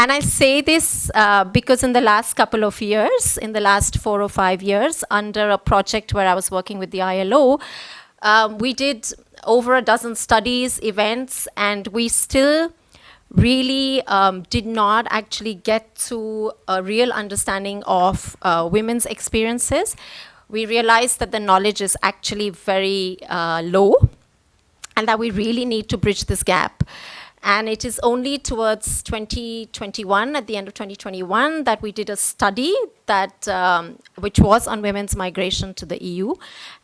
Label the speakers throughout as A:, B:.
A: And I say this because in the last couple of years, in the last 4 or 5 years, under a project where I was working with the ILO, we did over a dozen studies, events, and we still really did not actually get to a real understanding of women's experiences. We realized that the knowledge is actually very low, and that we really need to bridge this gap. And it is only towards 2021, at the end of 2021, that we did a study that, which was on women's migration to the EU.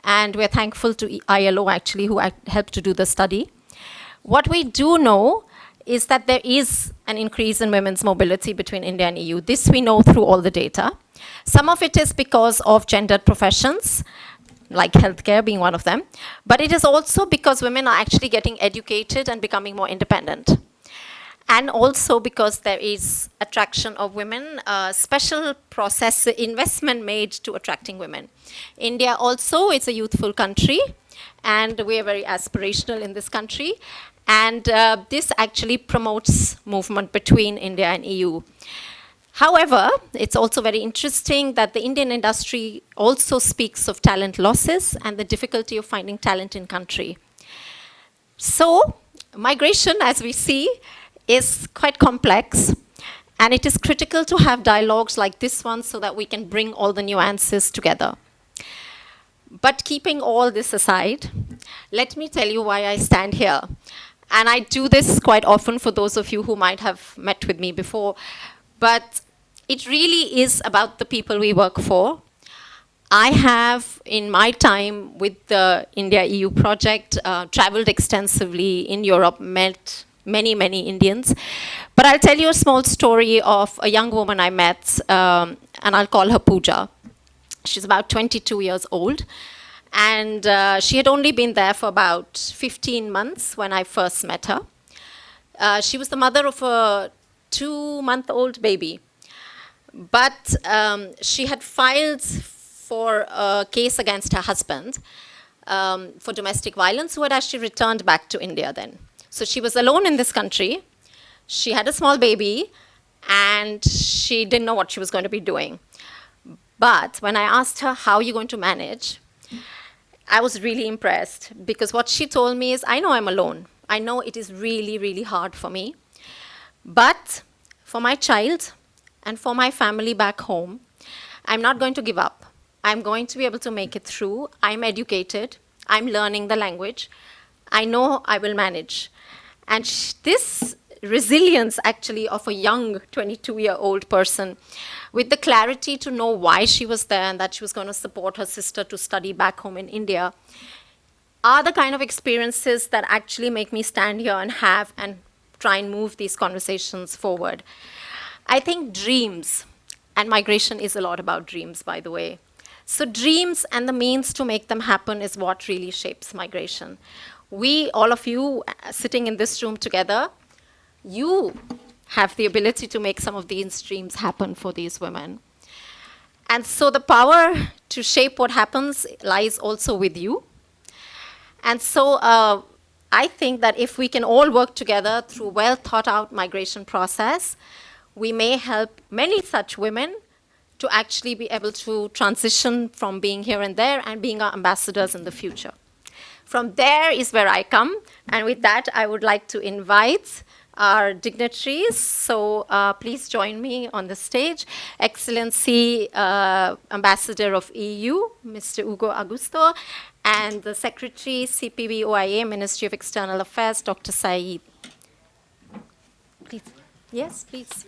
A: And we're thankful to ILO, actually, who helped to do the study. What we do know is that there is an increase in women's mobility between India and EU. This we know through all the data. Some of it is because of gendered professions, like healthcare being one of them. But it is also because women are actually getting educated and becoming more independent. And also because there is attraction of women, special process investment made to attracting women. India also is a youthful country, and we are very aspirational in this country. And this actually promotes movement between India and EU. However, it's also very interesting that the Indian industry also speaks of talent losses and the difficulty of finding talent in country. So, migration, as we see, is quite complex, and it is critical to have dialogues like this one so that we can bring all the nuances together. But keeping all this aside, let me tell you why I stand here. And I do this quite often for those of you who might have met with me before. But it really is about the people we work for. I have, in my time with the India-EU project, traveled extensively in Europe, met many, many Indians. But I'll tell you a small story of a young woman I met, and I'll call her Pooja. She's about 22 years old. And she had only been there for about 15 months when I first met her. She was the mother of a 2-month-old baby. But she had filed for a case against her husband for domestic violence, who had actually returned back to India then. So she was alone in this country. She had a small baby, and she didn't know what she was going to be doing. But when I asked her, how are you going to manage? I was really impressed, because what she told me is, I know I'm alone. I know it is really, really hard for me. But for my child and for my family back home, I'm not going to give up. I'm going to be able to make it through. I'm educated. I'm learning the language. I know I will manage. And this resilience, actually, of a young 22-year-old person, with the clarity to know why she was there and that she was going to support her sister to study back home in India, are the kind of experiences that actually make me stand here and try and move these conversations forward. I think dreams, and migration is a lot about dreams, by the way. So dreams and the means to make them happen is what really shapes migration. We, all of you sitting in this room together, you have the ability to make some of these dreams happen for these women. And so the power to shape what happens lies also with you. And so I think that if we can all work together through well thought out migration process, we may help many such women to actually be able to transition from being here and there and being our ambassadors in the future. From there is where I come. And with that, I would like to invite our dignitaries. So please join me on the stage. Excellency Ambassador of EU, Mr. Ugo Augusto, and the Secretary, CPB-OIA, Ministry of External Affairs, Dr. Saeed. Please. Yes, please.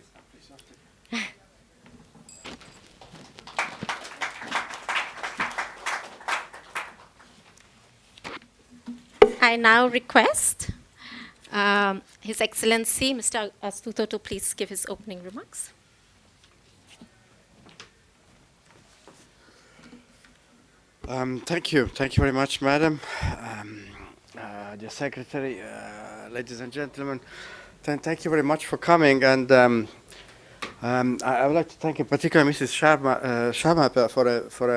A: I now request His Excellency, Mr. Astuto, to please give his opening remarks.
B: Thank you. Thank you very much, Madam. Dear Secretary, ladies and gentlemen, thank you very much for coming. And I would like to thank in particular Mrs. Sharma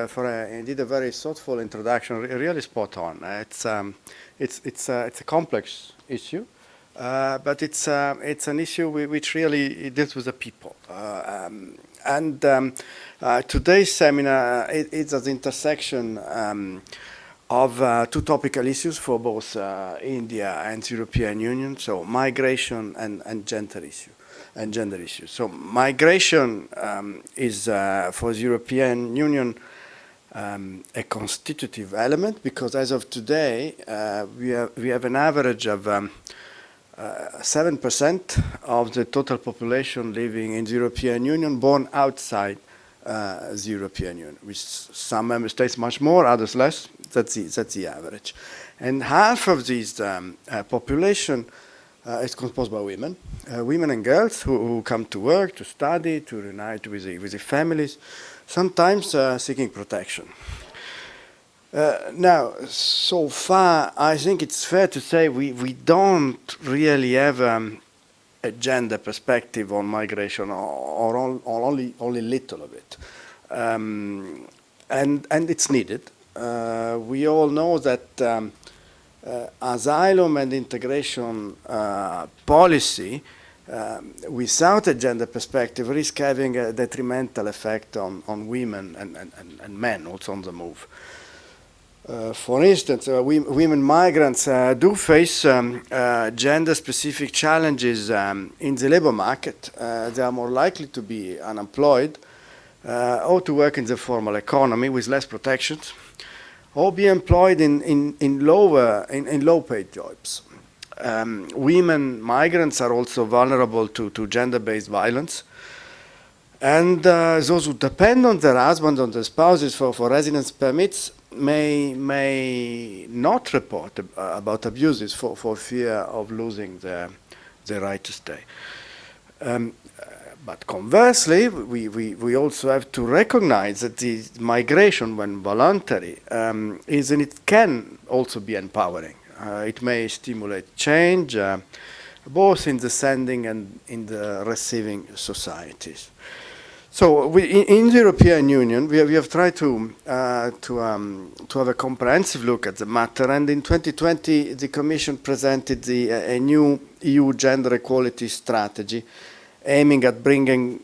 B: for indeed a very thoughtful introduction, really spot on. It's a complex issue. but it's an issue which really deals with the people. Today's seminar is at the intersection of two topical issues for both India and the European Union, so migration and gender issues. So migration is for the European Union a constitutive element, because as of today we have an average of 7% of the total population living in the European Union born outside the European Union, with some member states much more, others less. That's the average. And half of this population is composed by women and girls who come to work, to study, to reunite with the families, sometimes seeking protection. Now, so far, I think it's fair to say we don't really have a gender perspective on migration, or only little of it, and it's needed. We all know that asylum and integration policy without a gender perspective risk having a detrimental effect on women and men also on the move. For instance, women migrants do face gender-specific challenges in the labor market. They are more likely to be unemployed or to work in the formal economy with less protections, or be employed in low-paid jobs. Women migrants are also vulnerable to gender-based violence. And those who depend on their husbands, on their spouses for residence permits may not report about abuses for fear of losing their right to stay. But conversely, we also have to recognize that the migration, when voluntary, it can also be empowering. It may stimulate change, both in the sending and in the receiving societies. So in the European Union, we have tried to have a comprehensive look at the matter, and in 2020 the Commission presented a new EU gender equality strategy aiming at bringing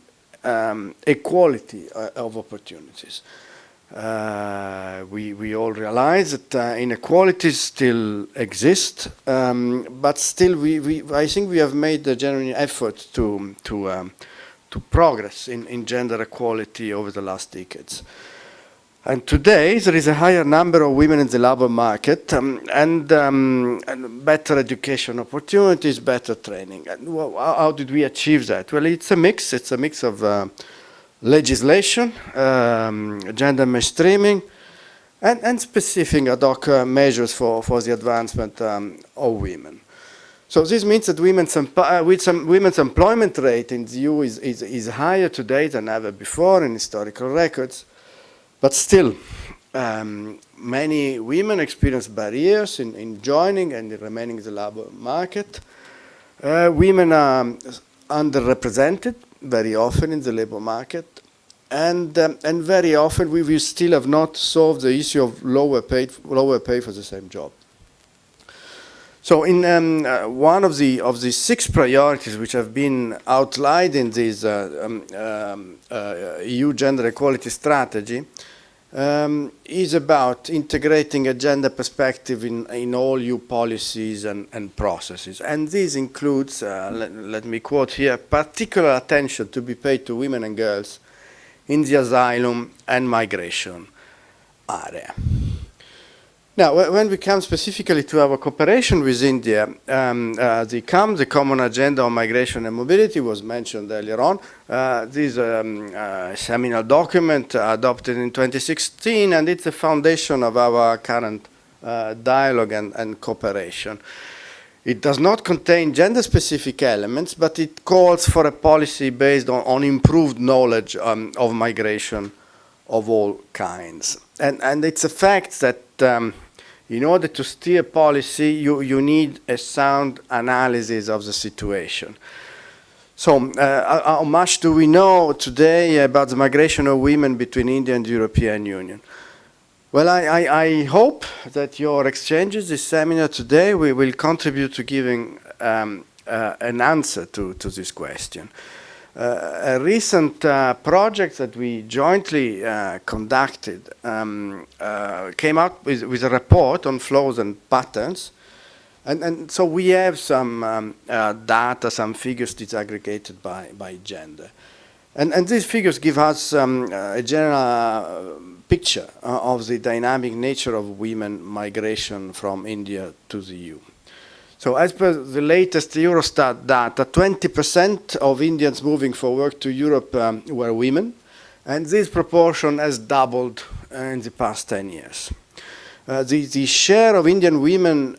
B: equality of opportunities. We all realize that inequalities still exist, but still I think we have made a genuine effort to progress in gender equality over the last decades. And today there is a higher number of women in the labor market, and better education opportunities, better training. And how did we achieve that? Well, it's a mix. It's a mix of legislation, gender mainstreaming, and specific ad hoc measures for the advancement of women. So this means that women's employment rate in the EU is higher today than ever before in historical records, but still many women experience barriers in joining and in remaining in the labor market. Women are underrepresented very often in the labor market, and very often we still have not solved the issue of lower pay for the same job. So in one of the 6 priorities which have been outlined in this EU gender equality strategy is about integrating a gender perspective in all EU policies and processes. And this includes, let me quote here, particular attention to be paid to women and girls in the asylum and migration area. Now, when we come specifically to our cooperation with India, the Common Agenda on Migration and Mobility was mentioned earlier on. This is a seminal document adopted in 2016, and it's the foundation of our current dialogue and cooperation. It does not contain gender-specific elements, but it calls for a policy based on improved knowledge of migration of all kinds. And it's a fact that in order to steer policy, you need a sound analysis of the situation. So how much do we know today about the migration of women between India and the European Union? Well, I hope that your exchanges, this seminar today, will contribute to giving an answer to this question. A recent project that we jointly conducted came out with a report on flows and patterns. And so we have some data, some figures disaggregated by gender. And these figures give us a general picture of the dynamic nature of women migration from India to the EU. So as per the latest Eurostat data, 20% of Indians moving for work to Europe were women, and this proportion has doubled in the past 10 years. The share of Indian women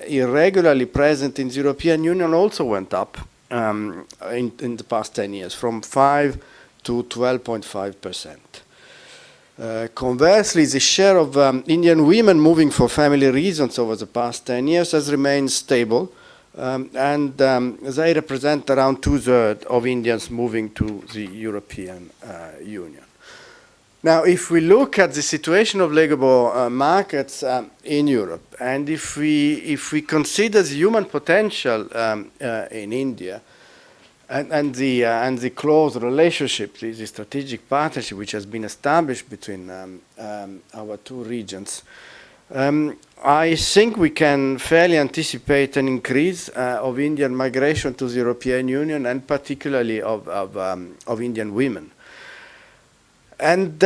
B: irregularly present in the European Union also went up in the past 10 years, from 5 to 12.5%. Conversely, the share of Indian women moving for family reasons over the past 10 years has remained stable, and they represent around 2/3 of Indians moving to the European Union. Now, if we look at the situation of labor markets in Europe, and if we consider the human potential in India, and the close relationship, the strategic partnership which has been established between our two regions, I think we can fairly anticipate an increase of Indian migration to the European Union, and particularly of Indian women. And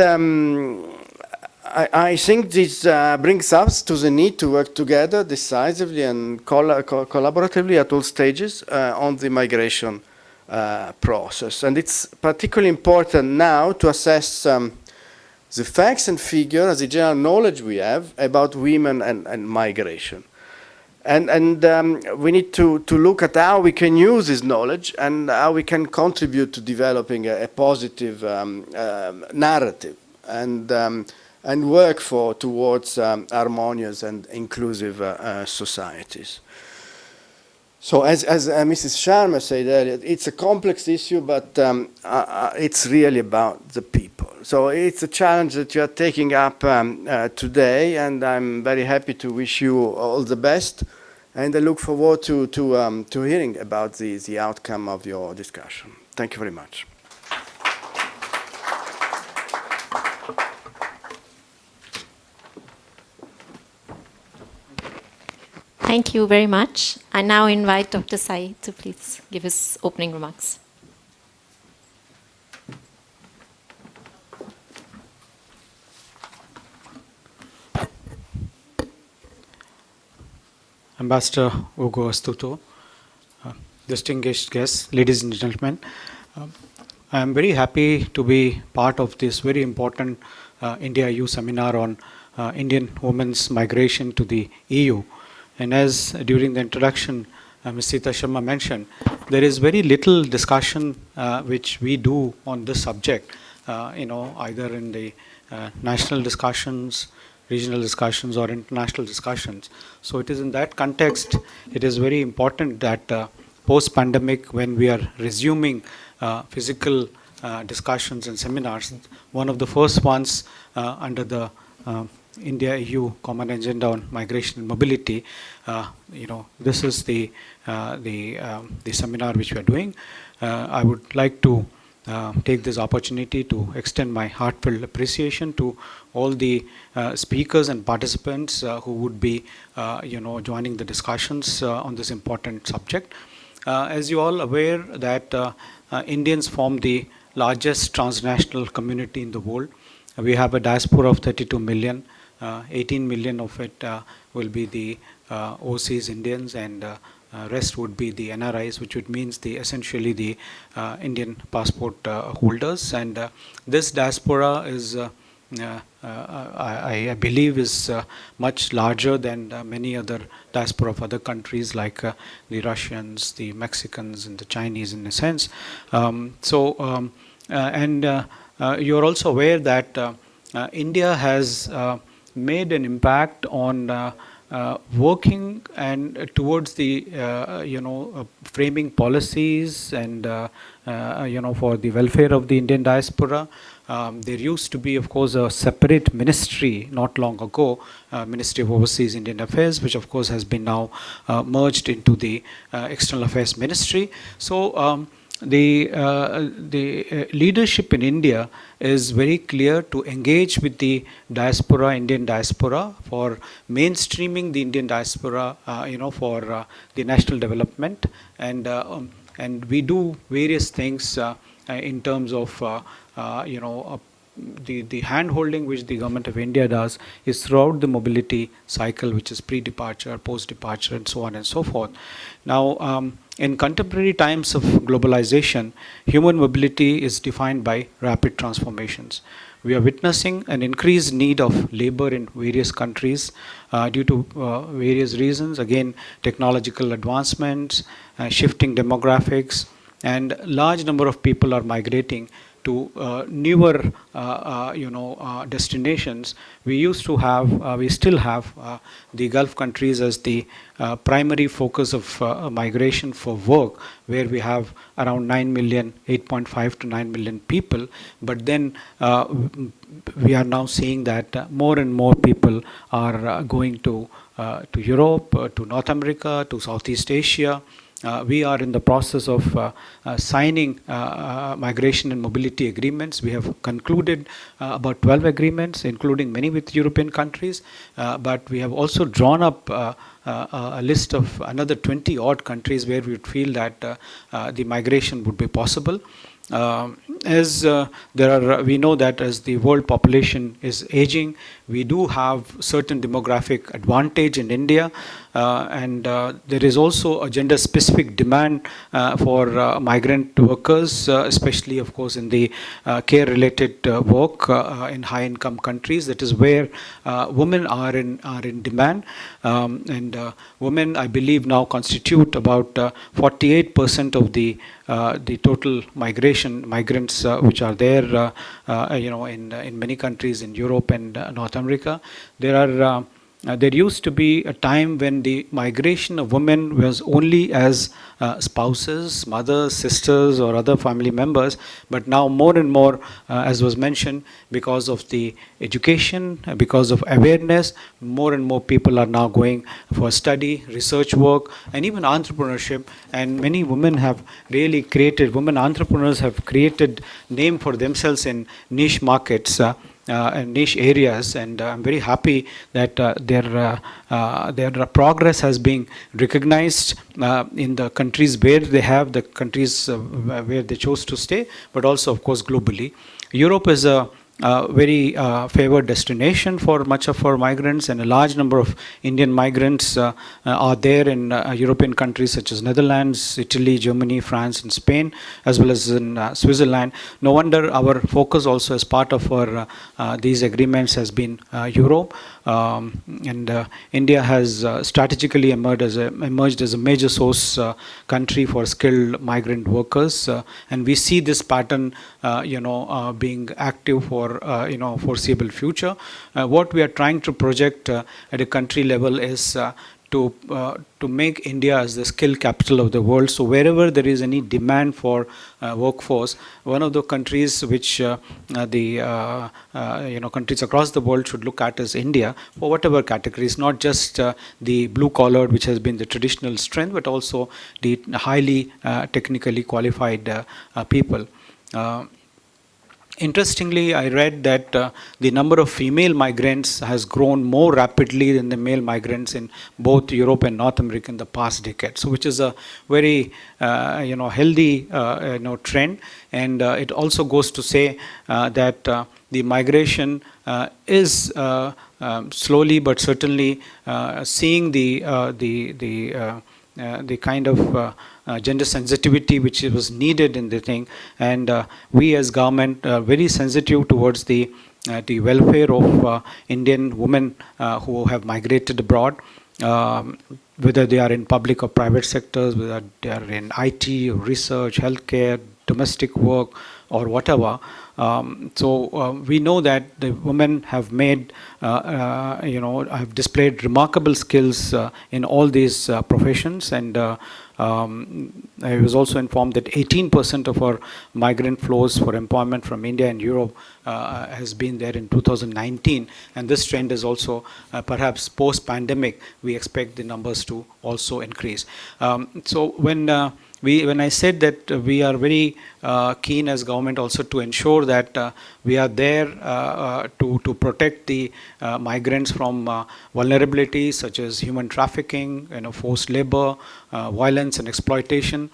B: I think this brings us to the need to work together decisively and collaboratively at all stages on the migration process. And it's particularly important now to assess the facts and figures, the general knowledge we have about women and migration. And we need to look at how we can use this knowledge and how we can contribute to developing a positive narrative and work towards harmonious and inclusive societies. So as Mrs. Sharma said earlier, it's a complex issue, but it's really about the people. So it's a challenge that you are taking up today, and I'm very happy to wish you all the best. And I look forward to hearing about the outcome of your discussion. Thank you very much.
A: Thank you very much. I now invite Dr. Sai to please give his opening remarks.
C: Ambassador Ugo Astuto, distinguished guests, ladies and gentlemen, I am very happy to be part of this very important India-EU seminar on Indian women's migration to the EU. And as during the introduction, Ms. Sita Sharma mentioned, there is very little discussion which we do on this subject, either in the national discussions, regional discussions, or international discussions. So it is in that context, it is very important that post-pandemic, when we are resuming physical discussions and seminars, one of the first ones under the India-EU Common Agenda on Migration and Mobility, this is the seminar which we are doing. I would like to take this opportunity to extend my heartfelt appreciation to all the speakers and participants who would be, joining the discussions on this important subject. As you all aware that Indians form the largest transnational community in the world. We have a diaspora of 32 million. 18 million of it will be the overseas Indians, and rest would be the NRIs, which would means essentially the Indian passport holders. And this diaspora is, I believe, is much larger than many other diaspora of other countries like the Russians, the Mexicans, and the Chinese, in a sense. You're also aware that India has made an impact on working and towards the framing policies and for the welfare of the Indian diaspora. There used to be, of course, a separate ministry not long ago, Ministry of Overseas Indian Affairs, which of course has been now merged into the External Affairs Ministry. So the leadership in India is very clear to engage with the diaspora, Indian diaspora, for mainstreaming the Indian diaspora, for the national development, and we do various things in terms of the hand-holding which the government of India does is throughout the mobility cycle, which is pre-departure, post-departure, and so on and so forth. Now, in contemporary times of globalization, human mobility is defined by rapid transformations. We are witnessing an increased need of labor in various countries due to various reasons. Again, technological advancements, shifting demographics, and large number of people are migrating to newer destinations. We used to have, we still have the Gulf countries as the primary focus of migration for work, where we have around 9 million, 8.5 to 9 million people. But then we are now seeing that more and more people are going to Europe, to North America, to Southeast Asia. We are in the process of signing migration and mobility agreements. We have concluded about 12 agreements, including many with European countries, but we have also drawn up a list of another 20 odd countries where we feel that the migration would be possible. We know that as the world population is aging, we do have certain demographic advantage in India, and there is also a gender-specific demand for migrant workers, especially, of course, in the care-related work in high-income countries. That is where women are in demand, and women, I believe, now constitute about 48% of the total migrants which are there, in many countries in Europe and North America. There used to be a time when the migration of women was only as spouses, mothers, sisters, or other family members, but now more and more, as was mentioned, because of the education, because of awareness, more and more people are now going for study, research work, and even entrepreneurship. And many women entrepreneurs have created name for themselves in niche markets. And niche areas, and I'm very happy that their progress has been recognized in the countries where they have, the countries where they chose to stay, but also, of course, globally. Europe is a very favored destination for much of our migrants, and a large number of Indian migrants are there in European countries such as Netherlands, Italy, Germany, France, and Spain, as well as in Switzerland. No wonder our focus also as part of our these agreements has been Europe, and India has strategically emerged as a major source country for skilled migrant workers, and we see this pattern being active for foreseeable future. What we are trying to project at a country level is to make India as the skill capital of the world. So wherever there is any demand for workforce, one of the countries which countries across the world should look at is India for whatever categories, not just the blue collar, which has been the traditional strength, but also the highly technically qualified people. Interestingly, I read that the number of female migrants has grown more rapidly than the male migrants in both Europe and North America in the past decade. So, which is a very healthy trend, and it also goes to say that the migration is slowly but certainly seeing the kind of gender sensitivity which was needed in the thing, and we as government are very sensitive towards the welfare of Indian women who have migrated abroad, whether they are in public or private sectors, whether they are in IT, or research, healthcare, domestic work, or whatever. We know that the women have made, have displayed remarkable skills in all these professions, and I was also informed that 18% of our migrant flows for employment from India and Europe has been there in 2019, and this trend is also perhaps post-pandemic. We expect the numbers to also increase. So when I said that we are very keen as government also to ensure that we are there to protect the migrants from vulnerabilities such as human trafficking, forced labor, violence and exploitation.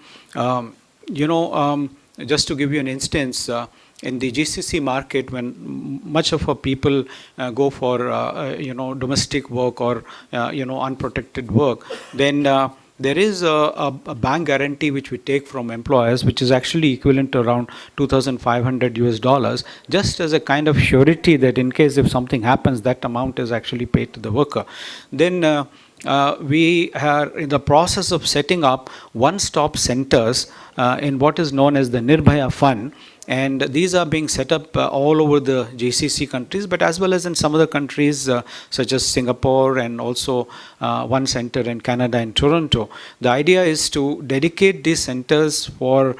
C: Just to give you an instance, in the GCC market, when much of our people go for domestic work or unprotected work, then there is a bank guarantee which we take from employers, which is actually equivalent to around $2,500 just as a kind of surety that in case if something happens, that amount is actually paid to the worker. Then we are in the process of setting up one-stop centers in what is known as the Nirbhaya Fund. And these are being set up all over the GCC countries, but as well as in some other countries such as Singapore, and also one center in Canada and Toronto. The idea is to dedicate these centers for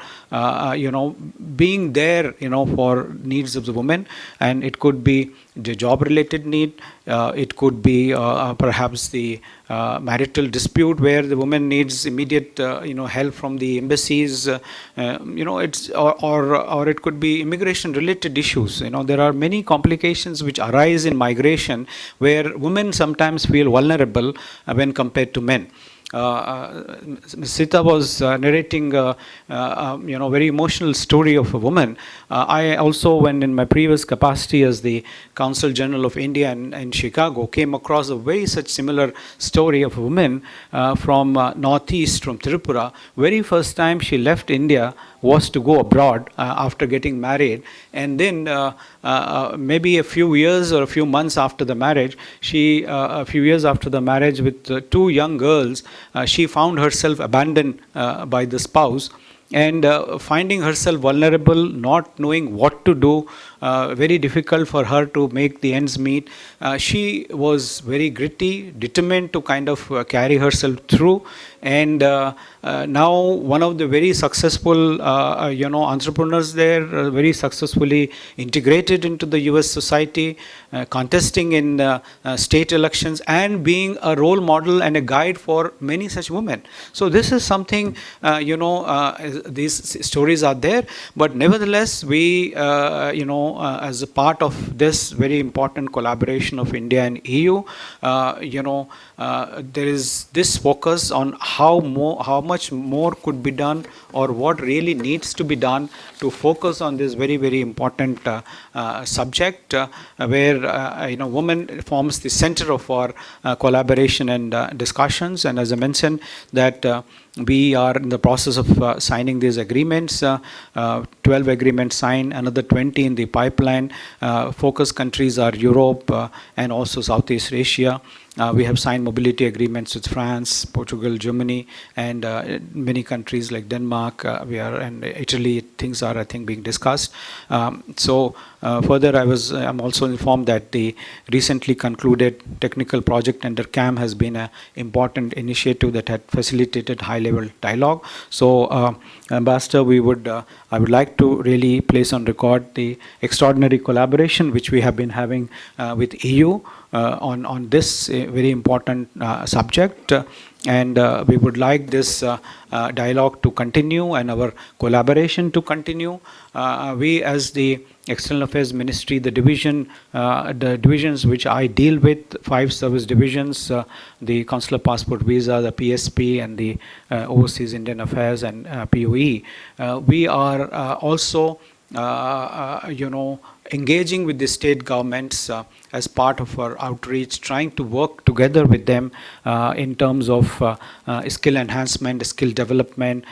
C: being there for needs of the women, and it could be the job related need, it could be perhaps the marital dispute where the woman needs immediate help from the embassies, it's or it could be immigration related issues. There are many complications which arise in migration where women sometimes feel vulnerable when compared to men. Ms. Sita was narrating a very emotional story of a woman. I also, when in my previous capacity as the Consul General of India in Chicago, came across a very such similar story of a woman from northeast, from Tripura. Very first time she left India was to go abroad after getting married, and then maybe a few years or a few months after the marriage, a few years after the marriage with two young girls, she found herself abandoned by the spouse, and finding herself vulnerable, not knowing what to do, very difficult for her to make the ends meet. She was very gritty, determined to kind of carry herself through, and now one of the very successful entrepreneurs there, very successfully integrated into the US society, contesting in state elections, and being a role model and a guide for many such women. So this is something, these stories are there, but nevertheless we as a part of this very important collaboration of India and EU, there is this focus on how much more could be done, or what really needs to be done to focus on this very, very important subject, where women forms the center of our collaboration and discussions. And as I mentioned, that we are in the process of signing these agreements, 12 agreements signed, another 20 in the pipeline. Focus countries are Europe and also Southeast Asia. We have signed mobility agreements with France, Portugal, Germany, and many countries like Denmark, and Italy. Things are, I think, being discussed. Further, I'm also informed that the recently concluded technical project under CAM has been an important initiative that had facilitated high-level dialogue. So, Ambassador, I would like to really place on record the extraordinary collaboration which we have been having with EU on this very important subject. And we would like this dialogue to continue and our collaboration to continue. We, as the External Affairs Ministry, the divisions which I deal with, 5 service divisions, the Consular Passport Visa, the PSP, and the Overseas Indian Affairs and POE, we are also engaging with the state governments as part of our outreach, trying to work together with them in terms of skill enhancement, skill development,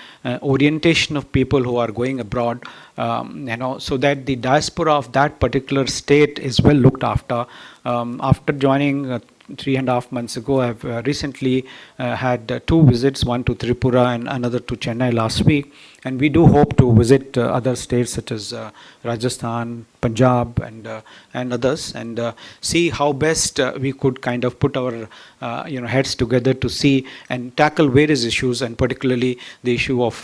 C: orientation of people who are going abroad, so that the diaspora of that particular state is well looked after. After joining 3.5 months ago, I've recently had 2 visits, one to Tripura and another to Chennai last week, and we do hope to visit other states such as Rajasthan, Punjab and others, and see how best we could kind of put our heads together to see and tackle various issues, and particularly the issue of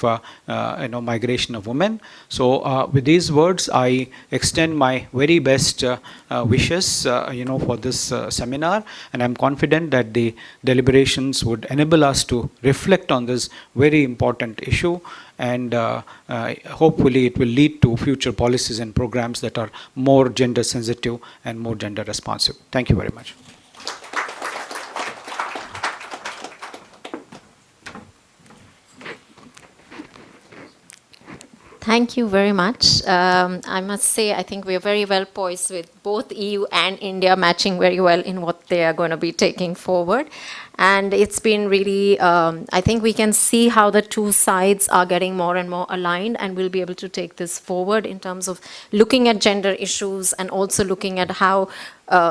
C: migration of women. So with these words, I extend my very best wishes for this seminar, and I'm confident that the deliberations would enable us to reflect on this very important issue, and hopefully it will lead to future policies and programs that are more gender sensitive and more gender responsive. Thank you very much.
A: Thank you very much. I must say, I think we are very well poised with both EU and India matching very well in what they are going to be taking forward. And it's been really, I think we can see how the two sides are getting more and more aligned, and we'll be able to take this forward in terms of looking at gender issues and also looking at how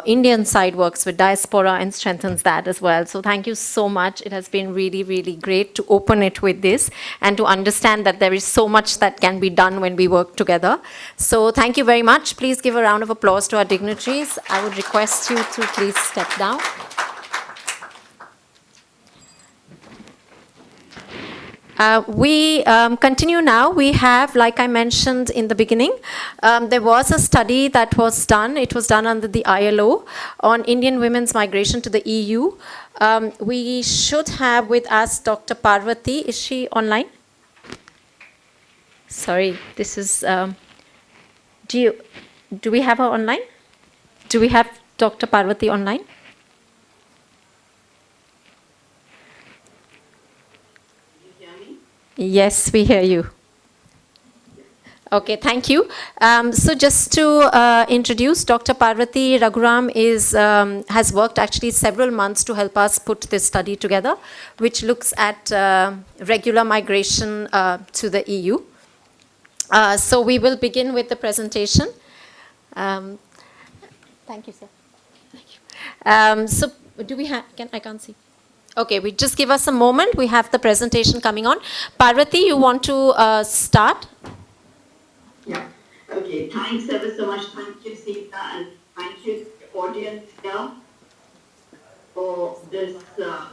A: Indian side works with diaspora and strengthens that as well. So thank you so much. It has been really, really great to open it with this and to understand that there is so much that can be done when we work together. So thank you very much. Please give a round of applause to our dignitaries. I would request you to please step down. We continue now. We have, like I mentioned in the beginning, there was a study that was done. It was done under the ILO on Indian women's migration to the EU. We should have with us Dr. Parvati. Is she online? Sorry, this is, do we have her online? Do we have Dr. Parvati online? Yes, we hear you. Okay, thank you. So just to introduce, Dr. Parvati Raghuram has worked actually several months to help us put this study together, which looks at regular migration to the EU. So we will begin with the presentation. Thank you, sir. Thank you. So do we have, I can't see. Okay, we just give us a moment. We have the presentation coming on. Parvati, you want to start?
D: Yeah. Okay. Thanks ever so much. Thank you, Sita, and thank you, audience here, for this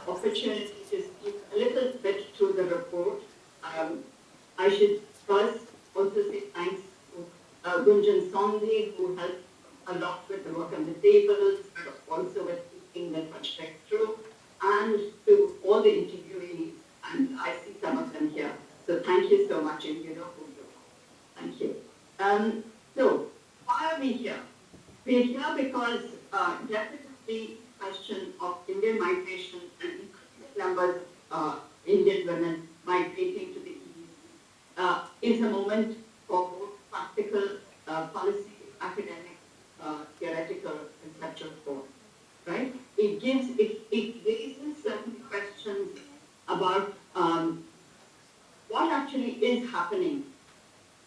D: opportunity to speak a little bit through the report. I should first also say thanks to Gunjan Sondhi, who helped a lot with the work on the tables, but also with keeping the project through, and to all the interviewees, and I see some of them here. So thank you so much, and you know who you are. Thank you. So why are we here? We're here because definitely the question of Indian migration and increasing numbers of Indian women migrating to the EU is a moment for both practical policy, academic, theoretical, conceptual thought. Right? It raises certain questions about what actually is happening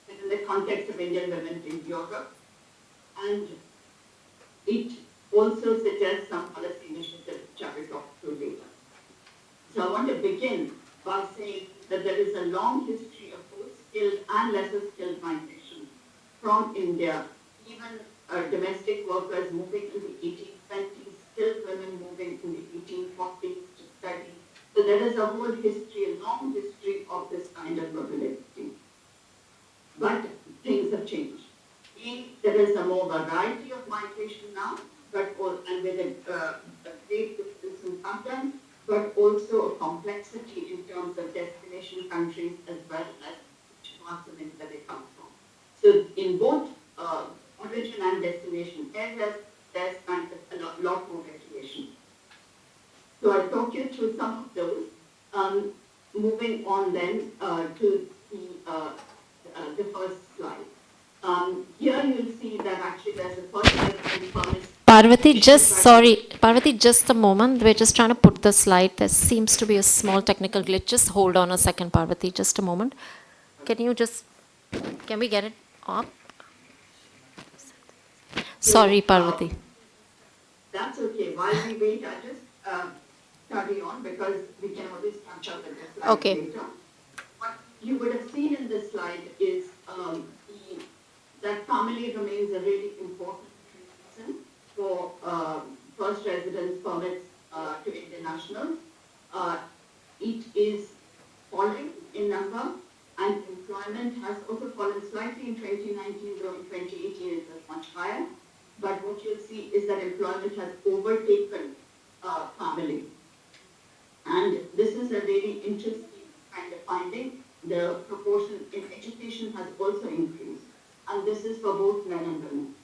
D: in the context of Indian women in Europe, and it also suggests some policy initiatives which I will talk through later. So I want to begin by saying that there is a long history of both skilled and lesser skilled migration from India, even domestic workers moving in the 1820s, skilled women moving in the 1840s to study. So there is a whole history, a long history of this kind of mobility. But things have changed. There is a more variety of migration now, and with a great difference in pattern, but also a complexity in terms of destination countries as well as which parts of India they come from. So in both origin and destination areas, there's kind of a lot more variation. So I'll talk you through some of those. Moving on then to the first slide. Here you'll see that actually there's a first promise.
A: Parvati, just a moment. We're just trying to put the slide. There seems to be a small technical glitch. Just hold on a second, Parvati, just a moment. Can we get it up? Sorry, Parvati.
D: That's okay. While we wait, I'll just carry on because we can always catch up with the slide later. What you would have seen in this slide is that family remains a really 2019 growing 2018 it was much higher. But what you'll see is that employment has overtaken family. And this is a very interesting kind of finding. The proportion in education has also increased. And this is for both men and women.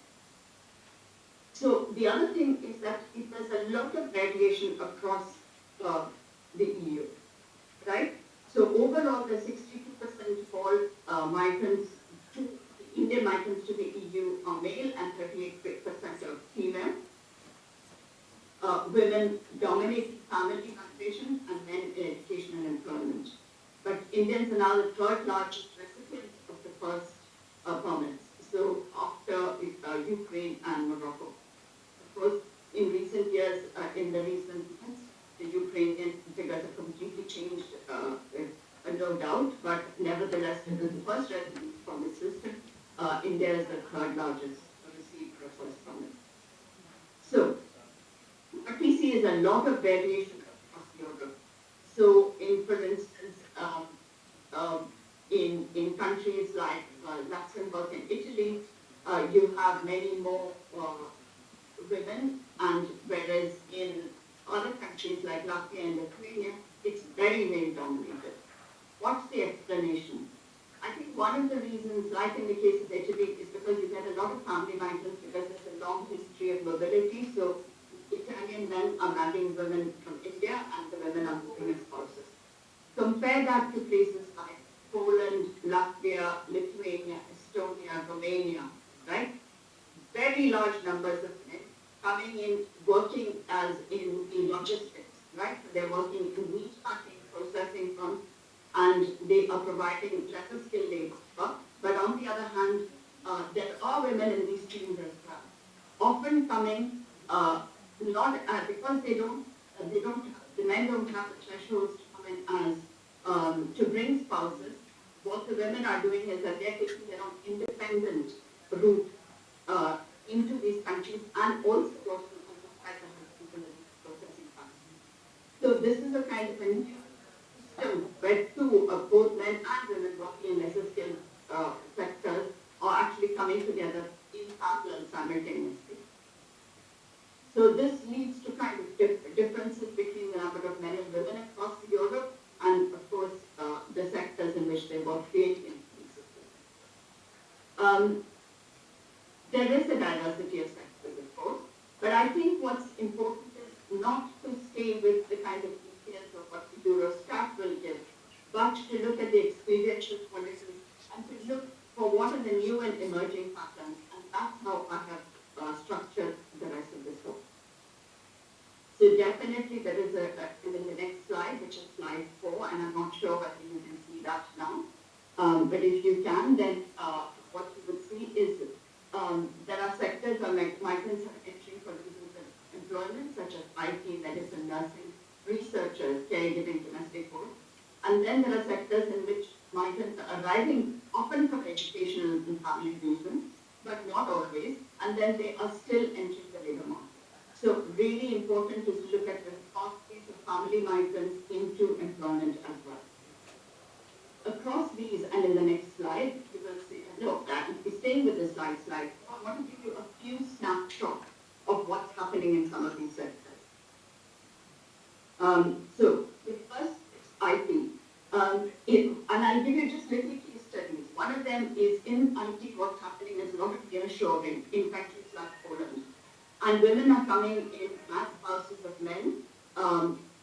D: So the other thing is that there's a lot of variation across the EU, right? So overall, the 62% all migrants, Indian migrants to the EU are male and 38% are female. Women dominate family migration and men in education and employment. But Indians are now the third largest recipients of the first permits. So after Ukraine and Morocco. Of course, in recent years, in the recent months, the Ukrainian figures have completely changed, no doubt, but nevertheless, it is the first resident from the system. India is the third largest received for first permit. So, what we see is a lot of variation across Europe. So, for instance, in countries like Luxembourg and Italy, you have many more women, and whereas in other countries like Latvia and Lithuania, it's very, very dominated. What's the explanation? I think one of the reasons, like in the case of Italy, is because you get a lot of family migrants because there's a long history of mobility. So Italian men are marrying women from India and the women are moving as spouses. Compare that to places like Poland, Latvia, Lithuania, Estonia, Romania, right? Very large numbers of men coming in, working as in logistics, right? They're working in meat packing, processing firms, and they are providing lesser skilled labor. But on the other hand, there are women in these teams as well, often coming not because the men don't have the thresholds to come in as to bring spouses. What the women are doing is that they're taking their own independent route into these countries and also alongside the husbands in the processing farms. So this is a kind of a new system where two of both men and women working in lesser skilled sectors are actually coming together in parallel simultaneously. So this leads to kind of differences between the number of men and women across Europe and, of course, the sectors in which they work, creating these systems. There is a diversity of sectors, of course, but I think what's important is not to stay with the kind of details of what the Eurostat will give, but to look at the experiential policies and to look for what are the new and emerging patterns, and that's how I have structured the rest of this talk. So definitely there is in the next slide, which is slide 4, and I'm not sure whether you can see that now, but if you can, then what you would see is there are sectors where migrants are entering for reasons of employment, such as IT, medicine, nursing, researchers, caregiving, domestic work. And then there are sectors in which migrants are arriving, often for educational and family reasons, but not always, and then they are still entering the labor market. So really important is to look at the pathways of family migrants into employment as well. Across these, and in the next slide, you will see, staying with the slide, I want to give you a few snapshots of what's happening in some of these sectors. So the first is IT. And I'll give you just little case studies. One of them is in IT, what's happening is a lot of nearshoring in countries like Poland. And women are coming in as spouses of men.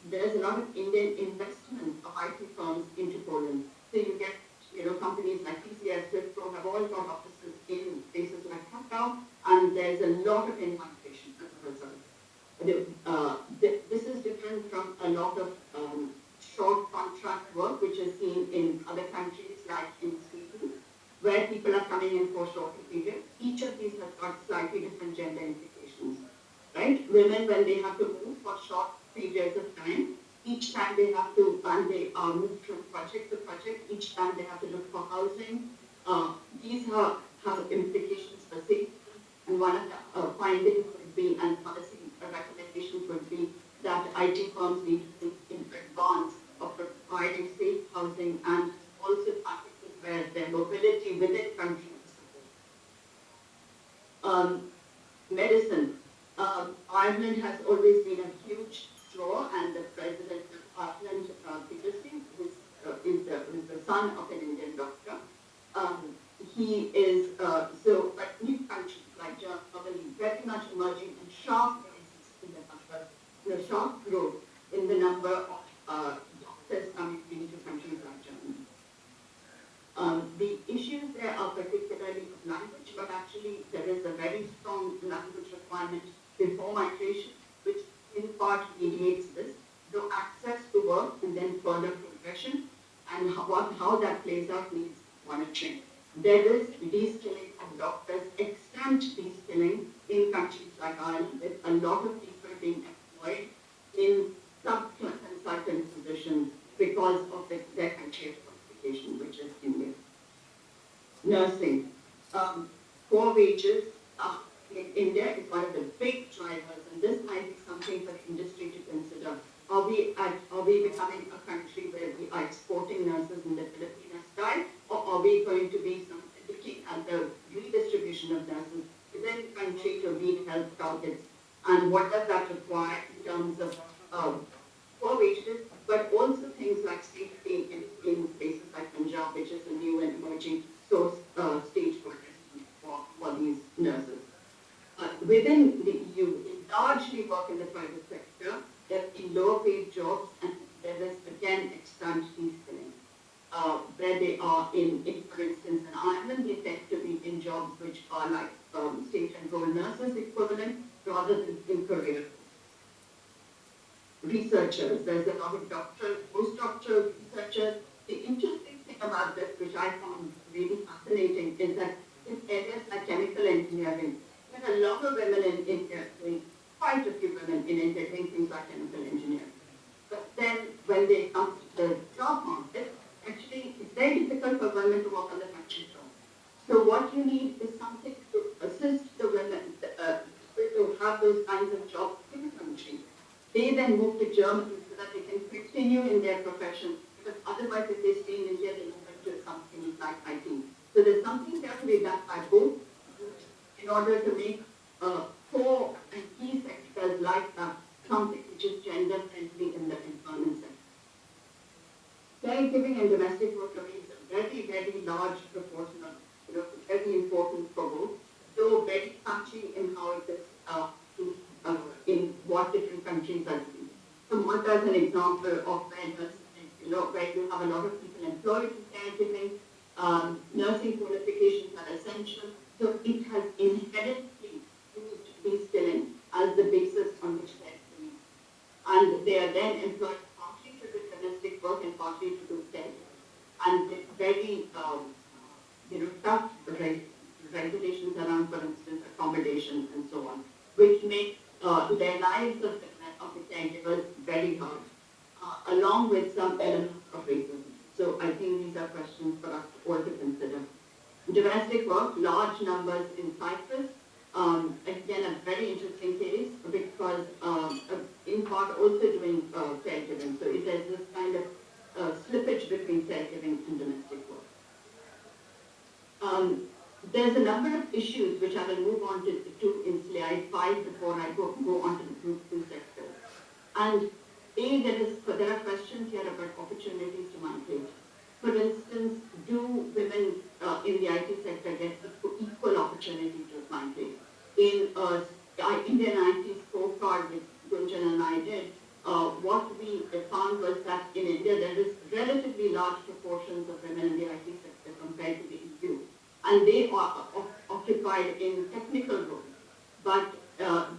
D: There's a lot of Indian investment of IT firms into Poland. So you get, companies like TCS, Wipro have all got offices in places like Krakow, and there's a lot of immigration as a result. This is different from a lot of short contract work, which is seen in other countries like in Sweden, where people are coming in for shorter periods. Each of these has got slightly different gender implications, right? Women, when they have to move for short periods of time, each time they have to, and they are moved from project to project, each time they have to look for housing. These have implications for safety, and one of the findings would be, and policy recommendations would be, that IT firms need to think in advance of providing safe housing and also practices where their mobility within countries is supported. Ireland has always been a huge draw, and the president of Ireland, previously, is the son of an Indian doctor. He is, but new countries like Germany very much emerging in sharp rises in the number, sharp growth in the number of doctors coming into countries like Germany. The issues there are particularly of language, but actually there is a very strong language requirement before migration, which in part mediates this, though access to work and then further progression, and how that plays out needs monitoring. There is de-skilling of doctors, extent de-skilling in countries like Ireland, with a lot of people being employed in sub-consultant positions because of their country of qualification, which is India. Nursing. Poor wages in India is one of the big drivers, and this might be something for the industry to consider. Are we becoming a country where we are exporting nurses in the Filipino style, or are we going to be looking at the redistribution of nurses within the country to meet health targets? And what does that require in terms of poor wages, but also things like safety in places like Punjab, which is a new and emerging source stage for these nurses. Within the EU, we largely work in the private sector. They're in lower paid jobs, and there is again extant de-skilling. Where they are for instance, in Ireland, they tend to be in jobs which are like state-enrolled nurses equivalent, rather than in career. Researchers, there's a lot of doctoral, postdoctoral researchers. The interesting thing about this, which I found really fascinating, is that in areas like chemical engineering, there are a lot of women in India doing, quite a few women in India doing things like chemical engineering. But then when they come to the job market, actually it's very difficult for women to work on the factory floor. So what you need is something to assist the women to have those kinds of jobs in the country. They then move to Germany so that they can continue in their profession, because otherwise if they stay in India, they move into something like IT. So there's something that can be done by both in order to make core and key sectors like that something which is gender friendly in the employment sector. Caregiving and domestic work remains a very, very large proportion of, very important for both, though very patchy in how it is in what different countries are doing. So what as an example of where you have a lot of people employed in caregiving, nursing qualifications are essential, so it has inherently used de-skilling as the basis on which they're doing. And they are then employed partly to do domestic work and partly to do caregiving. And with very, tough regulations around, for instance, accommodation and so on, which make their lives of the caregivers very hard, along with some elements of racism. So I think these are questions for us all to consider. Domestic work, large numbers in Cyprus. Again, a very interesting case because in part also doing caregiving. So it has this kind of slippage between caregiving and domestic work. There's a number of issues which I will move on to in slide 5 before I go on to the group 2 sectors. And there are questions here about opportunities to migrate. For instance, do women in the IT sector get equal opportunity to migrate? In Indian IT scorecard, which Gunjan and I did, what we found was that in India there is relatively large proportions of women in the IT sector compared to the EU. And they are occupied in technical roles, but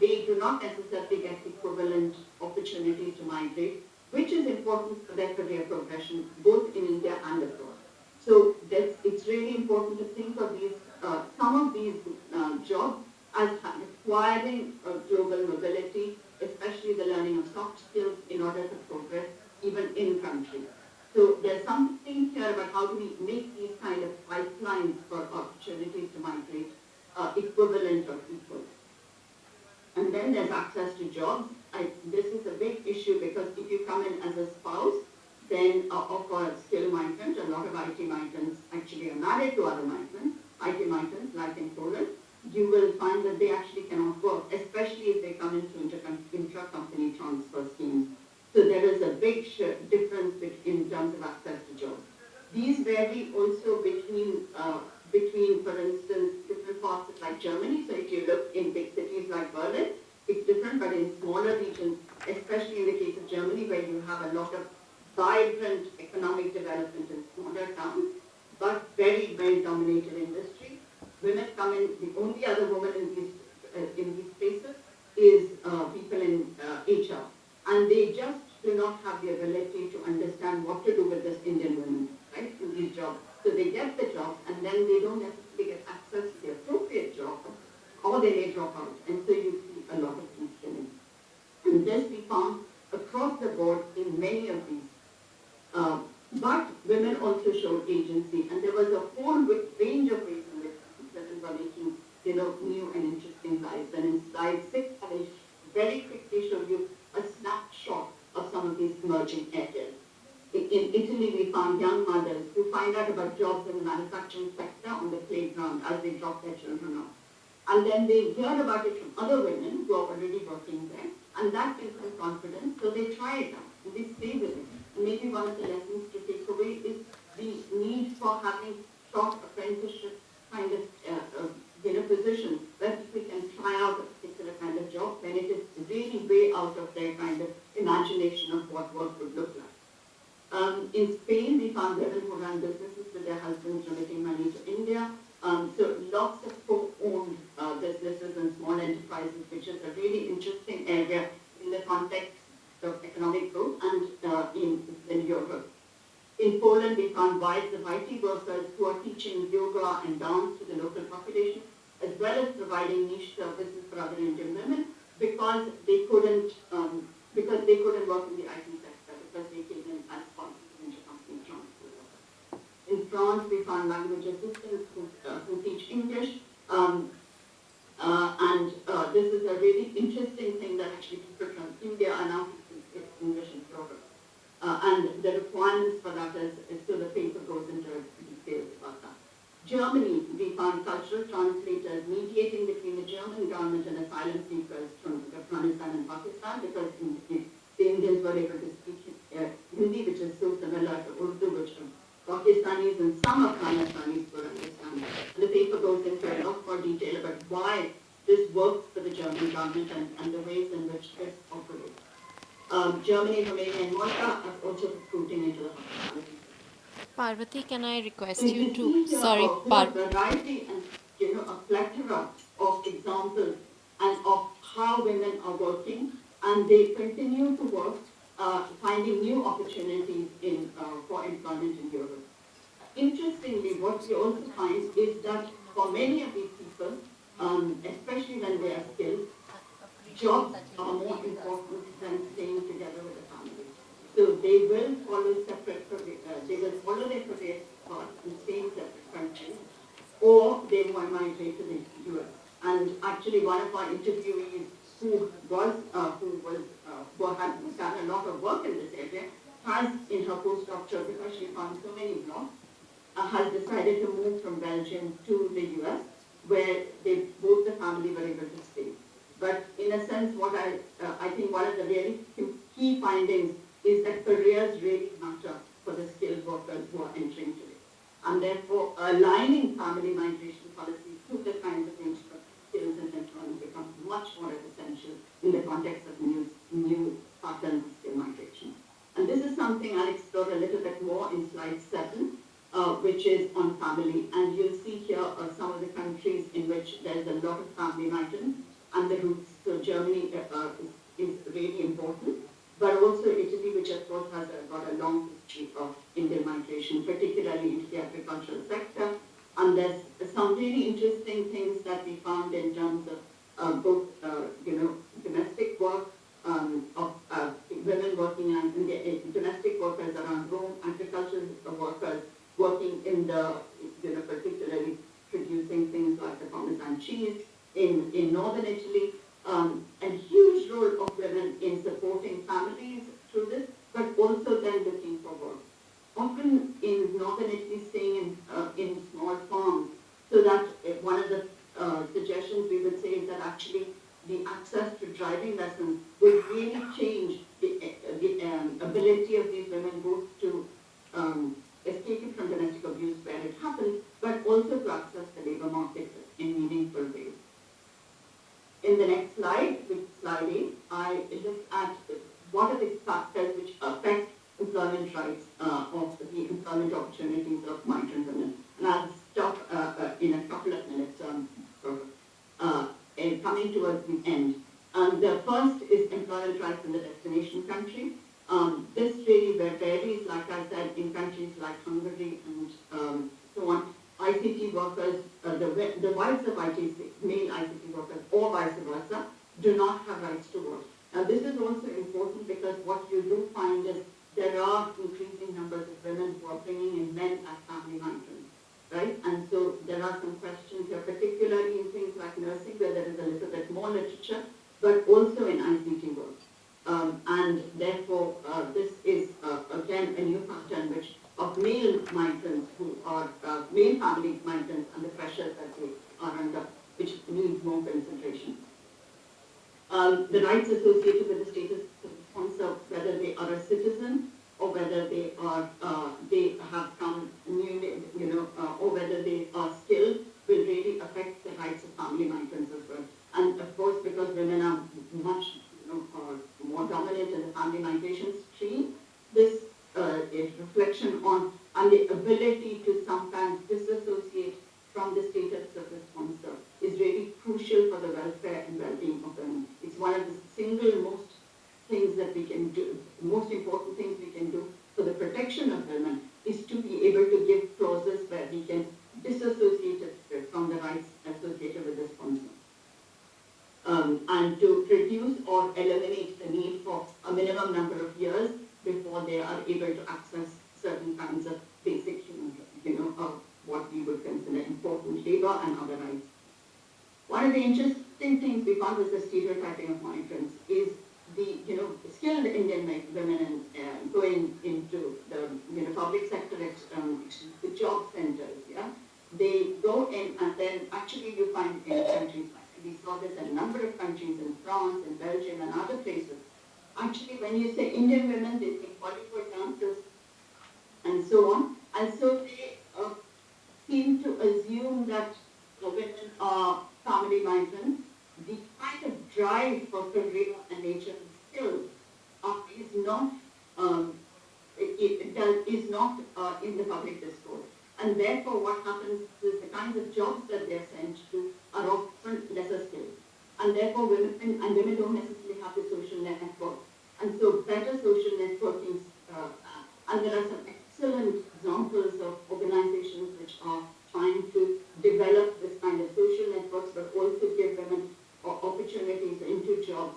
D: they do not necessarily get equivalent opportunities to migrate, which is important for their career progression, both in India and abroad. So it's really important to think of these, some of these jobs as requiring global mobility, especially the learning of soft skills in order to progress even in country. So there's something here about how do we make these kind of pipelines for opportunities to migrate equivalent or equal. And then there's access to jobs. This is a big issue because if you come in as a spouse, then of a skilled migrant, a lot of IT migrants actually are married to other migrants, IT migrants like in Poland, you will find that they actually cannot work, especially if they come into intra-company transfer schemes. So there is a big difference in terms of access to jobs. These vary also between, for instance, different parts of like Germany. So if you look in big cities like Berlin, it's different, but in smaller regions, especially in the case of Germany, where you have a lot of vibrant economic development in smaller towns, but very male-dominated industry, women come in. The only other woman in these places is people in HR, and they just do not have the ability to understand what to do with this Indian women, right, in these jobs. So they get the jobs, and then they don't necessarily get access to the appropriate job, or they may drop out, and so you see a lot of these killings. And this we found across the board in many of these. But women also showed agency, and there was a whole range of ways in which women were making, new and interesting lives. And in slide 6, I will very quickly show you a snapshot of some of these emerging areas. In Italy, we found young mothers who find out about jobs in the manufacturing sector on the playground as they drop their children off. And then they hear about it from other women who are already working there, and that gives them confidence, so they try it out, and they stay with it. And maybe one of the lessons to take away is the need for having short apprenticeship kind of positions where people can try out a particular kind of job when it is really way out of their kind of imagination of what work would look like. In Spain, we found women who run businesses with their husbands remitting money to India. So lots of co-owned businesses and small enterprises, which is a really interesting area in the context of economic growth and in Europe. In Poland, we found wide variety workers who are teaching yoga and dance to the local population, as well as providing niche services for other Indian women because they couldn't work in the IT sector because they came in as part of the intercompany transfer. In France, we found language assistants who teach English, and this is a really interesting thing that actually people from India are now teaching English in Europe. And the requirements for that is so the paper goes into details about that. Germany, we found cultural translators mediating between the German government and asylum seekers from Afghanistan and Pakistan because the Indians were able to speak Hindi, which is so similar to Urdu, which Pakistanis and some Afghanistanis could understand. And the paper goes into a lot more detail about why this works for the German government and the ways in which this operates. Germany, Romania, and Malta are also recruiting into the hospitality.
A: Parvati, can I request
D: So
A: you
D: you
A: to,
D: see here
A: sorry,
D: a variety and a plethora of examples and of how women are working, and they continue to work, finding new opportunities for employment in Europe. Interestingly, what we also find is that for many of these people, especially when they are skilled, jobs are more important than staying together with a family. So they will follow they will follow their career path and stay in separate countries, or they will migrate to the US. And actually, one of our interviewees who had done a lot of work in this area has, in her postdoctoral, because she found so many blocks, has decided to move from Belgium to the US, where both the family were able to stay. But in a sense, what I think one of the really key findings is that careers really matter for the skilled workers who are entering today. And therefore, aligning family migration policies to the kinds of range of skills and employment becomes much more essential in the context of new patterns of skill migration. And this is something I'll explore a little bit more in slide 7, which is on family. And you'll see here some of the countries in which there's a lot of family migrants and the roots. So Germany is really important, but also Italy, which of course has got a long history of Indian migration, particularly into the agricultural sector. And there's some really interesting things that we found in terms of both, domestic work, of women working in the domestic workers around Rome, agricultural workers working in particularly producing things like the Parmesan cheese in northern Italy. A huge role of women in supporting families through this, but also then looking for work. Often in northern Italy, staying in small farms, so that one of the suggestions we would say is that actually the access to driving lessons would really change the ability of these women both to escape from domestic abuse where it happens, but also to access the labor market in meaningful ways. In the next slide, which is slide 8, I look at what are the factors which affect employment rights of the employment opportunities of migrant women. And I'll stop in a couple of minutes coming towards the end. The first is employment rights in the destination country. This really varies, like I said, in countries like Hungary and so on. ICT workers, the wives of male ICT workers, or vice versa, do not have rights to vote. Now, this is also important because what you do find is there are increasing numbers of women who are bringing in men as family migrants, right? And so there are some questions here, particularly in things like nursing, where there is a little bit more literature, but also in ICT work. And therefore, this is, again, a new pattern which of male migrants who are male family migrants and the pressures that they are under, which needs more consideration. The rights associated with the status of the sponsor, whether they are a citizen or whether they are they have come newly, or whether they are skilled, will really affect the rights of family migrants as well. And of course, because women are much more dominant in the family migration stream, this is reflection on and the ability to sometimes disassociate from the status of the sponsor is really crucial for the welfare and well-being of women. It's one of the single most things that we can do, most important things we can do for the protection of women is to be able to give clauses where we can disassociate it from the rights associated with the sponsor. And to reduce or eliminate the need for a minimum number of years before they are able to access certain kinds of basic human, what we would consider important labor and other rights. One of the interesting things we found with the stereotyping of migrants is the, skilled Indian women going into the public sector, the job centers, yeah? They go in and then actually you find in countries like, we saw this in a number of countries in France, in Belgium and other places. Actually, when you say Indian women, they think Bollywood dancers and so on. And so they seem to assume that women are family migrants. The kind of drive for career and nature and skills is not in the public discourse. And therefore, what happens is the kinds of jobs that they're sent to are often lesser skilled. And therefore, women don't necessarily have the social network. And so better social networking, and there are some excellent examples of organizations which are trying to develop this kind of social networks, but also give women opportunities into jobs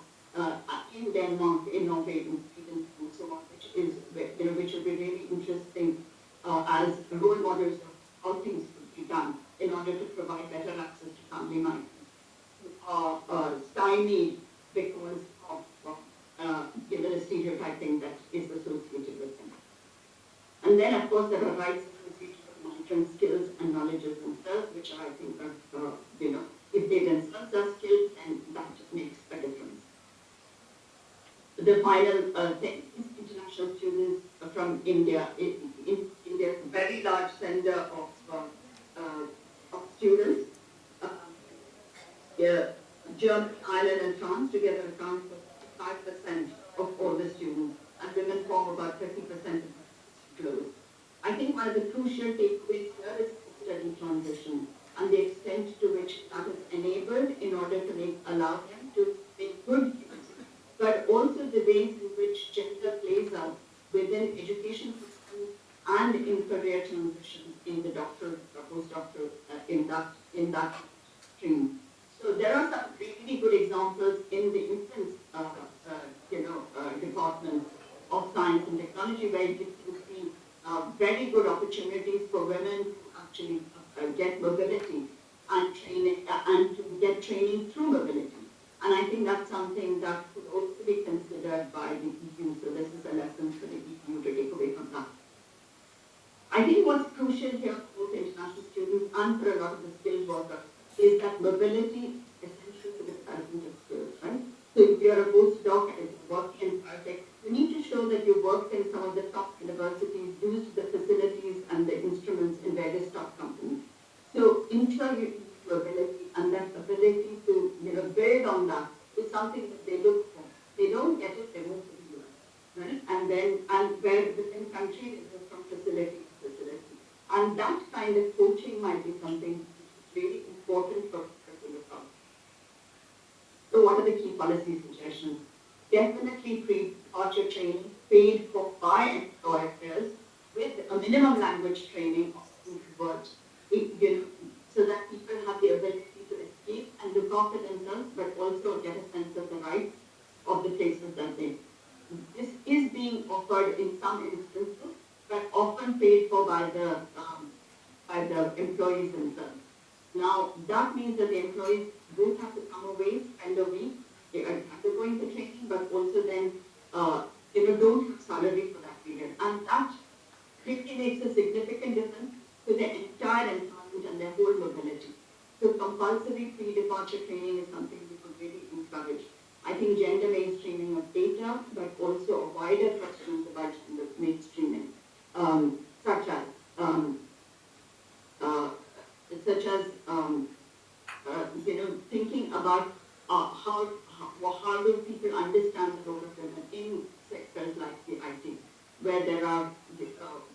D: in Denmark, in Norway, in Sweden, and so on, which will be really interesting as role models of how things could be done in order to provide better access to family migrants who are stymied because of the stereotyping that is associated with them. And then, of course, there are rights associated with migrant skills and knowledges themselves, which I think are, if they themselves are skilled, then that makes a difference. The final thing is international students from India. India is a very large sender of students. Germany, Ireland, and France together account for 5% of all the students, and women form about 30% of the growth. I think one of the crucial takeaways here is study transition and the extent to which that is enabled in order to allow them to make good use, but also the ways in which gender plays out within education systems and in career transitions in the doctoral, postdoctoral, in that stream. So there are some really good examples in the infant, departments of science and technology where you can see very good opportunities for women to actually get mobility and training and to get training through mobility. And I think that's something that could also be considered by the EU. So this is a lesson for the EU to take away from that. I think what's crucial here for both international students and for a lot of the skilled workers is that mobility is essential to the development of skills. you're a postdoc and working in biotech, you need to show that you worked in some of the top universities, used the facilities and the instruments in various top companies. So interview ability and that ability to build on that is something that they look for. They don't get it, they move to the US, right? And where within country they go from facility to facility. And that kind of coaching might be something really important for people to look at. So what are the key policy suggestions? Definitely pre-departure training paid for by employers with a minimum language training of words, so that people have the ability to escape and look after themselves, but also get a sense of the rights of the places that they. This is being offered in some instances, but often paid for by the employees themselves. Now, that means that the employees don't have to come away, spend a week, they are undergoing the training, but also then, don't have salary for that period. And that really makes a significant difference to their entire employment and their whole mobility. So compulsory pre-departure training is something we could really encourage. I think gender mainstreaming of data, but also a wider questions about gender mainstreaming, such as thinking about how do people understand the role of women in sectors like the IT, where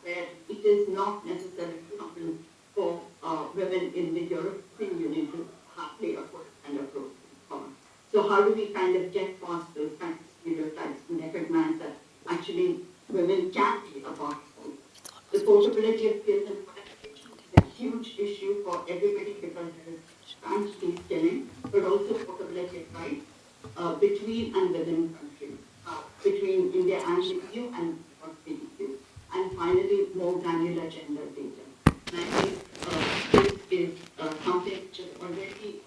D: where it is not necessarily common for women in the European Union to play a full kind of role. So how do we kind of get past those kinds of stereotypes and recognize that actually women can be a part of it? The portability of skills and qualifications is a huge issue for everybody because there is trans skilling, but also portability of rights between and within countries, between India and the EU and PDQ. And finally, more granular gender data. And I think this is something which is already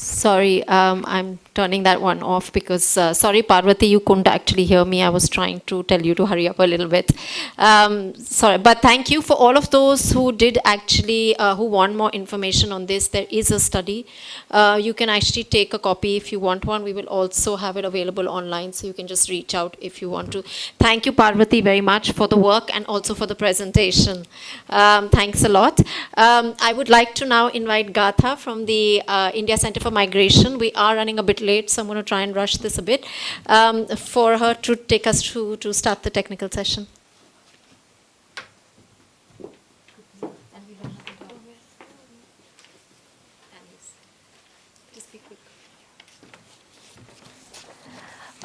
A: Sorry, I'm turning that one off because, sorry, Parvati, you couldn't actually hear me. I was trying to tell you to hurry up a little bit. Sorry, but thank you for all of those who did actually, who want more information on this. There is a study. You can actually take a copy if you want one. We will also have it available online, so you can just reach out if you want to. Thank you, Parvati, very much for the work and also for the presentation. Thanks a lot. I would like to now invite Gatha from the India Center for Migration. We are running a bit late, so I'm going to try and rush this a bit for her to take us through to start the technical session.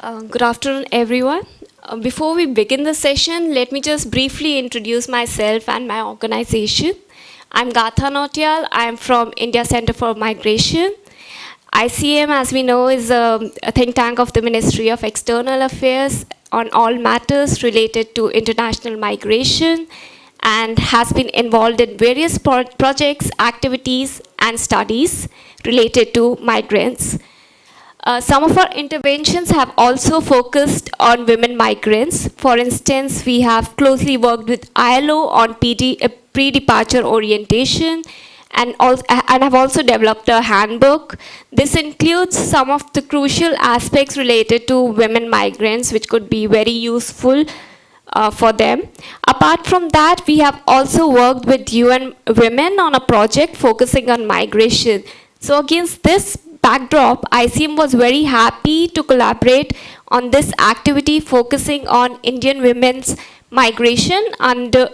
E: Good afternoon, everyone. Before we begin the session, let me just briefly introduce myself and my organization. I'm Gatha Nautiyal. I'm from India Center for Migration. ICM, as we know, is a think tank of the Ministry of External Affairs on all matters related to international migration and has been involved in various projects, activities, and studies related to migrants. Some of our interventions have also focused on women migrants. For instance, we have closely worked with ILO on pre-departure orientation and have also developed a handbook. This includes some of the crucial aspects related to women migrants, which could be very useful for them. Apart from that, we have also worked with UN Women on a project focusing on migration. So against this backdrop, ICM was very happy to collaborate on this activity focusing on Indian women's migration to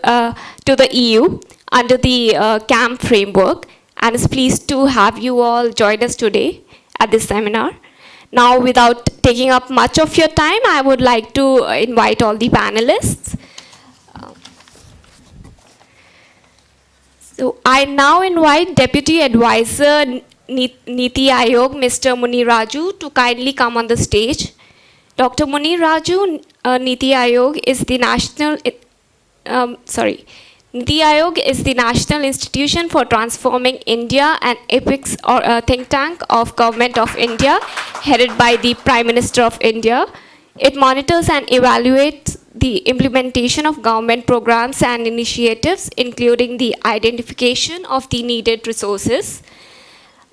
E: the EU under the CAMP framework, and is pleased to have you all join us today at this seminar. Now, without taking up much of your time, I would like to invite all the panelists. So I now invite Deputy Advisor Niti Aayog, Mr. Munir Raju, to kindly come on the stage. Dr. Munir Raju, Niti Aayog is the Niti Aayog is the National Institution for Transforming India and APEX, or a think tank of Government of India, headed by the Prime Minister of India. It monitors and evaluates the implementation of government programs and initiatives, including the identification of the needed resources.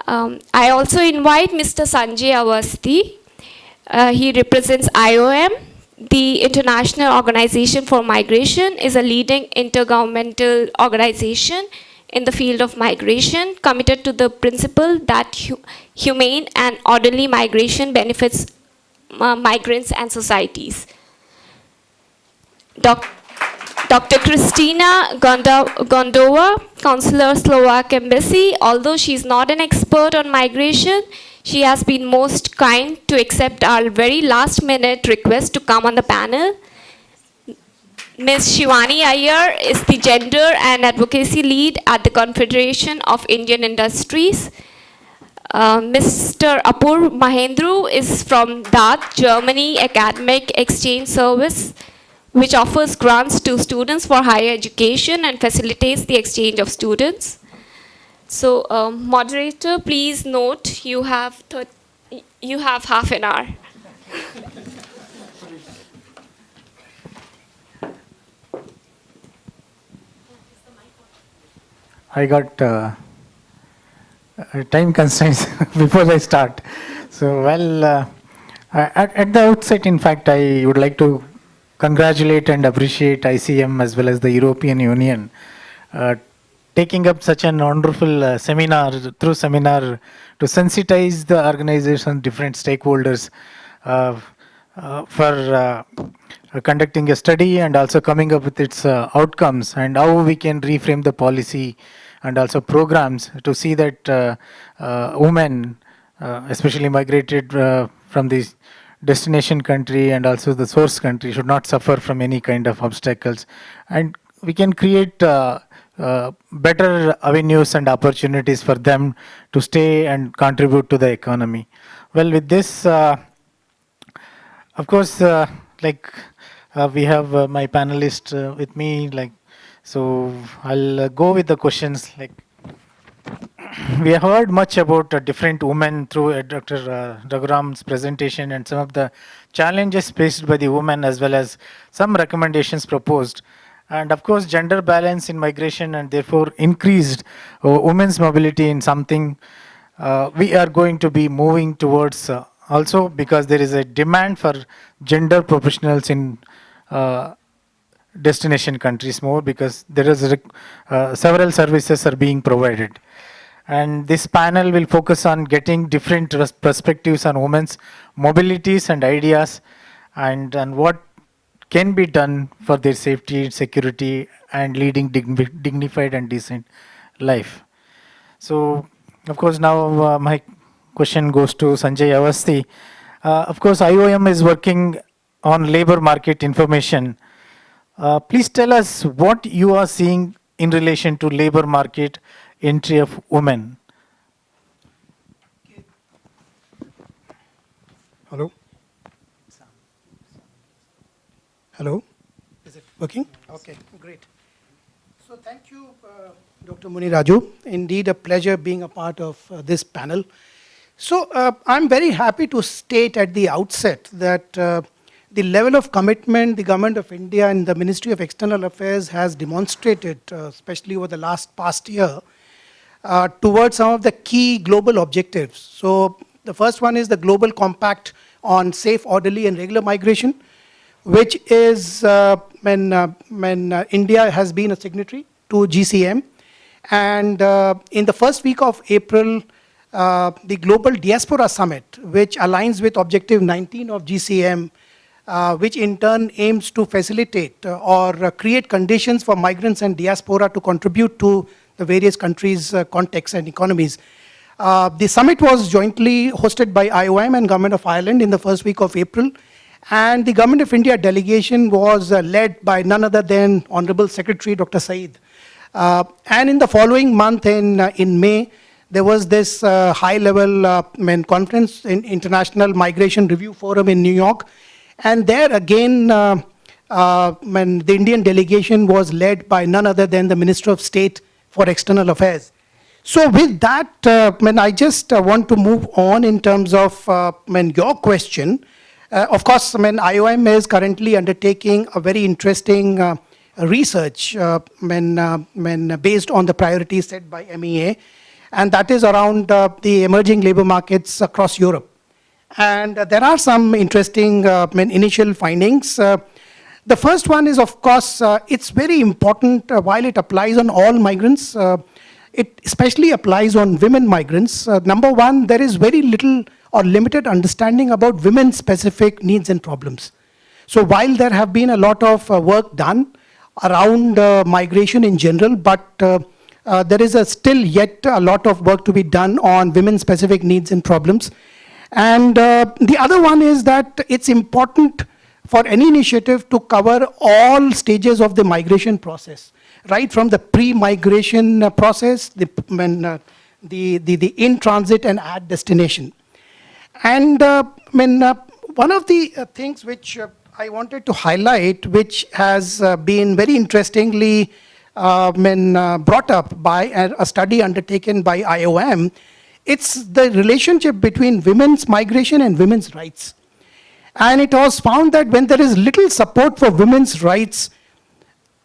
E: I also invite Mr. Sanjay Awasthi. He represents IOM. The International Organization for Migration is a leading intergovernmental organization in the field of migration, committed to the principle that humane and orderly migration benefits migrants and societies. Dr. Kristina Gondova, Consular Slovak Embassy. Although she's not an expert on migration, she has been most kind to accept our very last minute request to come on the panel. Ms. Shivani Iyer is the Gender and Advocacy Lead at the Confederation of Indian Industries. Mr. Apur Mahendru is from DAT, Germany Academic Exchange Service, which offers grants to students for higher education and facilitates the exchange of students. So, moderator, please note you have half an hour.
F: I got time constraints before I start. So, well, at the outset, in fact, I would like to congratulate and appreciate ICM as well as the European Union taking up such an wonderful seminar to sensitize the organization, different stakeholders for conducting a study and also coming up with its outcomes and how we can reframe the policy and also programs to see that women, especially migrated from the destination country and also the source country, should not suffer from any kind of obstacles, and we can create better avenues and opportunities for them to stay and contribute to the economy. Well, with this, of course, we have my panelist with me, so I'll go with the questions. We have heard much about different women through Dr. Raghuram's presentation and some of the challenges faced by the women as well as some recommendations proposed. And of course, gender balance in migration and therefore increased women's mobility in something we are going to be moving towards also, because there is a demand for gender professionals in destination countries more, because there is several services are being provided. And this panel will focus on getting different perspectives on women's mobilities and ideas and what can be done for their safety, security, and leading dignified and decent life. So, of course, now my question goes to Sanjay Awasthi. Of course, IOM is working on labor market information. Please tell us what you are seeing in relation to labor market entry of women.
G: Hello? Hello? Is it working? Okay, great. So thank you, Dr. Muni Raju. Indeed a pleasure being a part of this panel. So I'm very happy to state at the outset that the level of commitment the Government of India and the Ministry of External Affairs has demonstrated, especially over the past year, towards some of the key global objectives. So the first one is the Global Compact on Safe, Orderly and Regular Migration, which is when India has been a signatory to GCM. And in the first week of April, the Global Diaspora Summit, which aligns with Objective 19 of GCM, which in turn aims to facilitate or create conditions for migrants and diaspora to contribute to the various countries' contexts and economies. The summit was jointly hosted by IOM and Government of Ireland in the first week of April, and the Government of India delegation was led by none other than Honorable Secretary Dr. Saeed. And in the following month, in May, there was this high-level conference in International Migration Review Forum in New York, and there again, the Indian delegation was led by none other than the Minister of State for External Affairs. So with that, I just want to move on in terms of your question. Of course, IOM is currently undertaking a very interesting research based on the priorities set by MEA. and that is around the emerging labor markets across Europe. And there are some interesting initial findings. The first one is, of course, it's very important while it applies on all migrants. It especially applies on women migrants. Number one, there is very little or limited understanding about women-specific needs and problems. So while there have been a lot of work done around migration in general, but there is still yet a lot of work to be done on women-specific needs and problems. And the other one is that it's important for any initiative to cover all stages of the migration process, right from the pre-migration process, the in-transit and at destination. And one of the things which I wanted to highlight, which has been very interestingly brought up by a study undertaken by IOM, it's the relationship between women's migration and women's rights. And it was found that when there is little support for women's rights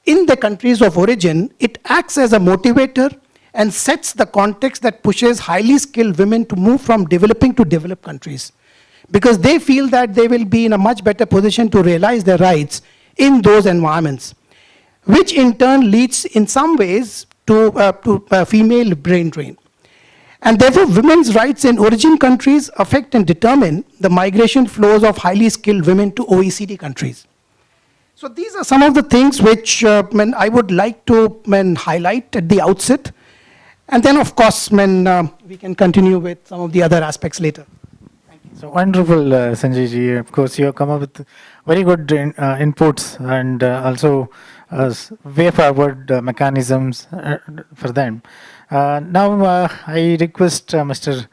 G: in the countries of origin, it acts as a motivator and sets the context that pushes highly skilled women to move from developing to developed countries, because they feel that they will be in a much better position to realize their rights in those environments, which in turn leads in some ways to female brain drain. And therefore, women's rights in origin countries affect and determine the migration flows of highly skilled women to OECD countries. So these are some of the things which I would like to highlight at the outset. And then, of course, we can continue with some of the other aspects later.
F: So wonderful, Sanjay ji. Of course, you have come up with very good inputs and also way forward mechanisms for them. Now, I request Mr.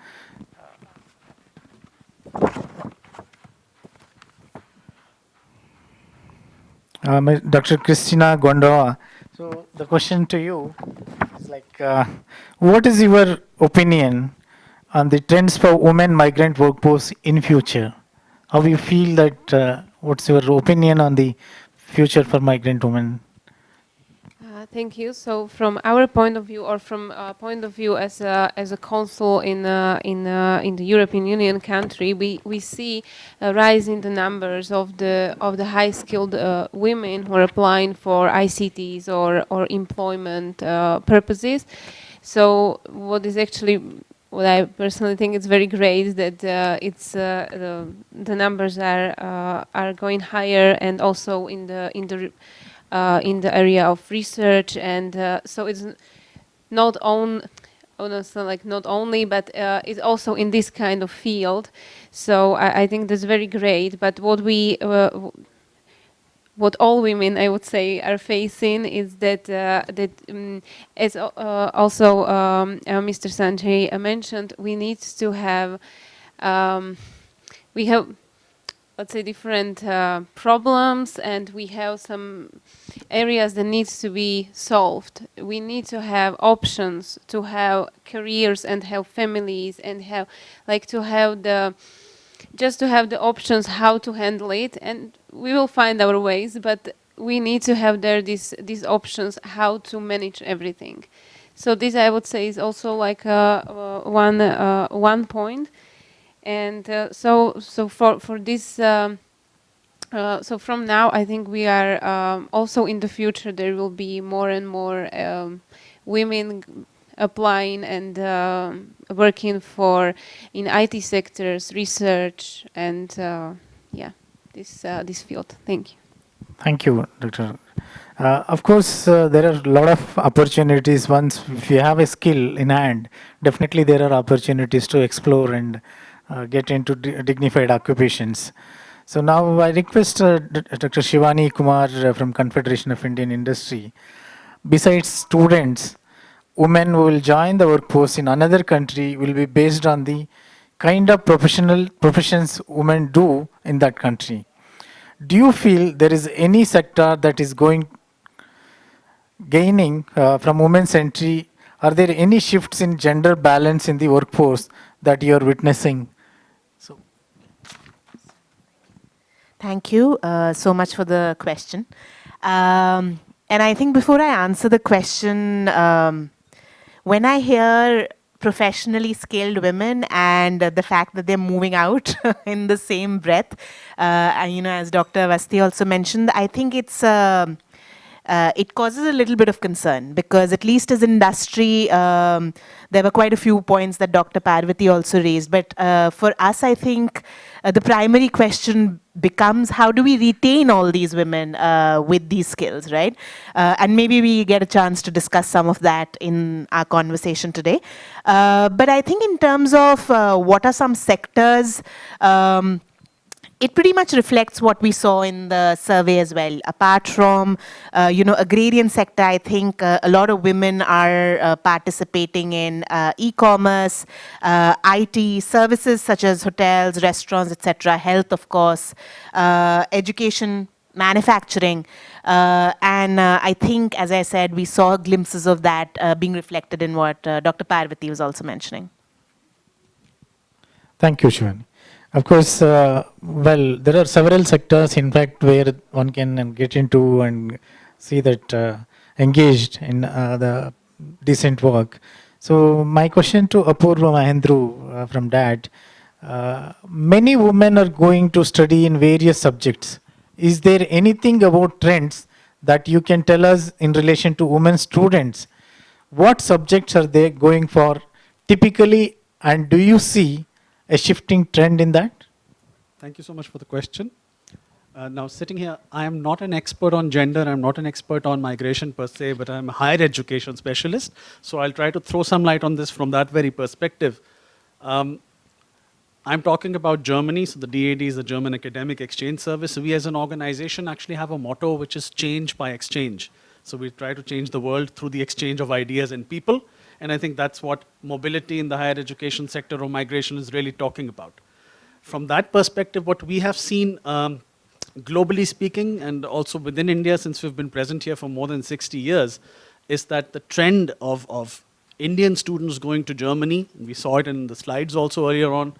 F: Dr. Christina Gondova. So the question to you is like, what is your opinion on the trends for women migrant workforce in future? How you feel that, what's your opinion on the future for migrant women?
H: Thank you. So, from our point of view, or from point of view as a council in the European Union country, we see a rise in the numbers of the high skilled women who are applying for ICTs or employment purposes. So, what I personally think is very great is that the numbers are going higher, and also in the area of research, and so it's not only, but it's also in this kind of field. So I think that's very great. But what all women, I would say, are facing is that as also Mr. Sanjay mentioned, we need to have we have, let's say, different problems, and we have some areas that needs to be solved. We need to have options to have careers and have families and have the options how to handle it, and we will find our ways, but we need to have these options how to manage everything. So this, I would say, is also like one point. And so for this, so from now, I think we are also in the future there will be more and more women applying and working in IT sectors, research, and this field. Thank you.
F: Thank you, Dr. Of course, there are a lot of opportunities. Once if you have a skill in hand, definitely there are opportunities to explore and get into dignified occupations. So now I request Dr. Shivani Kumar from Confederation of Indian Industry. Besides students, women who will join the workforce in another country will be based on the kind of professions women do in that country. Do you feel there is any sector that is gaining from women's entry? Are there any shifts in gender balance in the workforce that you are witnessing?
I: Thank you so much for the question. And I think before I answer the question, when I hear professionally skilled women and the fact that they're moving out in the same breath. And, as Dr. Avasti also mentioned, I think it causes a little bit of concern because at least as industry, there were quite a few points that Dr. Parvati also raised. But for us, I think the primary question becomes how do we retain all these women with these skills, right? And maybe we get a chance to discuss some of that in our conversation today. But I think in terms of what are some sectors, it pretty much reflects what we saw in the survey as well. Apart from, agrarian sector, I think a lot of women are participating in e-commerce, IT, services such as hotels, restaurants, etc., health, of course, education, manufacturing. And I think, as I said, we saw glimpses of that being reflected in what Dr. Parvati was also mentioning.
F: Thank you, Shivani. Of course, there are several sectors, in fact, where one can get into and see that engaged in the decent work. So my question to Apurva Mahendru from DAD, many women are going to study in various subjects. Is there anything about trends that you can tell us in relation to women students? What subjects are they going for typically, and do you see a shifting trend in that?
J: Thank you so much for the question. Now sitting here, I am not an expert on gender, I'm not an expert on migration per se, but I'm a higher education specialist. So I'll try to throw some light on this from that very perspective. I'm talking about Germany, so the DAD is the German Academic Exchange Service. We as an organization actually have a motto which is change by exchange. So we try to change the world through the exchange of ideas and people. And I think that's what mobility in the higher education sector or migration is really talking about. From that perspective, what we have seen, globally speaking, and also within India, since we've been present here for more than 60 years, is that the trend of Indian students going to Germany, and we saw it in the slides also earlier on,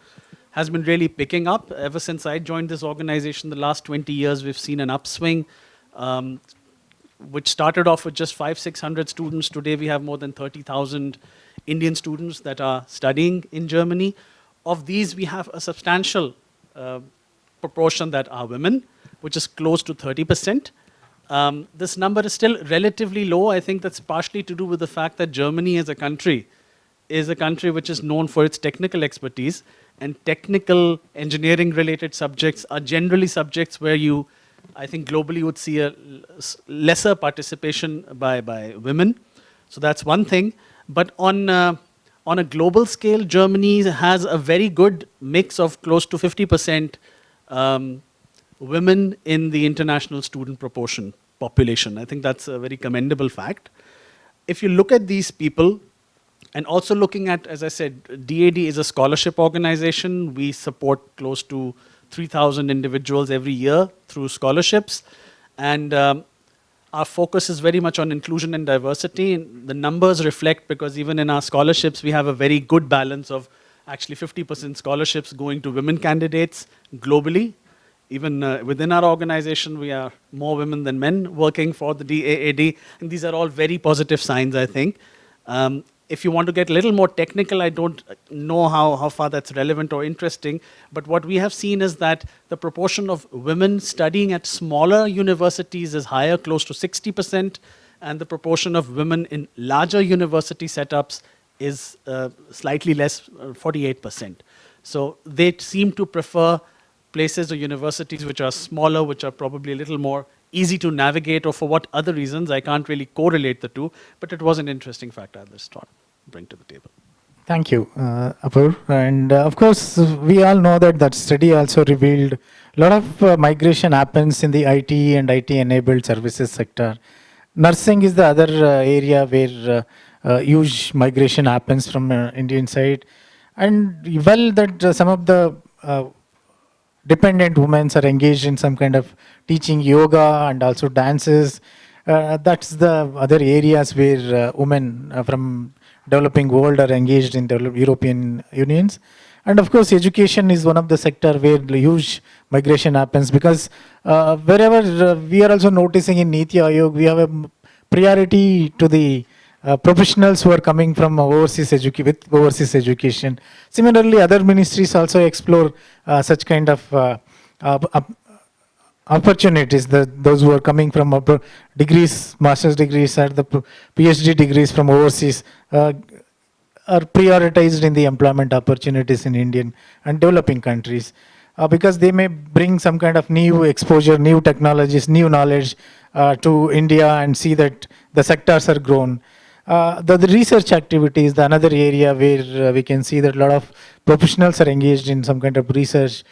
J: has been really picking up. Ever since I joined this organization, the last 20 years, we've seen an upswing, which started off with just 500-600 students. Today we have more than 30,000 Indian students that are studying in Germany. Of these, we have a substantial proportion that are women, which is close to 30%. This number is still relatively low. I think that's partially to do with the fact that Germany as a country is a country which is known for its technical expertise, and technical engineering related subjects are generally subjects where you, I think globally would see a lesser participation by women. So that's one thing. But on a global scale, Germany has a very good mix of close to 50% women in the international student population. I think that's a very commendable fact. If you look at these people, and also looking at, as I said, DAD is a scholarship organization. We support close to 3,000 individuals every year through scholarships. And our focus is very much on inclusion and diversity. And the numbers reflect, because even in our scholarships, we have a very good balance of actually 50% scholarships going to women candidates globally. Even within our organization, we are more women than men working for the DAAD. And these are all very positive signs, I think. If you want to get a little more technical, I don't know how far that's relevant or interesting, but what we have seen is that the proportion of women studying at smaller universities is higher, close to 60%, and the proportion of women in larger university setups is slightly less, 48%. So they seem to prefer places or universities which are smaller, which are probably a little more easy to navigate, or for what other reasons, I can't really correlate the two, but it was an interesting fact I just thought to bring to the table.
F: Thank you, Apur. And of course, we all know that study also revealed a lot of migration happens in the IT and IT-enabled services sector. Nursing is the other area where huge migration happens from Indian side. And well, that some of the dependent women are engaged in some kind of teaching yoga and also dances. That's the other areas where women from developing world are engaged in the European unions. And of course, education is one of the sector where the huge migration happens, because wherever we are also noticing in Niti Aayog, we have a priority to the professionals who are coming from with overseas education. Similarly, other ministries also explore such kind of opportunities. Those who are coming from degrees, master's degrees, or the PhD degrees from overseas are prioritized in the employment opportunities in Indian and developing countries, because they may bring some kind of new exposure, new technologies, new knowledge to India, and see that the sectors are grown. The research activities, the another area where we can see that a lot of professionals are engaged in some kind of research,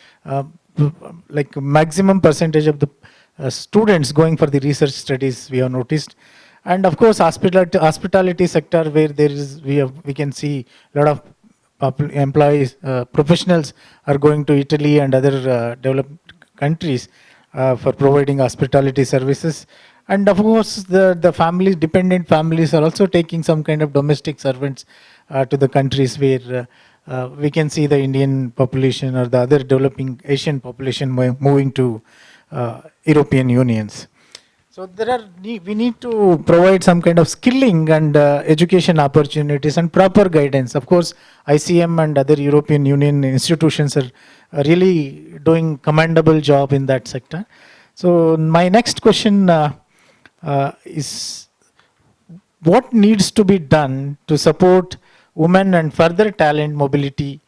F: like maximum percentage of the students going for the research studies we have noticed. And of course, hospitality sector, where we can see a lot of employees, professionals are going to Italy and other developed countries for providing hospitality services. And of course, the families, dependent families, are also taking some kind of domestic servants to the countries where we can see the Indian population or the other developing Asian population moving to European unions. So we need to provide some kind of skilling and education opportunities and proper guidance. Of course, ICM and other European Union institutions are really doing commendable job in that sector. So my next question is, what needs to be done to support women and further talent mobility?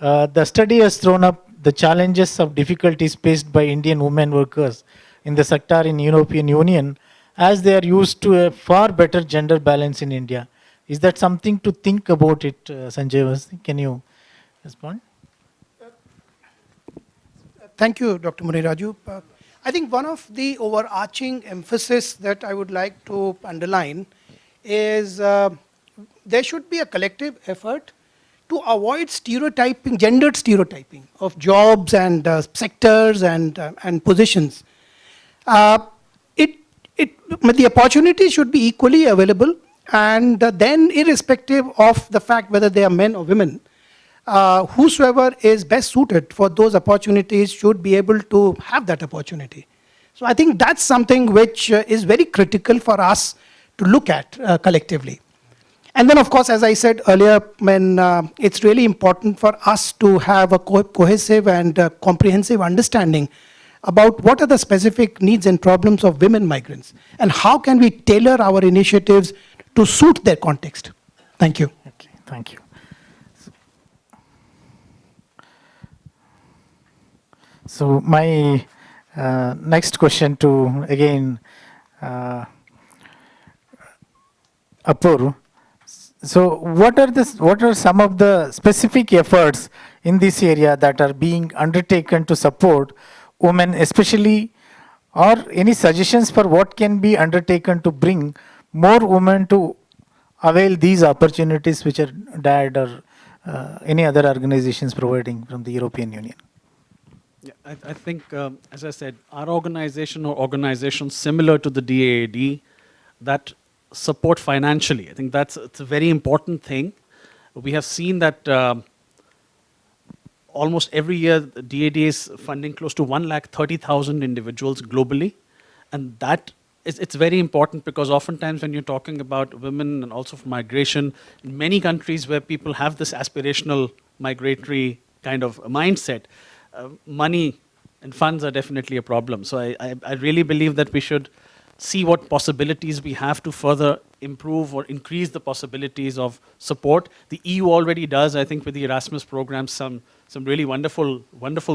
F: The study has thrown up the challenges of difficulties faced by Indian women workers in the sector in European Union, as they are used to a far better gender balance in India. Is that something to think about it, Sanjay Vasti? Can you respond?
G: Thank you, Dr. Muniraju. I think one of the overarching emphasis that I would like to underline is there should be a collective effort to avoid stereotyping, gendered stereotyping of jobs and sectors and positions. The opportunities should be equally available, and then irrespective of the fact whether they are men or women, whosoever is best suited for those opportunities should be able to have that opportunity. So I think that's something which is very critical for us to look at collectively. And then, of course, as I said earlier, it's really important for us to have a cohesive and comprehensive understanding about what are the specific needs and problems of women migrants, and how can we tailor our initiatives to suit their context. Thank you.
F: Okay, thank you. So my next question to, again, Apur. So what are some of the specific efforts in this area that are being undertaken to support women especially, or any suggestions for what can be undertaken to bring more women to avail these opportunities which are DAD or any other organizations providing from the European Union?
J: Yeah, I think, as I said, our organization or organizations similar to the DAAD that support financially, I think it's a very important thing. We have seen that almost every year the DAAD is funding close to 130,000 individuals globally, and it's very important, because oftentimes when you're talking about women and also for migration, in many countries where people have this aspirational migratory kind of mindset, money and funds are definitely a problem. So I really believe that we should see what possibilities we have to further improve or increase the possibilities of support. The EU already does, I think, with the Erasmus program, some really wonderful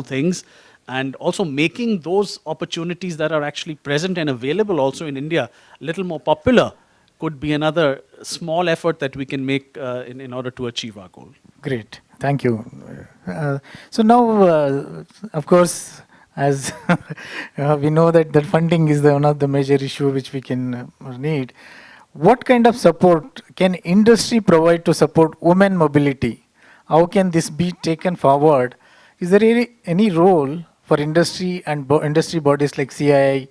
J: things. And also making those opportunities that are actually present and available also in India a little more popular could be another small effort that we can make in order to achieve our goal.
F: Great, thank you. So now, of course, as we know that funding is one of the major issue which we can need. What kind of support can industry provide to support women mobility? How can this be taken forward? Is there any role for industry and industry bodies like CII?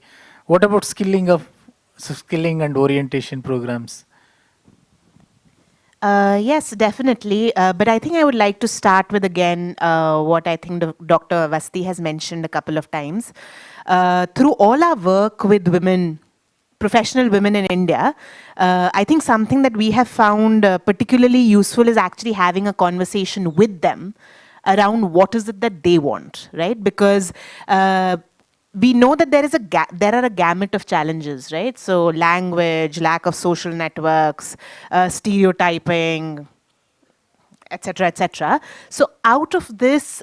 F: What about skilling and orientation programs?
I: Yes, definitely. But I think I would like to start with, again, what I think Dr. Vasti has mentioned a couple of times. Through all our work with women professional women in India, I think something that we have found particularly useful is actually having a conversation with them around what is it that they want, right? Because we know that there are a gamut of challenges, right? So language, lack of social networks, stereotyping, etc., etc. So out of this,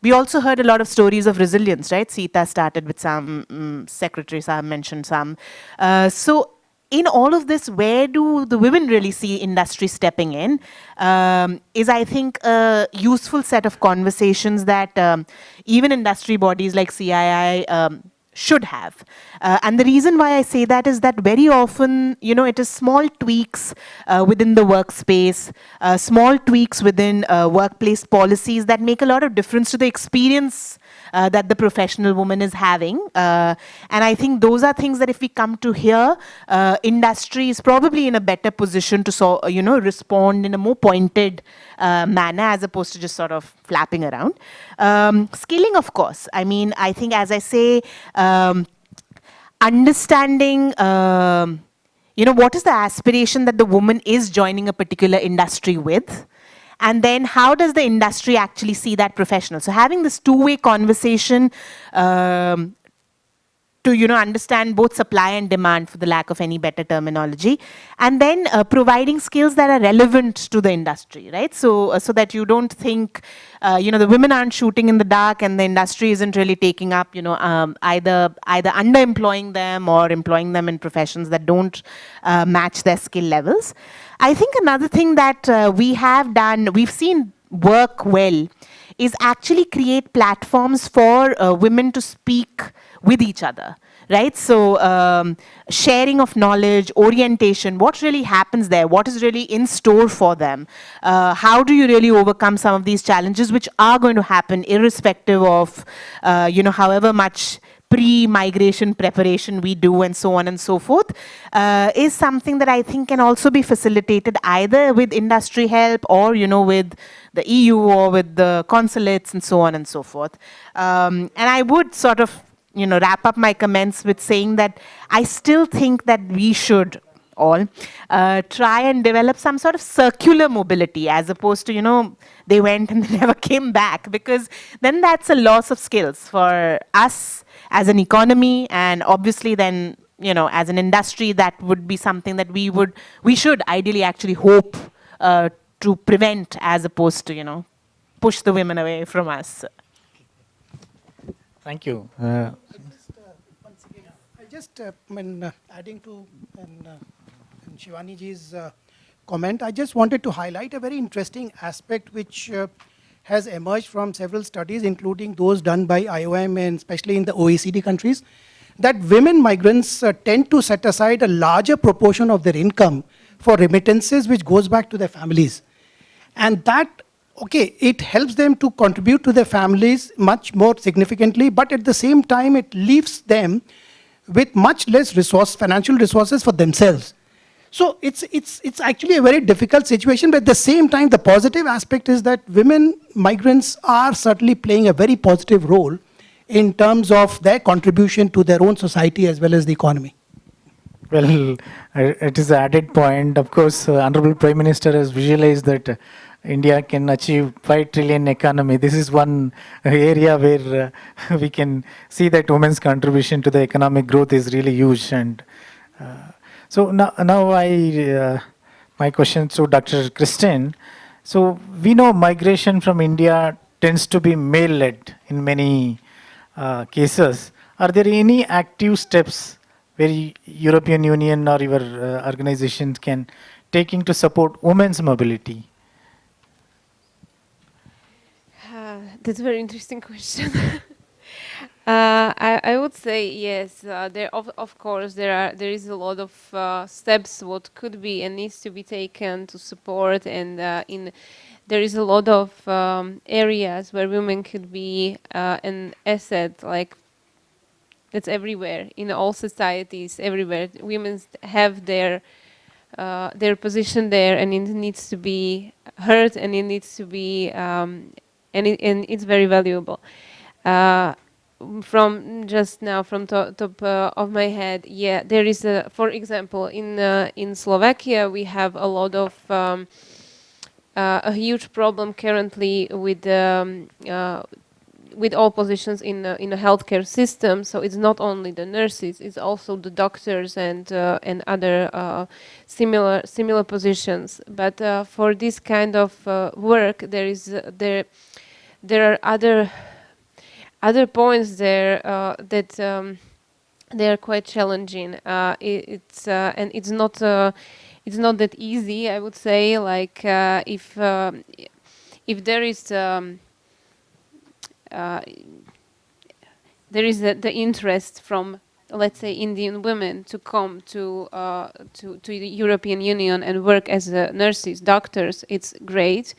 I: we also heard a lot of stories of resilience, right? Sita started with some, Secretary Saab mentioned some. So in all of this, where do the women really see industry stepping in? Is, I think, a useful set of conversations that even industry bodies like CII should have. And the reason why I say that is that very often, it is small tweaks within the workspace, small tweaks within workplace policies that make a lot of difference to the experience that the professional woman is having. And I think those are things that if we come to here, industry is probably in a better position to respond in a more pointed manner as opposed to just sort of flapping around. Skilling, of course. I mean, I think, as I say, understanding, what is the aspiration that the woman is joining a particular industry with? And then how does the industry actually see that professional? So having this two-way conversation to understand both supply and demand, for the lack of any better terminology, and then providing skills that are relevant to the industry, right? So that you don't think the women aren't shooting in the dark and the industry isn't really taking up either underemploying them or employing them in professions that don't match their skill levels. I think another thing that we have done, we've seen work well, is actually create platforms for women to speak with each other, right? So sharing of knowledge, orientation, what really happens there, what is really in store for them, how do you really overcome some of these challenges which are going to happen irrespective of, however much pre-migration preparation we do and so on and so forth, is something that I think can also be facilitated either with industry help or, with the EU or with the consulates and so on and so forth. And I would sort of, wrap up my comments with saying that I still think that we should all try and develop some sort of circular mobility as opposed to, they went and they never came back, because then that's a loss of skills for us as an economy, and obviously then, as an industry, that would be something that we should ideally actually hope to prevent as opposed to, push the women away from us.
F: Thank you.
G: Once again, adding to Shivani ji's comment, I just wanted to highlight a very interesting aspect which has emerged from several studies, including those done by IOM and especially in the OECD countries, that women migrants tend to set aside a larger proportion of their income for remittances, which goes back to their families. And that, it helps them to contribute to their families much more significantly, but at the same time, it leaves them with much less financial resources for themselves. So it's actually a very difficult situation, but at the same time, the positive aspect is that women migrants are certainly playing a very positive role in terms of their contribution to their own society as well as the economy.
F: Well, it is an added point. Of course, Honorable Prime Minister has visualized that India can achieve 5 trillion economy. This is one area where we can see that women's contribution to the economic growth is really huge. And so now my question to Dr. Christine. So we know migration from India tends to be male-led in many cases. Are there any active steps where European Union or your organizations can take to support women's mobility?
H: That's a very interesting question. I would say yes. There of course there is a lot of steps what could be and needs to be taken to support, and there is a lot of areas where women could be an asset. Like it's everywhere in all societies, everywhere. Women have their position there, and it needs to be heard, and it needs to be and it's very valuable. from just now from top of my head, yeah, there is a, for example, in Slovakia we have a lot of a huge problem currently with all positions in a healthcare system. So it's not only the nurses, it's also the doctors and other similar positions. But for this kind of work, there are other points there that they are quite challenging. And it's not that easy, I would say. Like if there is the interest from, let's say, Indian women to come to the European Union and work as nurses, doctors, it's great.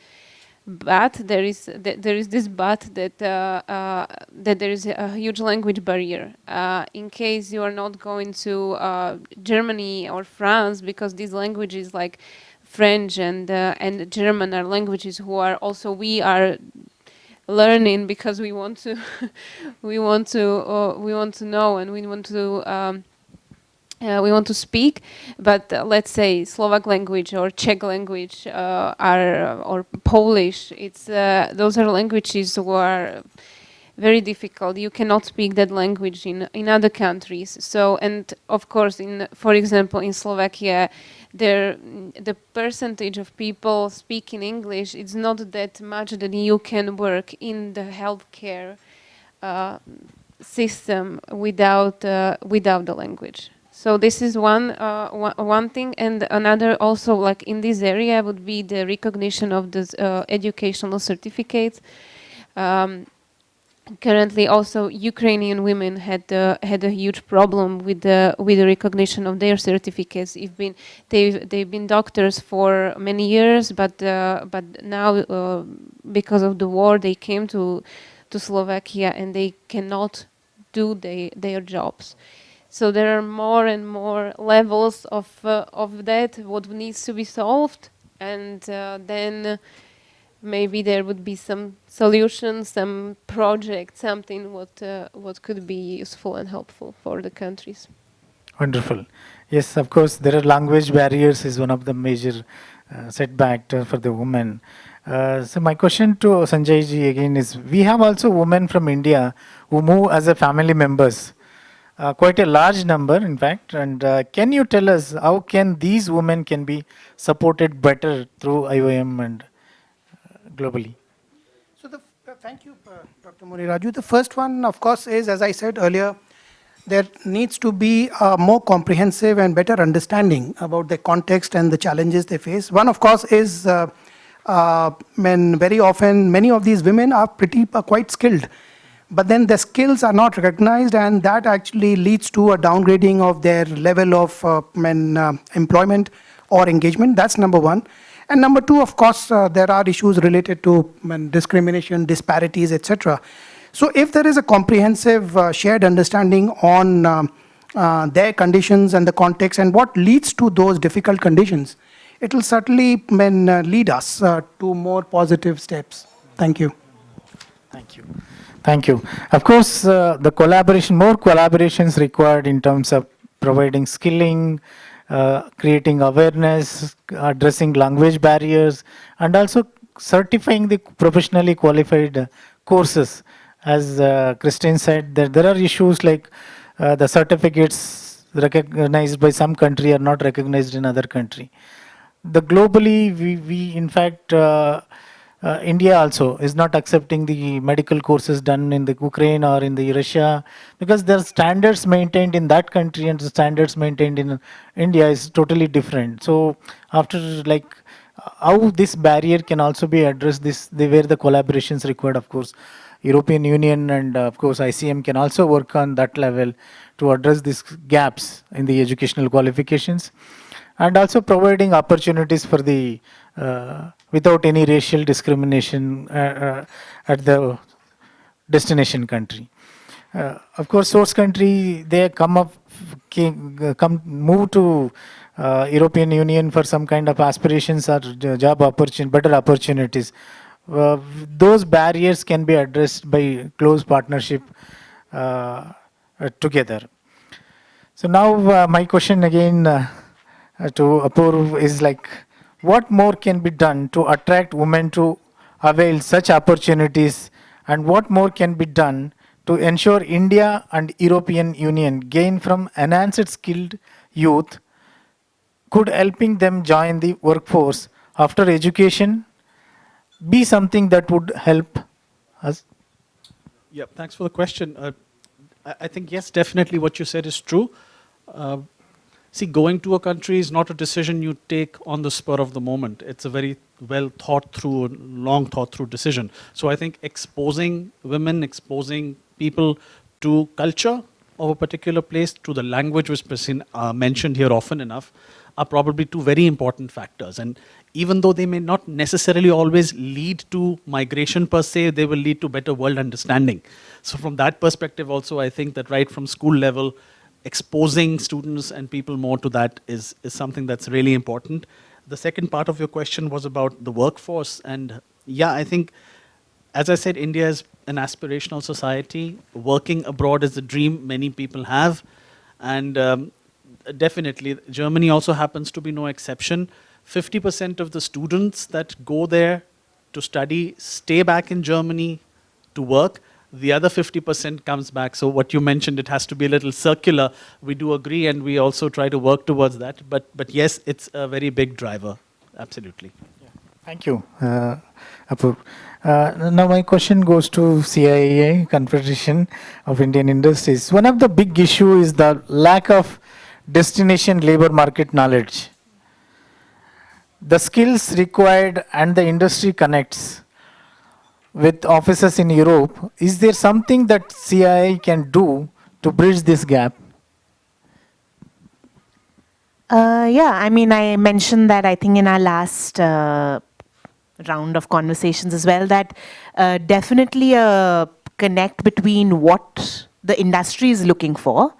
H: But there is this but that there is a huge language barrier. In case you are not going to Germany or France, because these languages like French and German are languages we are learning because we want to we want to know and we want to speak. But let's say Slovak language or Czech language or Polish, those are languages who are very difficult. You cannot speak that language in other countries. So, and of course, for example, in Slovakia, the percentage of people speaking English is not that much that you can work in the healthcare system without the language. So this is one thing, and another also, like in this area, would be the recognition of the educational certificates. Currently, also Ukrainian women had a huge problem with the recognition of their certificates. They've been doctors for many years, but now because of the war, they came to Slovakia and they cannot do their jobs. So there are more and more levels of that what needs to be solved, and then maybe there would be some solution, some project, something what could be useful and helpful for the countries.
F: Wonderful. Yes, of course, there are language barriers is one of the major setback for the women. So my question to Sanjay ji again is, we have also women from India who move as a family members, quite a large number in fact. And can you tell us how can these women can be supported better through IOM and globally?
G: So thank you, Dr. Muniraju. The first one, of course, is, as I said earlier, there needs to be a more comprehensive and better understanding about the context and the challenges they face. One, of course, is when very often many of these women are quite skilled, but then the skills are not recognized, and that actually leads to a downgrading of their level of employment or engagement. That's number one. And number two, of course, there are issues related to discrimination, disparities, etc. So if there is a comprehensive shared understanding on their conditions and the context and what leads to those difficult conditions, it will certainly lead us to more positive steps. Thank you.
F: Thank you. Thank you. Of course, the collaboration, more collaborations required in terms of providing skilling, creating awareness, addressing language barriers, and also certifying the professionally qualified courses. As Christine said, there are issues like the certificates recognized by some country are not recognized in other country. Globally, we in fact, India also is not accepting the medical courses done in the Ukraine or in the Russia, because their standards maintained in that country and the standards maintained in India is totally different. So after, like, how this barrier can also be addressed, where the collaborations required, of course, European Union and of course ICM can also work on that level to address these gaps in the educational qualifications, and also providing opportunities for the without any racial discrimination at the destination country. Of course, source country, they move to European Union for some kind of aspirations or job opportunity, better opportunities. Those barriers can be addressed by close partnership together. So now my question again to Apurv is like, what more can be done to attract women to avail such opportunities, and what more can be done to ensure India and European Union gain from enhanced skilled youth, could helping them join the workforce after education be something that would help us?
J: Yeah, thanks for the question. I think, yes, definitely what you said is true. See, going to a country is not a decision you take on the spur of the moment. It's a very well thought through, long thought through decision. So I think exposing women, exposing people to culture of a particular place, to the language which is mentioned here often enough, are probably two very important factors. And even though they may not necessarily always lead to migration per se, they will lead to better world understanding. So from that perspective also, I think that right from school level, exposing students and people more to that is something that's really important. The second part of your question was about the workforce. And yeah, I think, as I said, India is an aspirational society. Working abroad is a dream many people have. And definitely, Germany also happens to be no exception. 50% of the students that go there to study stay back in Germany to work. The other 50% comes back. So what you mentioned, it has to be a little circular. We do agree, and we also try to work towards that. But yes, it's a very big driver. Absolutely.
F: Yeah. Thank you, Apurv. Now my question goes to CII, Confederation of Indian Industries. One of the big issue is the lack of destination labor market knowledge. The skills required and the industry connects with offices in Europe. Is there something that CII can do to bridge this gap?
I: Yeah, I mean, I mentioned that I think in our last round of conversations as well, that definitely a connect between what the industry is looking for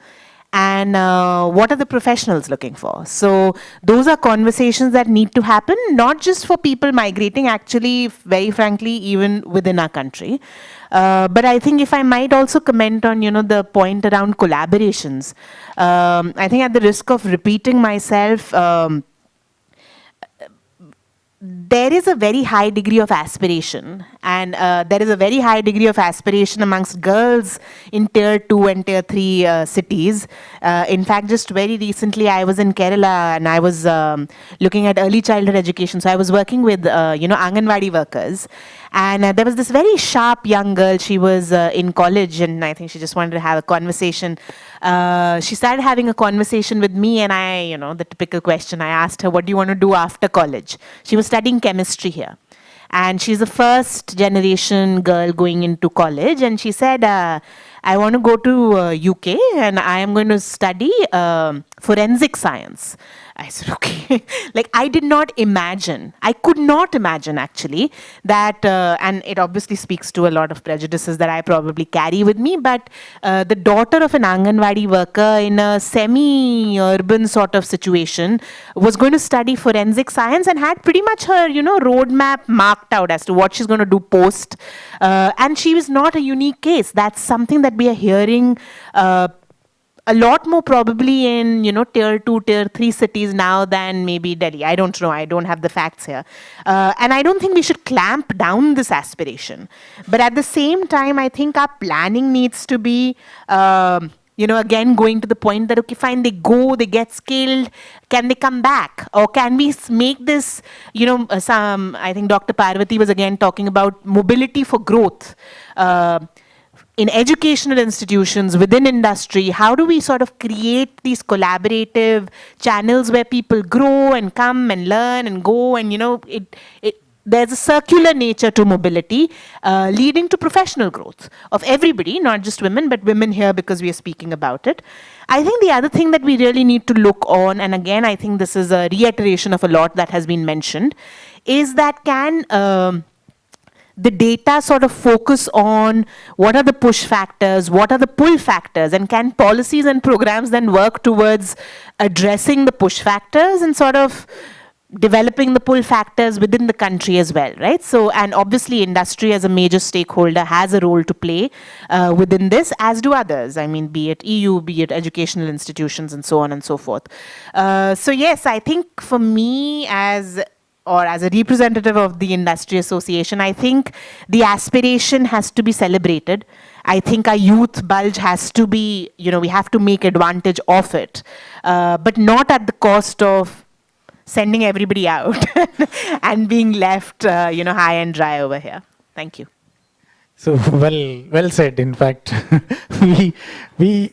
I: and what are the professionals looking for. So those are conversations that need to happen, not just for people migrating, actually, very frankly, even within our country. But I think if I might also comment on, the point around collaborations, I think at the risk of repeating myself, there is a very high degree of aspiration, and there is a very high degree of aspiration amongst girls in tier 2 and tier 3 cities. In fact, just very recently I was in Kerala and I was looking at early childhood education. So I was working with Anganwadi workers, and there was this very sharp young girl. She was in college, and I think she just wanted to have a conversation. She started having a conversation with me, and I, the typical question, I asked her, what do you want to do after college? She was studying chemistry here. And she's the first generation girl going into college. And she said, I want to go to UK and I am going to study forensic science. I said, okay. Like, I did not imagine, I could not imagine actually that, and it obviously speaks to a lot of prejudices that I probably carry with me, but the daughter of an Anganwadi worker in a semi-urban sort of situation was going to study forensic science and had pretty much her, roadmap marked out as to what she's going to do post. And she was not a unique case. That's something that we are hearing a lot more probably in, tier 2, tier 3 cities now than maybe Delhi. I don't know. I don't have the facts here. And I don't think we should clamp down this aspiration. But at the same time, I think our planning needs to be, again, going to the point that, okay, fine, they go, they get skilled. Can they come back? Or can we make this, I think Dr. Parvati was again talking about mobility for growth. In educational institutions, within industry, how do we sort of create these collaborative channels where people grow and come and learn and go, and there's a circular nature to mobility leading to professional growth of everybody, not just women, but women here because we are speaking about it. I think the other thing that we really need to look on, and again, I think this is a reiteration of a lot that has been mentioned, is that can the data sort of focus on what are the push factors, what are the pull factors, and can policies and programs then work towards addressing the push factors and sort of developing the pull factors within the country as well, right? So, and obviously industry as a major stakeholder has a role to play within this, as do others. I mean, be it EU, be it educational institutions, and so on and so forth. So yes, I think for me as a representative of the industry association, I think the aspiration has to be celebrated. I think our youth bulge has to be, we have to make advantage of it, but not at the cost of sending everybody out and being left, high and dry over here. Thank you.
F: So well said. In fact, we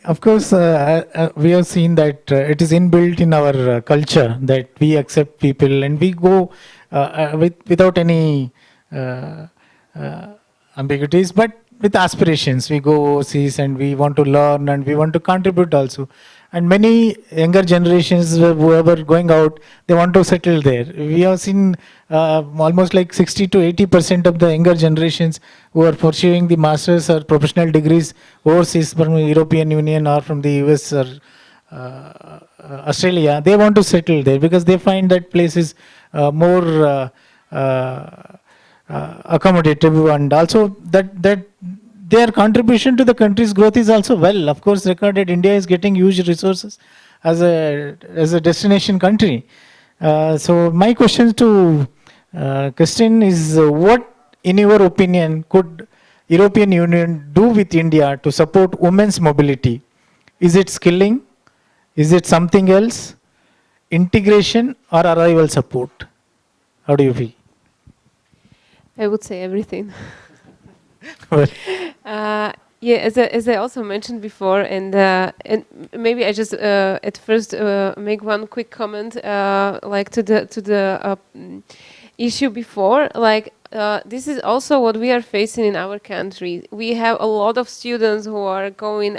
F: of course we have seen that it is inbuilt in our culture that we accept people and we go without any ambiguities, but with aspirations. We go overseas and we want to learn and we want to contribute also. And many younger generations, whoever going out, they want to settle there. We have seen almost like 60 to 80% of the younger generations who are pursuing the masters or professional degrees overseas from the European Union or from the US or Australia. They want to settle there because they find that place is more accommodative, and also that their contribution to the country's growth is also well, of course, recorded. India is getting huge resources as a destination country. So my question to Christine is, what, in your opinion, could European Union do with India to support women's mobility? Is it skilling? Is it something else? Integration or arrival support? How do you feel?
H: I would say everything.
F: Well,
H: yeah, as I also mentioned before, and maybe I just at first make one quick comment, like to the issue before, like this is also what we are facing in our country. We have a lot of students who are going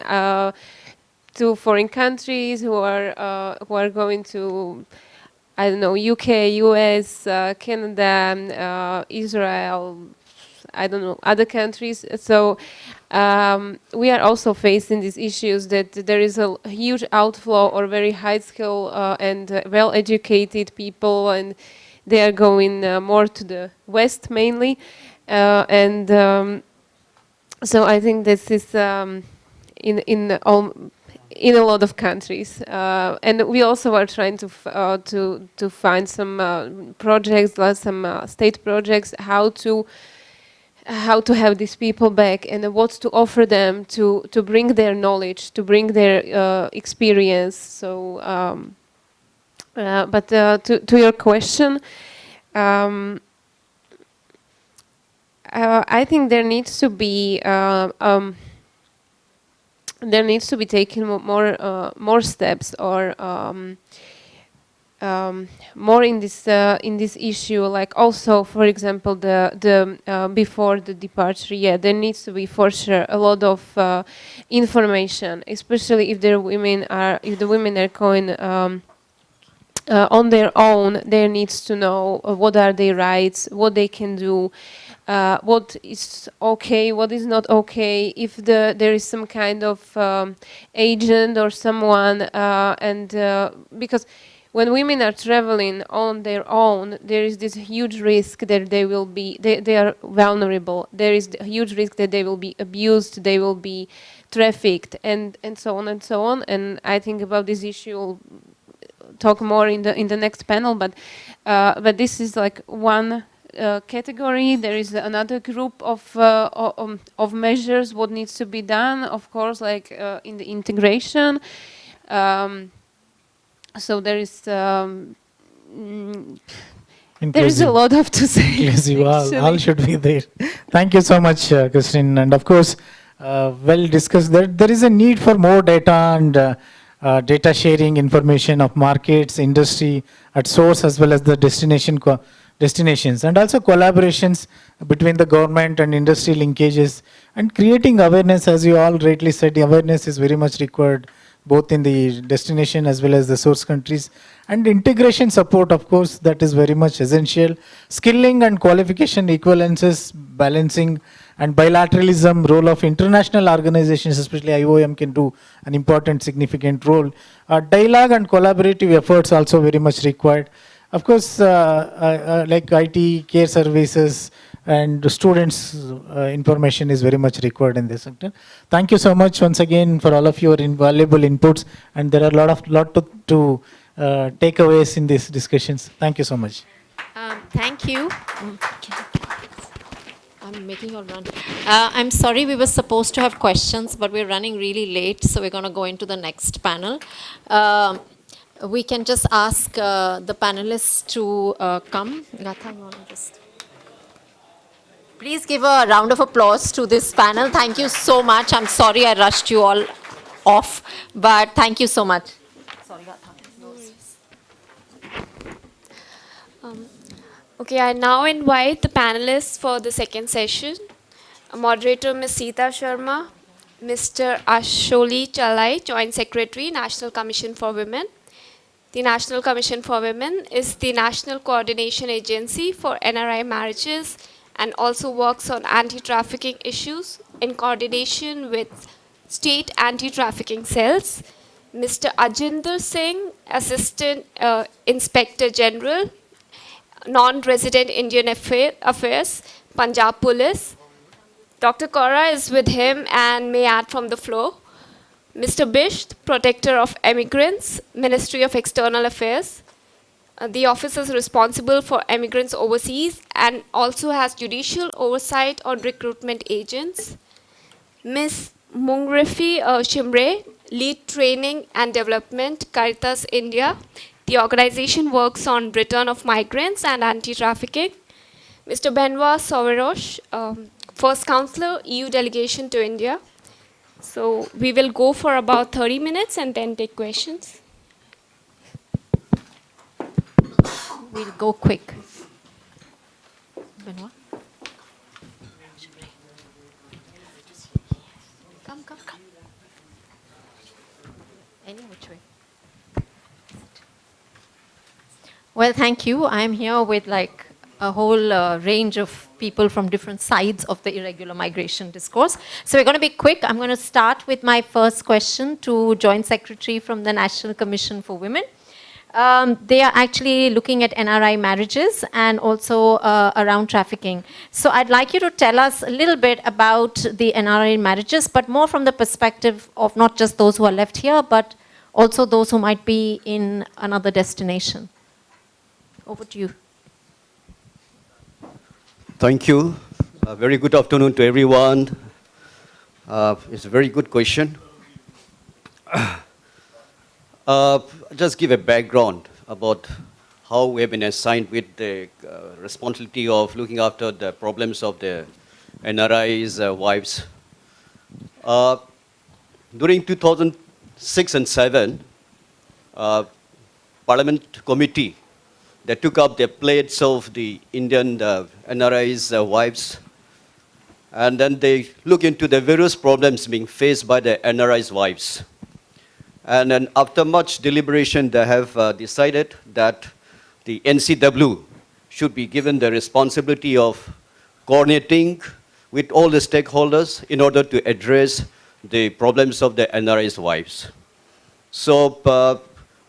H: to foreign countries, who are going to, I don't know, UK, US, Canada, Israel, I don't know, other countries. So we are also facing these issues that there is a huge outflow or very high skill and well-educated people, and they are going more to the West mainly. So I think this is in a lot of countries, and we also are trying to find some projects, like some state projects, how to have these people back and what to offer them to bring their knowledge, to bring their experience. So, but to your question, I think there needs to be taken more steps, or more in this issue. Like also, for example, the before the departure, yeah, there needs to be for sure a lot of information, especially if the women are going on their own. They needs to know what are their rights, what they can do. What is okay, what is not okay, if there is some kind of agent or someone, and because when women are traveling on their own, there is this huge risk that they are vulnerable. There is a huge risk that they will be abused, they will be trafficked, and so on and so on. And I think about this issue we'll talk more in the next panel, but this is like one category. There is another group of measures what needs to be done, of course, like in the integration. So there is there is a lot of to say.
F: Yes, you all should be there. Thank you so much, Christine. And of course, well discussed. There is a need for more data and data sharing, information of markets, industry at source, as well as the destinations, and also collaborations between the government and industry linkages, and creating awareness. As you all rightly said, the awareness is very much required both in the destination as well as the source countries. And integration support, of course, that is very much essential. Skilling and qualification equivalences, balancing, and bilateralism, role of international organizations, especially IOM, can do an important, significant role. Dialogue and collaborative efforts also very much required. Of course, like IT, care services, and students' information is very much required in this sector. Thank you so much once again for all of your invaluable inputs, and there are lot to takeaways in these discussions. Thank you so much.
A: Thank you. I'm making you all run. I'm sorry, we were supposed to have questions, but we're running really late, so we're going to go into the next panel. We can just ask the panelists to come. Gatha, you want to just... Please give a round of applause to this panel. Thank you so much. I'm sorry I rushed you all off, but thank you so much. Sorry, Gatha.
E: Okay, I now invite the panelists for the second session. Moderator Ms. Sita Sharma, Mr. Asholi Chalai, Joint Secretary, National Commission for Women. The National Commission for Women is the national coordination agency for NRI marriages and also works on anti-trafficking issues in coordination with state anti-trafficking cells. Mr. Ajinder Singh, Assistant Inspector General, Non-Resident Indian Affairs, Punjab Police. Dr. Kaura is with him and may add from the floor. Mr. Bisht, Protector of Emigrants, Ministry of External Affairs. The office is responsible for immigrants overseas and also has judicial oversight on recruitment agents. Ms. Mungrefi Shimre, Lead Training and Development, Caritas India. The organization works on return of migrants and anti-trafficking. Mr. Benoit Soverosh, First Counselor, EU Delegation to India. So we will go for about 30 minutes and then take questions.
A: We'll go quick. Benoit? Come. Any which way. Well, thank you. I'm here with like a whole range of people from different sides of the irregular migration discourse. So we're going to be quick. I'm going to start with my first question to Joint Secretary from the National Commission for Women. They are actually looking at NRI marriages and also around trafficking. So I'd like you to tell us a little bit about the NRI marriages, but more from the perspective of not just those who are left here, but also those who might be in another destination. Over to you.
K: Thank you. Very good afternoon to everyone. It's a very good question. Just give a background about how we have been assigned with the responsibility of looking after the problems of the NRI's wives. During 2006 and 7, Parliament Committee, they took up the plates of the Indian NRI's wives, and then they look into the various problems being faced by the NRI's wives. And then after much deliberation, they have decided that the NCW should be given the responsibility of coordinating with all the stakeholders in order to address the problems of the NRI's wives. So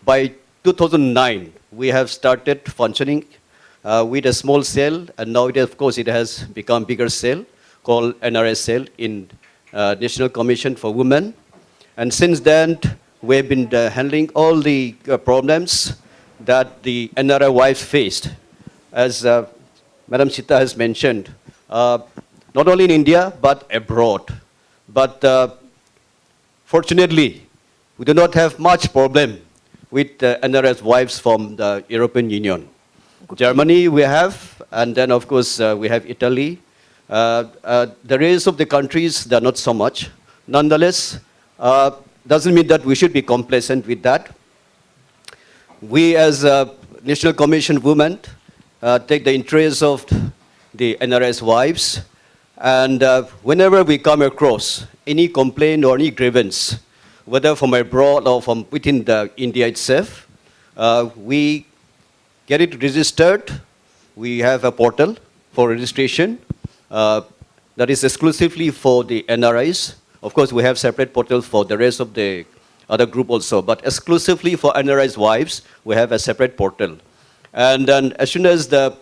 K: by 2009, we have started functioning with a small cell, and now of course it has become bigger cell called NRI cell in National Commission for Women. And since then, we've been handling all the problems that the NRI wives faced. As Madam Sita has mentioned, not only in India, but abroad. But fortunately, we do not have much problem with NRI's wives from the European Union. Germany we have, and then of course we have Italy. The rest of the countries, they're not so much. Nonetheless, doesn't mean that we should be complacent with that. We as National Commission Women take the interests of the NRI's wives, and whenever we come across any complaint or any grievance, whether from abroad or from within the India itself, we get it registered. We have a portal for registration that is exclusively for the NRIs. Of course, we have separate portals for the rest of the other group also, but exclusively for NRI's wives, we have a separate portal. And then as soon as the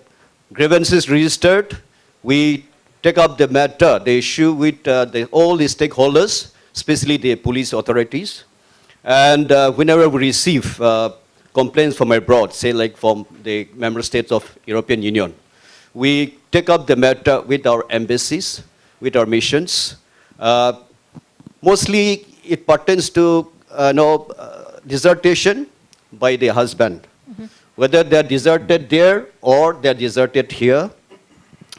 K: grievance is registered, we take up the matter, the issue with all the stakeholders, especially the police authorities. And whenever we receive complaints from abroad, say like from the member states of European Union, we take up the matter with our embassies, with our missions. Mostly it pertains to desertion by the husband. Whether they're deserted there or they're deserted here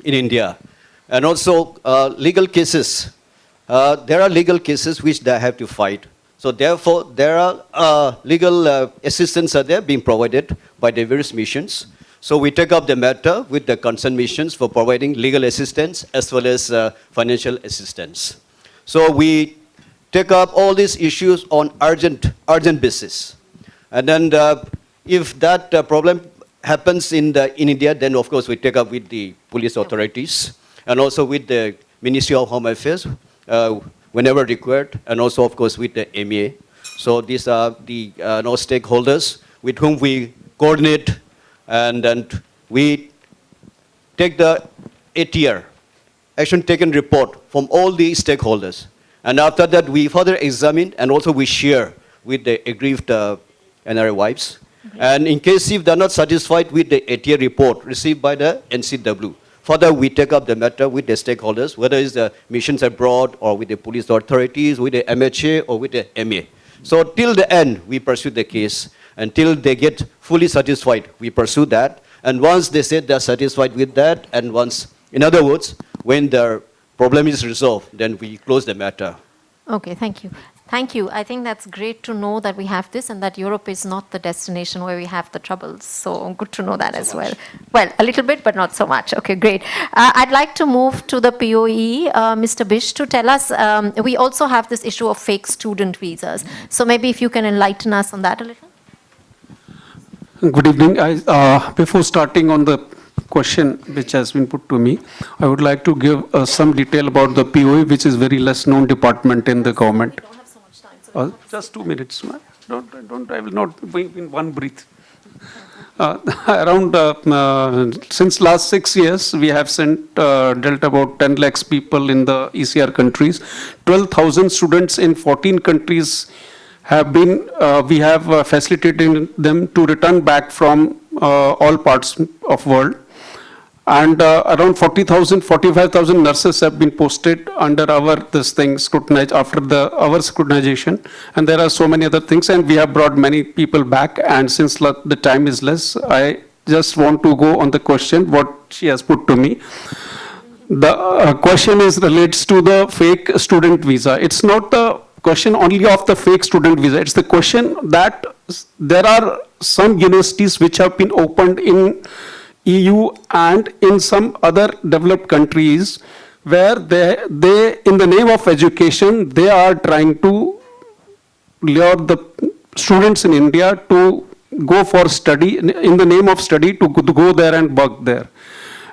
K: in India. And also legal cases. There are legal cases which they have to fight. So therefore, there are legal assistance are there being provided by the various missions. So we take up the matter with the concerned missions for providing legal assistance as well as financial assistance. So we take up all these issues on urgent basis. And then if that problem happens in India, then of course we take up with the police authorities and also with the Ministry of Home Affairs whenever required, and also of course with the MEA. So these are the stakeholders with whom we coordinate, and then we take the ATR, action taken report, from all the stakeholders. And after that we further examine and also we share with the aggrieved NRI wives. And in case if they're not satisfied with the ATR report received by the NCW, further we take up the matter with the stakeholders, whether it's the missions abroad or with the police authorities, with the MHA or with the MA. So till the end, we pursue the case. Until they get fully satisfied, we pursue that. And once they say they're satisfied with that, and once, in other words, when their problem is resolved, then we close the matter.
A: Okay, thank you. Thank you. I think that's great to know that we have this and that Europe is not the destination where we have the troubles. So good to know that as well. Well, a little bit, but not so much. Okay, great. I'd like to move to the POE, Mr. Bish, to tell us, we also have this issue of fake student visas. So maybe if you can enlighten us on that a little.
L: Good evening. Before starting on the question which has been put to me, I would like to give some detail about the POE, which is very less known department in the government. Just 2 minutes. I will not be in one breath. Since last 6 years, we have dealt about 10 lakhs people in the ECR countries. 12,000 students in 14 countries have been, we have facilitated them to return back from all parts of world. And around 40,000, 45,000 nurses have been posted under our scrutinized after our scrutinization. And there are so many other things, and we have brought many people back. And since the time is less, I just want to go on the question what she has put to me. The question relates to the fake student visa. It's not the question only of the fake student visa. It's the question that there are some universities which have been opened in EU and in some other developed countries where they in the name of education, they are trying to lure the students in India to go for study, in the name of study, to go there and work there.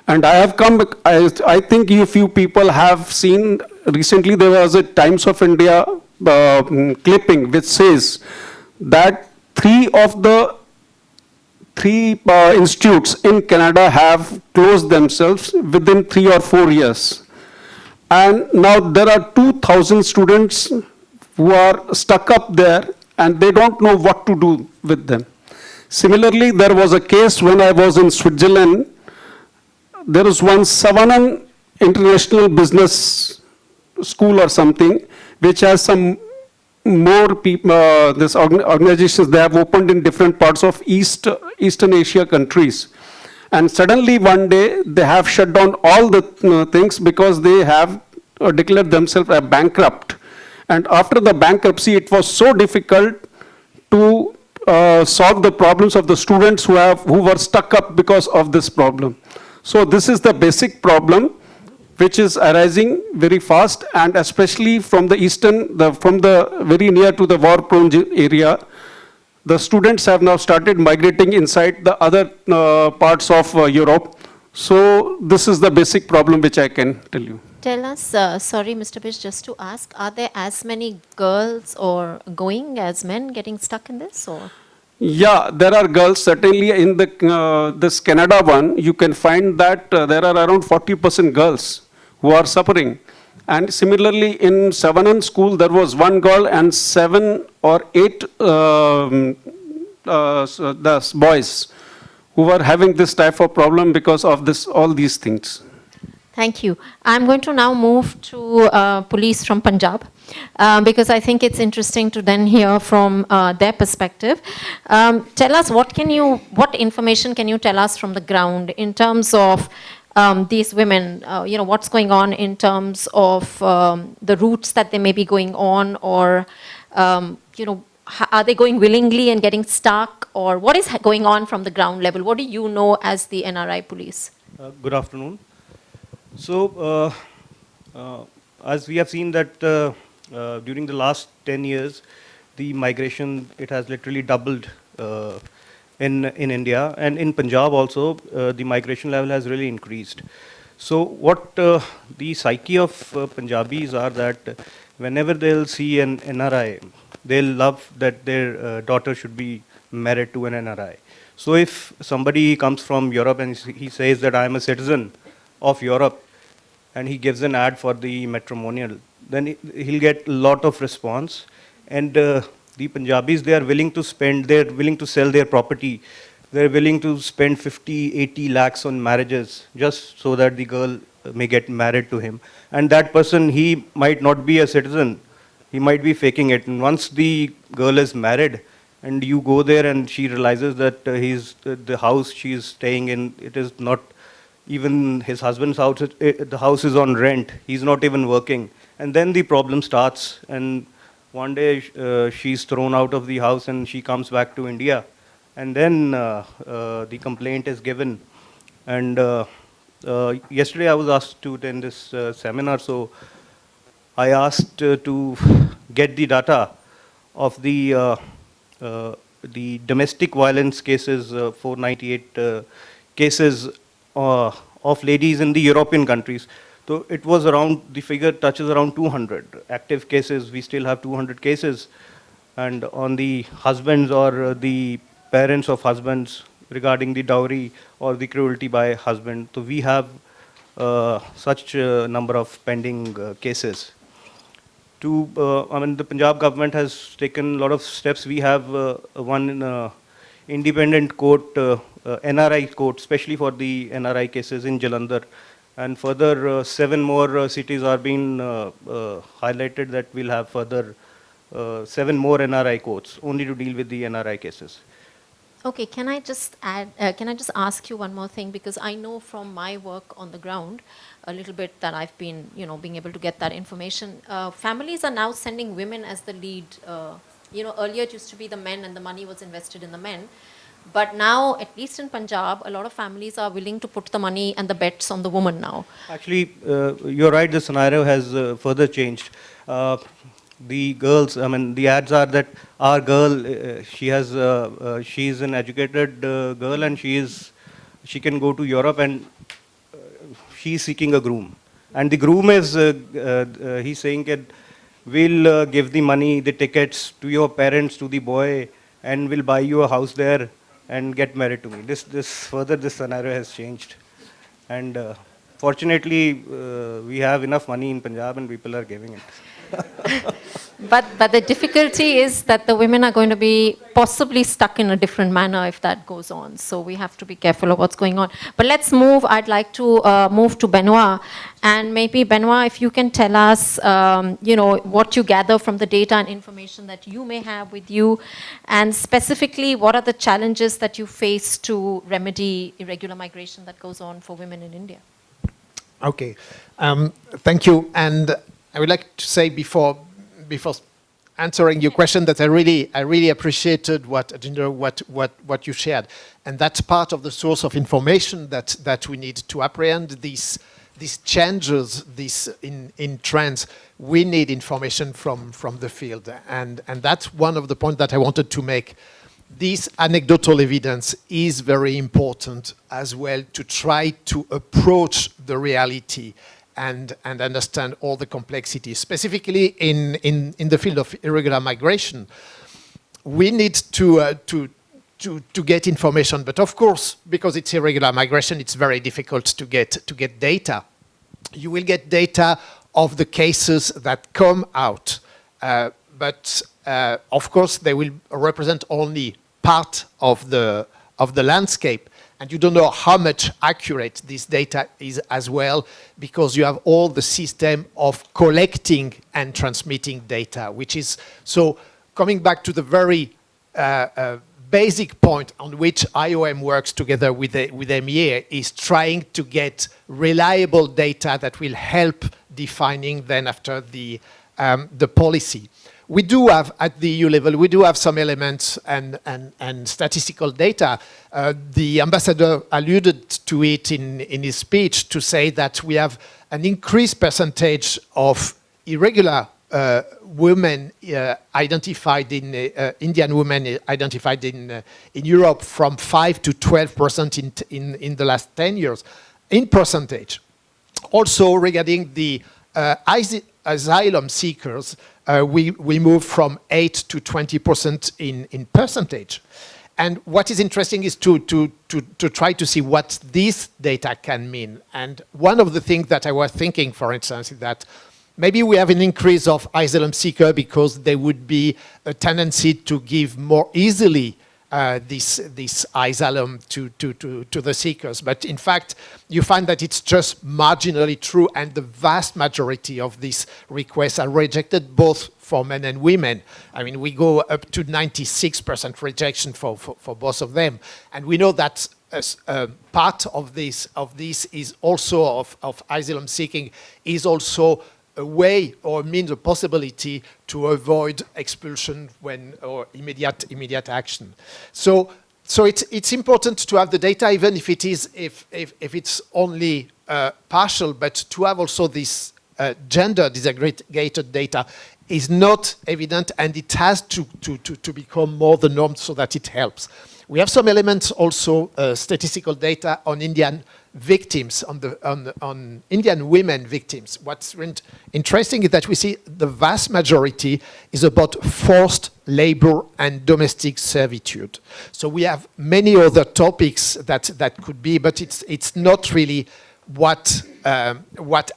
L: And I have come, I think you few people have seen, recently there was a Times of India clipping which says that three institutes in Canada have closed themselves within 3 or 4 years. And now there are 2,000 students who are stuck up there and they don't know what to do with them. Similarly, there was a case when I was in Switzerland. There is one Savanan International Business School or something, which has some more people, organizations they have opened in different parts of Eastern Asia countries. And suddenly one day they have shut down all the things because they have declared themselves a bankrupt. And after the bankruptcy, it was so difficult to solve the problems of the students who were stuck up because of this problem. So this is the basic problem which is arising very fast, and especially from the from the very near to the war-prone area, the students have now started migrating inside the other parts of Europe. So this is the basic problem which I can tell you.
A: Tell us, sorry, Mr. Bish, just to ask, are there as many girls or going as men getting stuck in this, or?
L: Yeah, there are girls. Certainly in this Canada one, you can find that there are around 40% girls who are suffering. And similarly, in Savanan school, there was one girl and 7 or 8 the boys who were having this type of problem because of all these things.
A: Thank you. I'm going to now move to police from Punjab because I think it's interesting to then hear from their perspective. Tell us what information can you tell us from the ground in terms of these women, what's going on in terms of the routes that they may be going on, or, are they going willingly and getting stuck, or what is going on from the ground level? What do you know as the NRI police?
M: Good afternoon. So, as we have seen that during the last 10 years, the migration, it has literally doubled in India, and in Punjab also, the migration level has really increased. So what the psyche of Punjabis are that whenever they'll see an NRI, they'll love that their daughter should be married to an NRI. So if somebody comes from Europe and he says that I am a citizen of Europe, and he gives an ad for the matrimonial, then he'll get a lot of response. And the Punjabis, they are willing to spend, they're willing to sell their property, they're willing to spend 50, 80 lakhs on marriages just so that the girl may get married to him. And that person, he might not be a citizen, he might be faking it. And once the girl is married, and you go there and she realizes that the house she's staying in, it is not even his husband's house, the house is on rent, he's not even working. And then the problem starts, and one day she's thrown out of the house and she comes back to India. And then the complaint is given. And yesterday I was asked to attend this seminar, so I asked to get the data of the domestic violence cases, 498 cases of ladies in the European countries. So it was around, the figure touches around 200 active cases. We still have 200 cases. And on the husbands or the parents of husbands regarding the dowry or the cruelty by husband. So we have such a number of pending cases. The Punjab government has taken a lot of steps. We have one independent court, NRI court, especially for the NRI cases in Jalandhar. And further 7 more cities are being highlighted that we'll have further 7 more NRI courts only to deal with the NRI cases.
A: Okay, can I just ask you one more thing, because I know from my work on the ground a little bit that I've been, being able to get that information. Families are now sending women as the lead. Earlier it used to be the men and the money was invested in the men. But now, at least in Punjab, a lot of families are willing to put the money and the bets on the woman now.
M: Actually, you're right, the scenario has further changed. The girls, the ads are that our girl, she's an educated girl and she can go to Europe and she's seeking a groom. And the groom is, he's saying that we'll give the money, the tickets to your parents, to the boy, and we'll buy you a house there and get married to me. This scenario has changed. And fortunately, we have enough money in Punjab and people are giving it.
A: But the difficulty is that the women are going to be possibly stuck in a different manner if that goes on. So we have to be careful of what's going on. But let's move. I'd like to move to Benoit. And maybe, Benoit, if you can tell us, what you gather from the data and information that you may have with you, and specifically, what are the challenges that you face to remedy irregular migration that goes on for women in India?
N: Okay, thank you. And I would like to say before answering your question that I really appreciated what you shared, and that's part of the source of information that we need to apprehend these changes, in trends. We need information from the field, and that's one of the points that I wanted to make. This anecdotal evidence is very important as well to try to approach the reality and understand all the complexities. Specifically in the field of irregular migration, we need to to get information. But of course, because it's irregular migration, it's very difficult to get data. You will get data of the cases that come out, but of course they will represent only part of the landscape, and you don't know how much accurate this data is as well, because you have all the system of collecting and transmitting data, which is so. Coming back to the very basic point on which IOM works together with MEA is trying to get reliable data that will help defining then after the policy. We do have, at the EU level, we do have some elements and statistical data. The ambassador alluded to it in his speech to say that we have an increased percentage of irregular women identified in Indian women identified in Europe from 5 to 12% in the last 10 years in percentage. Also regarding the asylum seekers, we move from 8 to 20% in percentage. And what is interesting is to try to see what this data can mean. And one of the things that I was thinking, for instance, is that maybe we have an increase of asylum seeker because there would be a tendency to give more easily this asylum to the seekers. But in fact, you find that it's just marginally true, and the vast majority of these requests are rejected both for men and women. I mean, we go up to 96% rejection for both of them. And we know that part of this is also of asylum seeking is also a way or means a possibility to avoid expulsion or immediate action. So it's important to have the data, even if it's only partial, but to have also this gender disaggregated data is not evident, and it has to become more the norm so that it helps. We have some elements also, statistical data on Indian victims, on Indian women victims. What's interesting is that we see the vast majority is about forced labor and domestic servitude. So we have many other topics that could be, but it's not really what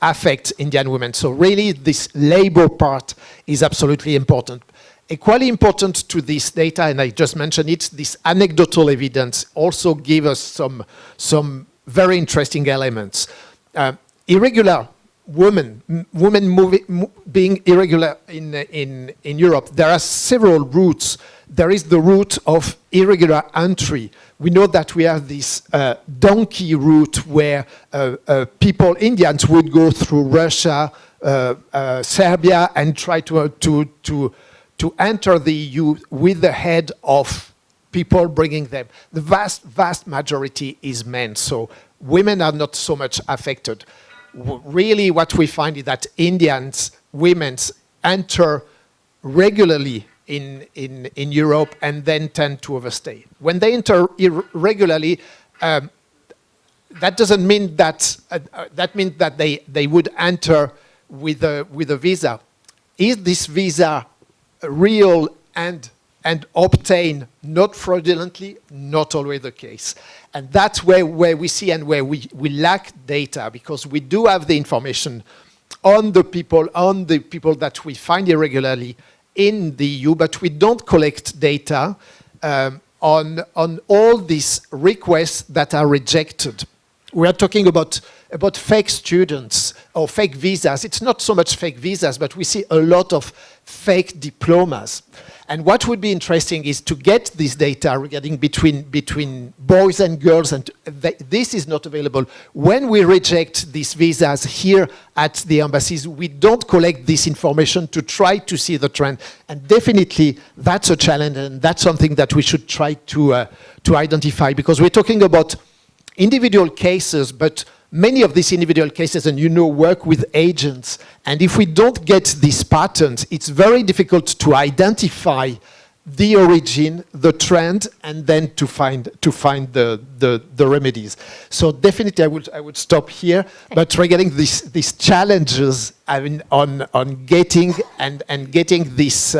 N: affects Indian women. So really this labor part is absolutely important. Equally important to this data, and I just mentioned it, this anecdotal evidence also give us some very interesting elements. Irregular women being irregular in Europe, there are several routes. There is the route of irregular entry. We know that we have this donkey route where Indians would go through Russia, Serbia, and try to enter the EU with the head of people bringing them. The vast majority is men, so women are not so much affected. Really what we find is that women enter regularly in Europe and then tend to overstay. When they enter irregularly, that doesn't mean that, that means that they would enter with a visa. Is this visa real and obtained not fraudulently? Not always the case. And that's where we see and where we lack data, because we do have the information on the people that we find irregularly in the EU, but we don't collect data on all these requests that are rejected. We are talking about fake students or fake visas. It's not so much fake visas, but we see a lot of fake diplomas. And what would be interesting is to get this data regarding between boys and girls, and this is not available. When we reject these visas here at the embassies, we don't collect this information to try to see the trend. And definitely that's a challenge, and that's something that we should try to identify, because we're talking about individual cases, but many of these individual cases, and work with agents. And if we don't get these patterns, it's very difficult to identify the origin, the trend, and then to find the remedies. So definitely I would stop here. But regarding these challenges, I mean, on getting and getting this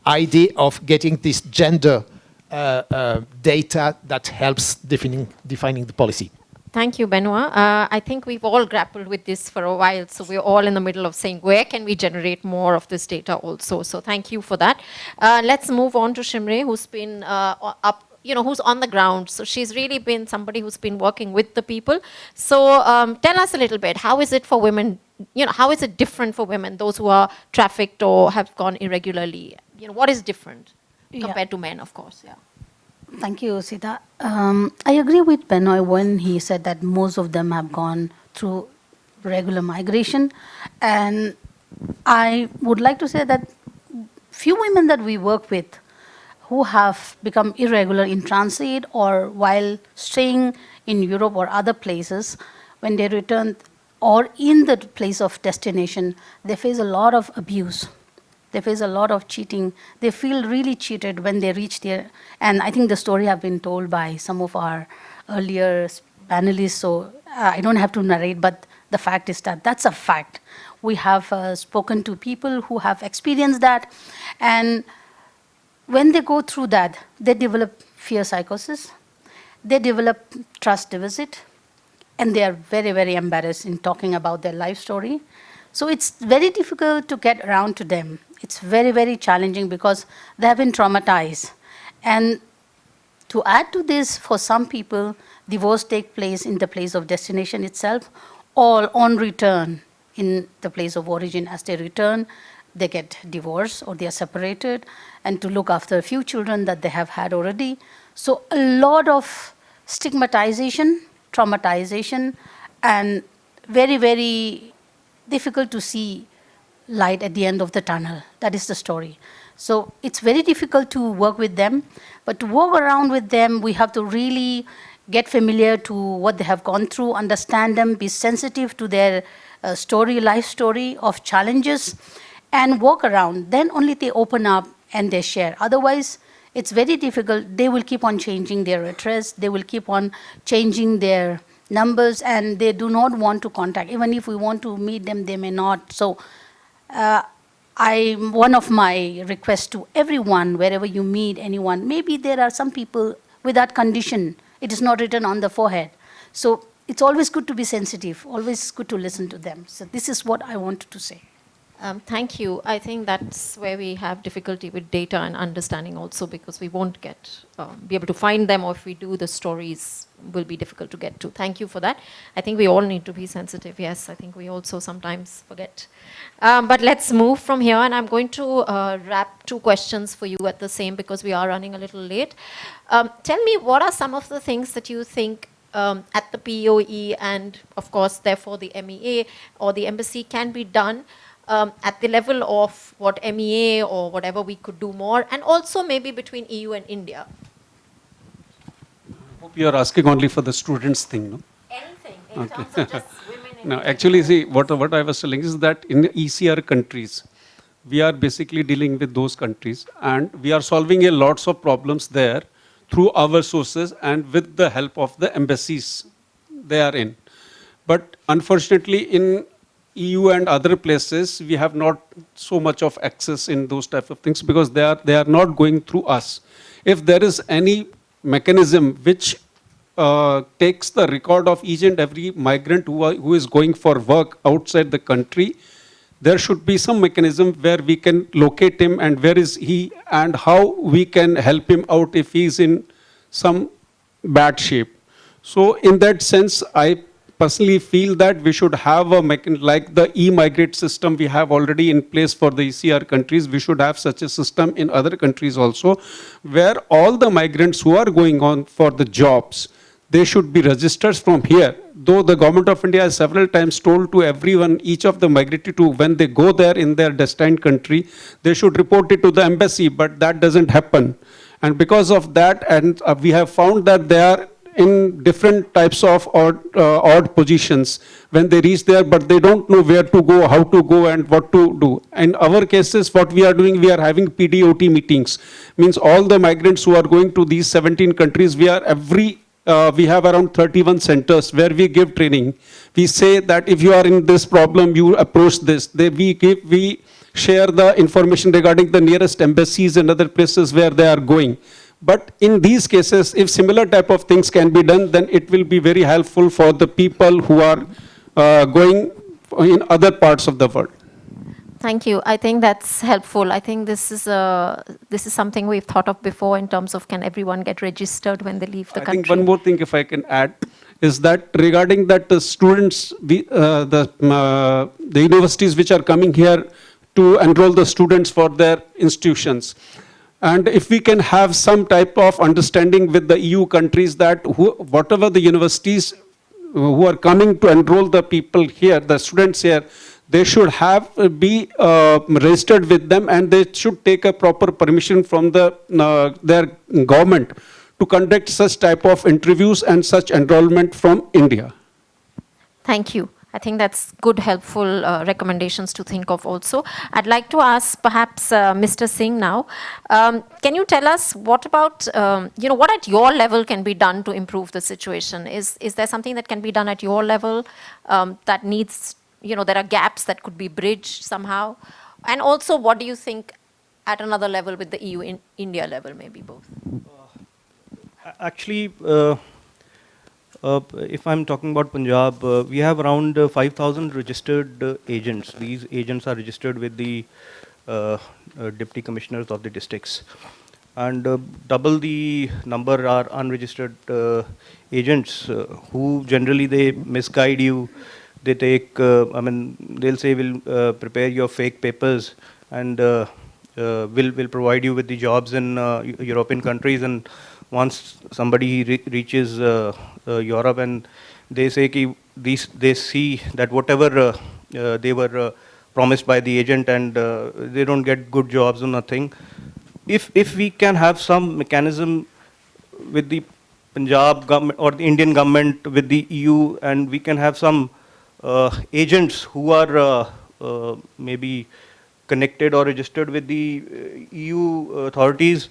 N: idea of getting this gender data that helps defining the policy.
A: Thank you, Benoit. I think we've all grappled with this for a while, so we're all in the middle of saying, where can we generate more of this data also? So thank you for that. Let's move on to Shimre, who's been who's on the ground. So she's really been somebody who's been working with the people. So tell us a little bit, how is it for women, how is it different for women, those who are trafficked or have gone irregularly? What is different compared to men, of course? Yeah.
O: Thank you, Sita. I agree with Benoit when he said that most of them have gone through regular migration. And I would like to say that few women that we work with who have become irregular in transit or while staying in Europe or other places, when they return or in the place of destination, they face a lot of abuse. They face a lot of cheating. They feel really cheated when they reach there. And I think the story have been told by some of our earlier panelists, so I don't have to narrate, but the fact is that that's a fact. We have spoken to people who have experienced that, and when they go through that, they develop fear psychosis, they develop trust deficit, and they are very, very embarrassed in talking about their life story. So it's very difficult to get around to them. It's very, very challenging because they have been traumatized. And to add to this, for some people, divorce takes place in the place of destination itself or on return in the place of origin. As they return, they get divorced or they are separated, and to look after a few children that they have had already. So a lot of stigmatization, traumatization, and very, very difficult to see light at the end of the tunnel. That is the story. So it's very difficult to work with them, but to work around with them, we have to really get familiar to what they have gone through, understand them, be sensitive to their story, life story of challenges, and work around. Then only they open up and they share. Otherwise, it's very difficult. They will keep on changing their address. They will keep on changing their numbers, and they do not want to contact. Even if we want to meet them, they may not. So one of my requests to everyone, wherever you meet anyone, maybe there are some people with that condition. It is not written on the forehead. So it's always good to be sensitive, always good to listen to them. So this is what I wanted to say.
A: Thank you. I think that's where we have difficulty with data and understanding also, because we won't be able to find them, or if we do, the stories will be difficult to get to. Thank you for that. I think we all need to be sensitive. Yes, I think we also sometimes forget. But let's move from here, and I'm going to wrap two questions for you at the same, because we are running a little late. Tell me, what are some of the things that you think at the POE and, of course, therefore the MEA or the embassy can be done at the level of what MEA or whatever we could do more, and also maybe between EU and India?
L: I hope you are asking only for the students thing, no?
A: Anything, in terms of just women in
L: No, actually, see, what I was telling is that in ECR countries, we are basically dealing with those countries, and we are solving a lots of problems there through our sources and with the help of the embassies they are in. But unfortunately, in EU and other places, we have not so much of access in those type of things, because they are not going through us. If there is any mechanism which takes the record of each and every migrant who is going for work outside the country, there should be some mechanism where we can locate him and where is he and how we can help him out if he is in some bad shape. So in that sense, I personally feel that we should have a mechanism like the e-migrate system we have already in place for the ECR countries. We should have such a system in other countries also, where all the migrants who are going on for the jobs, they should be registered from here. Though the government of India has several times told to everyone, each of the migratory to, when they go there in their destined country, they should report it to the embassy, but that doesn't happen. And because of that, and we have found that they are in different types of odd positions when they reach there, but they don't know where to go, how to go, and what to do. In our cases, what we are doing, we are having PDOT meetings. Means all the migrants who are going to these 17 countries, we have around 31 centers where we give training. We say that if you are in this problem, you approach this. We share the information regarding the nearest embassies and other places where they are going. But in these cases, if similar type of things can be done, then it will be very helpful for the people who are going in other parts of the world.
A: Thank you. I think that's helpful. I think this is something we've thought of before in terms of can everyone get registered when they leave the country.
L: I think one more thing, if I can add, is that regarding that the students, the universities which are coming here to enroll the students for their institutions. And if we can have some type of understanding with the EU countries that whatever the universities who are coming to enroll the people here, the students here, they should be registered with them, and they should take a proper permission from their government to conduct such type of interviews and such enrollment from India.
A: Thank you. I think that's good, helpful recommendations to think of also. I'd like to ask perhaps Mr. Singh now. Can you tell us what about, what at your level can be done to improve the situation? Is there something that can be done at your level that needs, there are gaps that could be bridged somehow? And also, what do you think at another level with the EU, India level, maybe both?
M: Actually, if I'm talking about Punjab, we have around 5,000 registered agents. These agents are registered with the deputy commissioners of the districts. And double the number are unregistered agents who generally they misguide you. They take, they'll say we'll prepare your fake papers and we'll provide you with the jobs in European countries. And once somebody reaches Europe and they say they see that whatever they were promised by the agent and they don't get good jobs or nothing. If we can have some mechanism with the Punjab government or the Indian government with the EU, and we can have some agents who are maybe connected or registered with the EU authorities.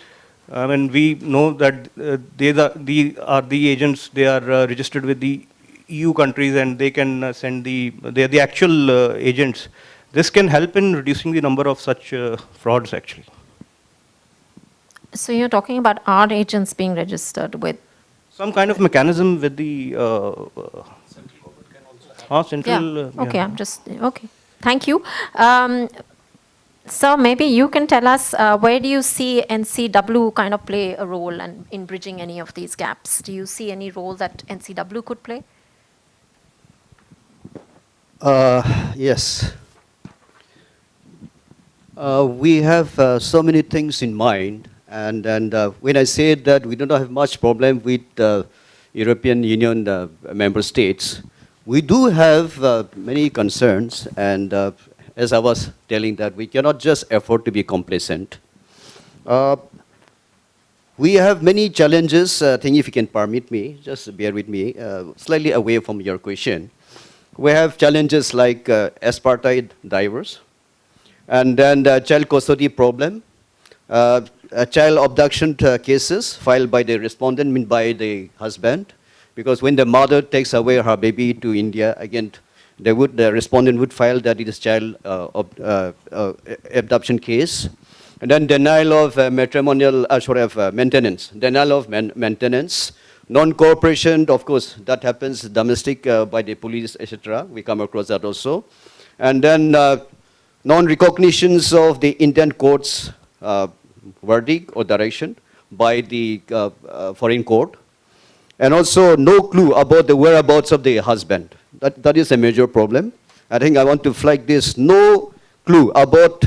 M: We know that they are the agents, they are registered with the EU countries and they can send they are the actual agents. This can help in reducing the number of such frauds actually.
A: So you're talking about our agents being registered with?
M: Some kind of mechanism with the central.
A: Okay, okay. Thank you. So maybe you can tell us where do you see NCW kind of play a role in bridging any of these gaps? Do you see any role that NCW could play?
K: Yes. We have so many things in mind, and when I say that we do not have much problem with European Union member states, we do have many concerns, and as I was telling that we cannot just afford to be complacent. We have many challenges. I think if you can permit me, just bear with me, slightly away from your question. We have challenges like apartheid divers, and then the child custody problem, child abduction cases filed by the respondent, mean by the husband, because when the mother takes away her baby to India, again, the respondent would file that it is child abduction case. And then denial of maintenance, denial of maintenance, non-cooperation, of course, that happens domestic by the police, etc. We come across that also. And then non-recognitions of the Indian court's verdict or direction by the foreign court. And also no clue about the whereabouts of the husband. That is a major problem. I think I want to flag this. No clue about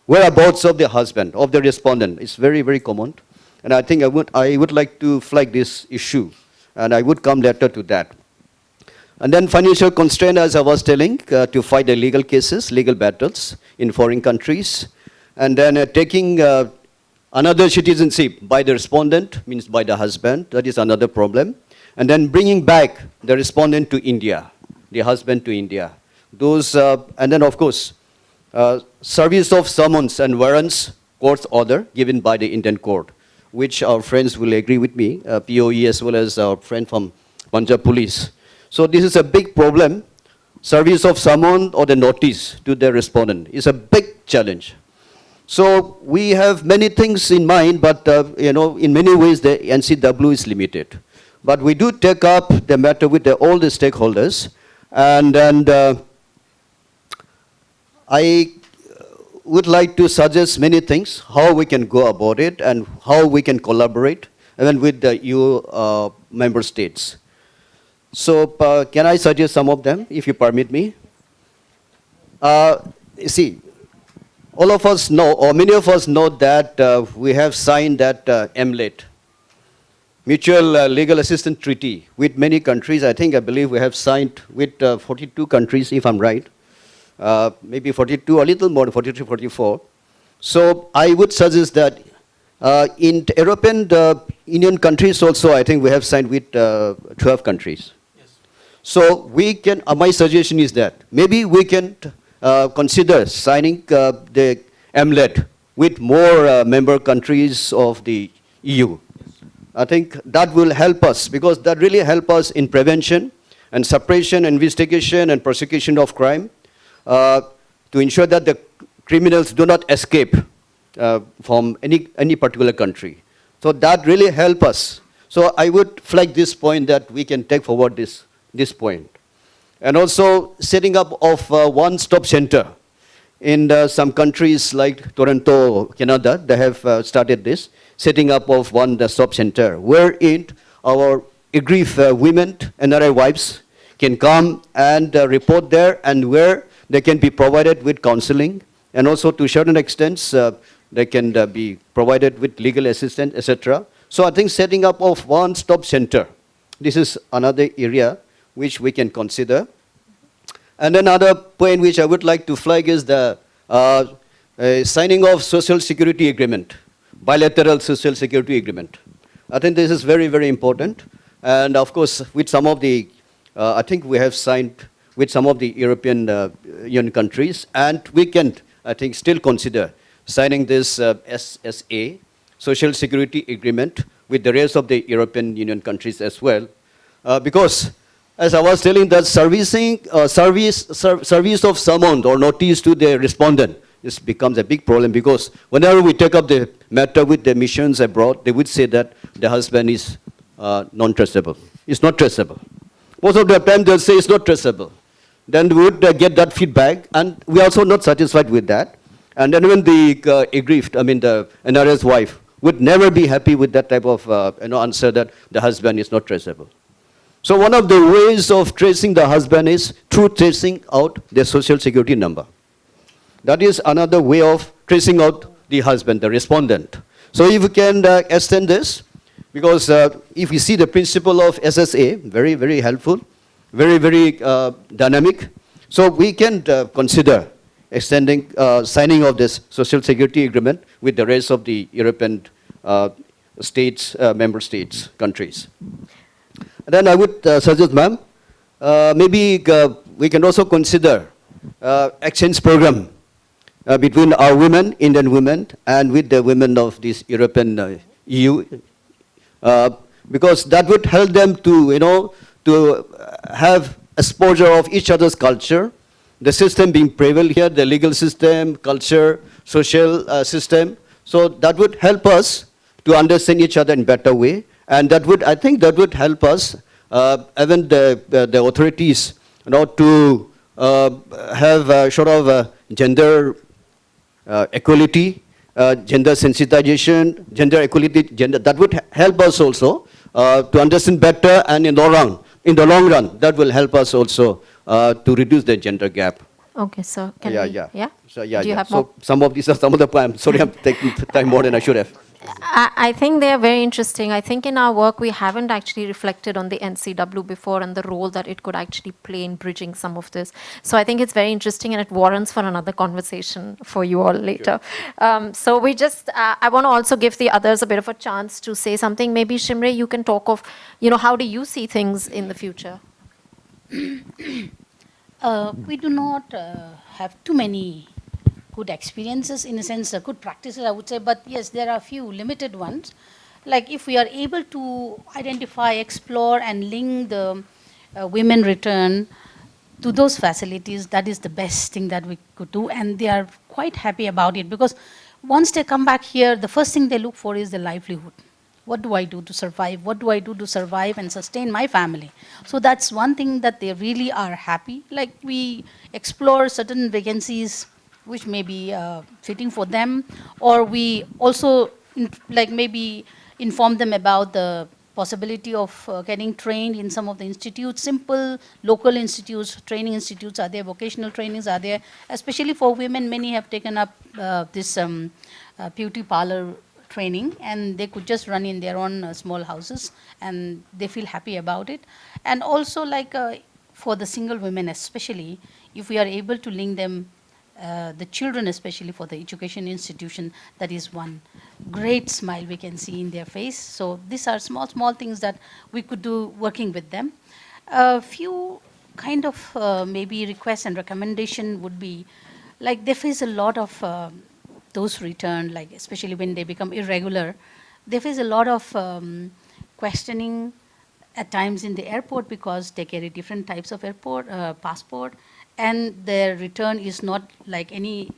K: whereabouts of the husband, of the respondent. It's very, very common. And I think I would like to flag this issue. And I would come later to that. And then financial constraint, as I was telling, to fight the legal cases, legal battles in foreign countries. And then taking another citizenship by the respondent, means by the husband. That is another problem. And then bringing back the respondent to India, the husband to India. Those, and then of course, service of summons and warrants, court's order given by the Indian court, which our friends will agree with me, POE as well as our friend from Punjab Police. So this is a big problem. Service of summon or the notice to the respondent is a big challenge. So we have many things in mind, but in many ways the NCW is limited. But we do take up the matter with all the stakeholders, and I would like to suggest many things, how we can go about it and how we can collaborate even with the EU member states. So can I suggest some of them, if you permit me? See, all of us know, or many of us know that we have signed that MLAT, Mutual Legal Assistance Treaty, with many countries. I believe we have signed with 42 countries, if I'm right. Maybe 42, a little more, 43, 44. So I would suggest that in European Union countries also, I think we have signed with 12 countries. Yes. So we can, my suggestion is that maybe we can consider signing the MLAT with more member countries of the EU. Yes. I think that will help us, because that really help us in prevention and suppression, investigation and prosecution of crime, to ensure that the criminals do not escape from any particular country. So that really help us. So I would flag this point that we can take forward this point. And also setting up of one-stop center. In some countries like Toronto, Canada, they have started this, setting up of one-stop center, wherein our aggrieved women, NRI wives, can come and report there, and where they can be provided with counseling, and also to certain extents, they can be provided with legal assistance, etc. So I think setting up of one-stop center, this is another area which we can consider. And another point which I would like to flag is the signing of social security agreement, bilateral social security agreement. I think this is very, very important. And of course, with some of the, I think we have signed with some of the European Union countries, and we can, I think, still consider signing this SSA, Social Security Agreement, with the rest of the European Union countries as well. Because, as I was telling, that service of summons or notice to the respondent, this becomes a big problem, because whenever we take up the matter with the missions abroad, they would say that the husband is non-traceable. It's not traceable. Most of the time they'll say it's not traceable. Then we would get that feedback, and we're also not satisfied with that. And then when the aggrieved, I mean the NRS wife, would never be happy with that type of answer that the husband is not traceable. So one of the ways of tracing the husband is through tracing out their social security number. That is another way of tracing out the husband, the respondent. So if we can extend this, because if we see the principle of SSA, very, very helpful, very, very dynamic. So we can consider extending, signing of this social security agreement with the rest of the European states, member states, countries. And then I would suggest, ma'am, maybe we can also consider exchange program between our women, Indian women, and with the women of this European EU, because that would help them to, to have exposure of each other's culture, the system being prevalent here, the legal system, culture, social system. So that would help us to understand each other in a better way. And that would, I think that would help us, even the authorities, to have sort of gender equality, gender sensitization, gender equality, that would help us also to understand better, and in the long run, that will help us also to reduce the gender gap.
A: Okay, so can
K: yeah. So
A: Do you have
K: so
A: more?
K: some of these are some of the plans. Sorry, I'm taking time more than I should have.
A: I think they are very interesting. I think in our work we haven't actually reflected on the NCW before and the role that it could actually play in bridging some of this. So I think it's very interesting, and it warrants for another conversation for you all later. So we just, I want to also give the others a bit of a chance to say something. Maybe Shimre, you can talk of, how do you see things in the future?
O: We do not have too many good experiences, in a sense, good practices, I would say, but yes, there are a few limited ones. Like if we are able to identify, explore, and link the women return to those facilities, that is the best thing that we could do, and they are quite happy about it, because once they come back here, the first thing they look for is the livelihood. What do I do to survive? What do I do to survive and sustain my family? So that's one thing that they really are happy. Like we explore certain vacancies which may be fitting for them, or we also like maybe inform them about the possibility of getting trained in some of the institutes, simple local institutes, training institutes are there, vocational trainings are there, especially for women. Many have taken up this beauty parlor training, and they could just run in their own small houses, and they feel happy about it. And also like for the single women especially, if we are able to link them, the children especially for the education institution, that is one great smile we can see in their face. So these are small, small things that we could do working with them. A few kind of maybe requests and recommendation would be, like they face a lot of those returned, like especially when they become irregular, they face a lot of questioning at times in the airport because they carry different types of airport passport, and their return is not like any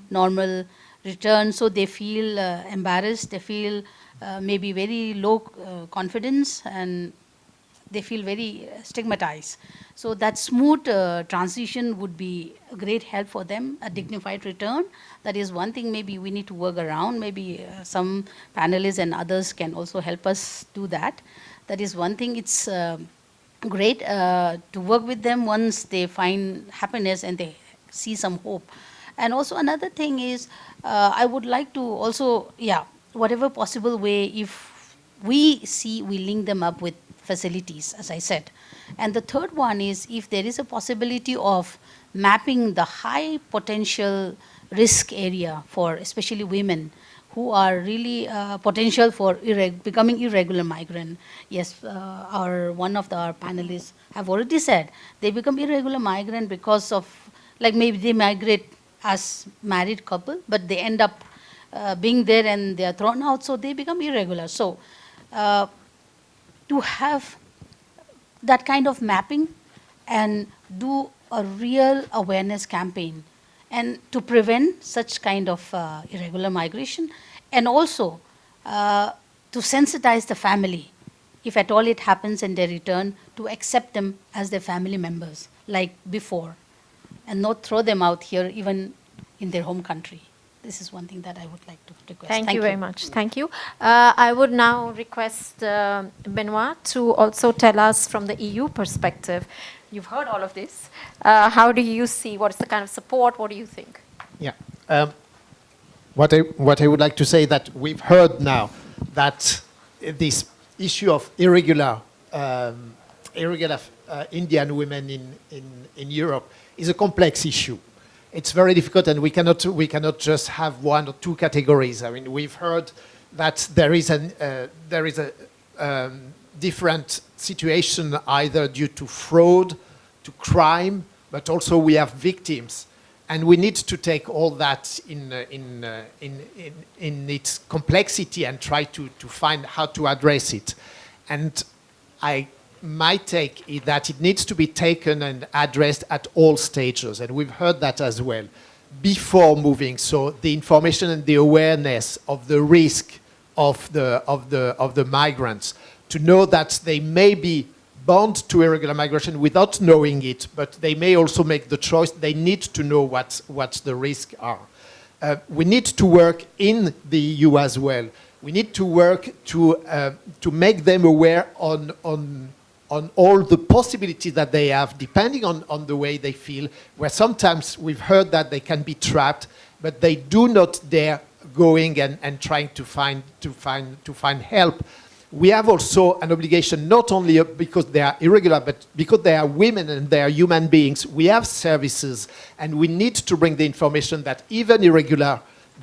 O: normal return, so they feel embarrassed, they feel maybe very low confidence, and they feel very stigmatized. So that smooth transition would be a great help for them, a dignified return. That is one thing maybe we need to work around. Maybe some panelists and others can also help us do that. That is one thing. It's great to work with them once they find happiness and they see some hope. And also another thing is, I would like to also, whatever possible way, if we see, we link them up with facilities, as I said. And the third one is, if there is a possibility of mapping the high potential risk area for especially women who are really potential for becoming irregular migrant. Yes, one of our panelists have already said they become irregular migrant because of, like maybe they migrate as married couple, but they end up being there and they are thrown out, so they become irregular. So to have that kind of mapping and do a real awareness campaign and to prevent such kind of irregular migration, and also to sensitize the family, if at all it happens and they return, to accept them as their family members like before, and not throw them out here even in their home country. This is one thing that I would like to request.
A: Thank you very much. Thank you. I would now request Benoit to also tell us from the EU perspective. You've heard all of this. How do you see, what's the kind of support? What do you think?
N: Yeah. What I would like to say that we've heard now that this issue of irregular Indian women in Europe is a complex issue. It's very difficult, and we cannot just have one or two categories. I mean, we've heard that there is a different situation either due to fraud, to crime, but also we have victims, and we need to take all that in its complexity and try to find how to address it. And my take is that it needs to be taken and addressed at all stages, and we've heard that as well, before moving. So the information and the awareness of the risk of the migrants, to know that they may be bound to irregular migration without knowing it, but they may also make the choice. They need to know what the risks are. We need to work in the EU as well. We need to work to make them aware on all the possibilities that they have, depending on the way they feel, where sometimes we've heard that they can be trapped, but they do not dare going and trying to find help. We have also an obligation, not only because they are irregular, but because they are women and they are human beings. We have services, and we need to bring the information that even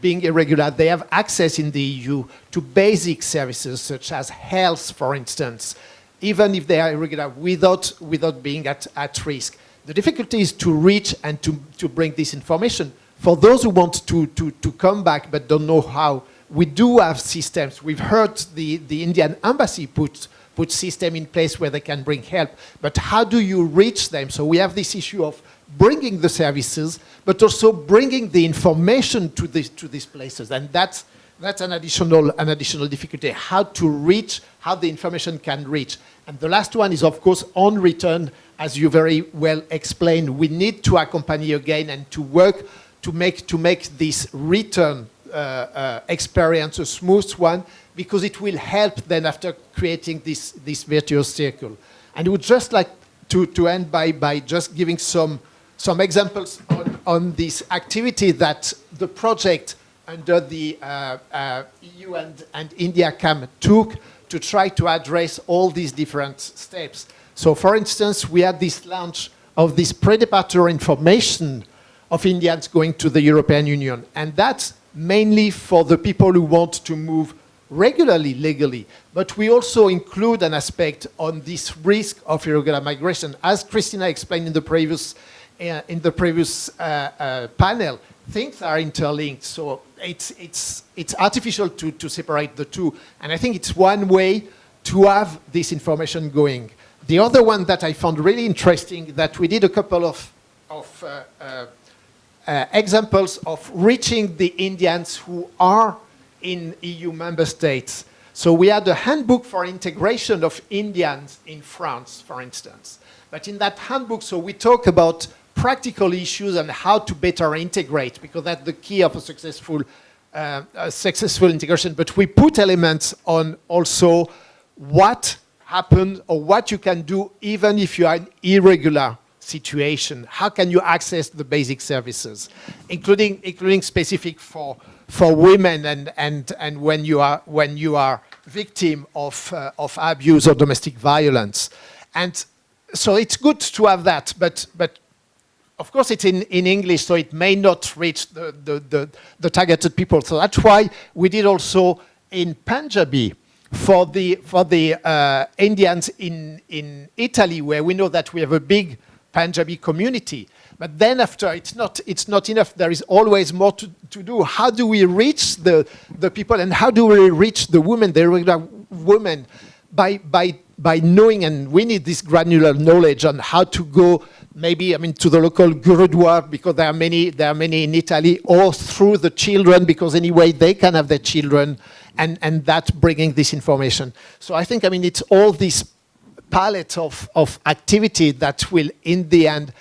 N: being irregular, they have access in the EU to basic services such as health, for instance, even if they are irregular, without being at risk. The difficulty is to reach and to bring this information. For those who want to come back but don't know how, we do have systems. We've heard the Indian embassy put system in place where they can bring help. But how do you reach them? So we have this issue of bringing the services, but also bringing the information to these places. And that's an additional difficulty, how the information can reach. And the last one is, of course, on return, as you very well explained. We need to accompany again and to work to make this return experience a smooth one, because it will help then after creating this virtuous circle. And I would just like to end by just giving some examples on this activity that the project under the EU and India CAM took to try to address all these different steps. So for instance, we had this launch of this pre-departure information of Indians going to the European Union. And that's mainly for the people who want to move regularly, legally. But we also include an aspect on this risk of irregular migration. As Christina explained in the previous panel, things are interlinked. So it's artificial to separate the two. And I think it's one way to have this information going. The other one that I found really interesting, that we did a couple of examples of reaching the Indians who are in EU member states. So we had a handbook for integration of Indians in France, for instance. But in that handbook, so we talk about practical issues and how to better integrate, because that's the key of a successful integration. But we put elements on also what happened or what you can do even if you are in irregular situation. How can you access the basic services, including specific for women and when you are victim of abuse or domestic violence. And so it's good to have that, but of course it's in English, so it may not reach the targeted people. So that's why we did also in Punjabi for the Indians in Italy, where we know that we have a big Punjabi community. But then after, it's not enough. There is always more to do. How do we reach the people, and how do we reach the women, the irregular women, by knowing, and we need this granular knowledge on how to go, maybe, to the local gurudwar, because there are many in Italy, or through the children, because anyway they can have their children, and that bringing this information. So I think, it's all this palette of activity that will, in the end,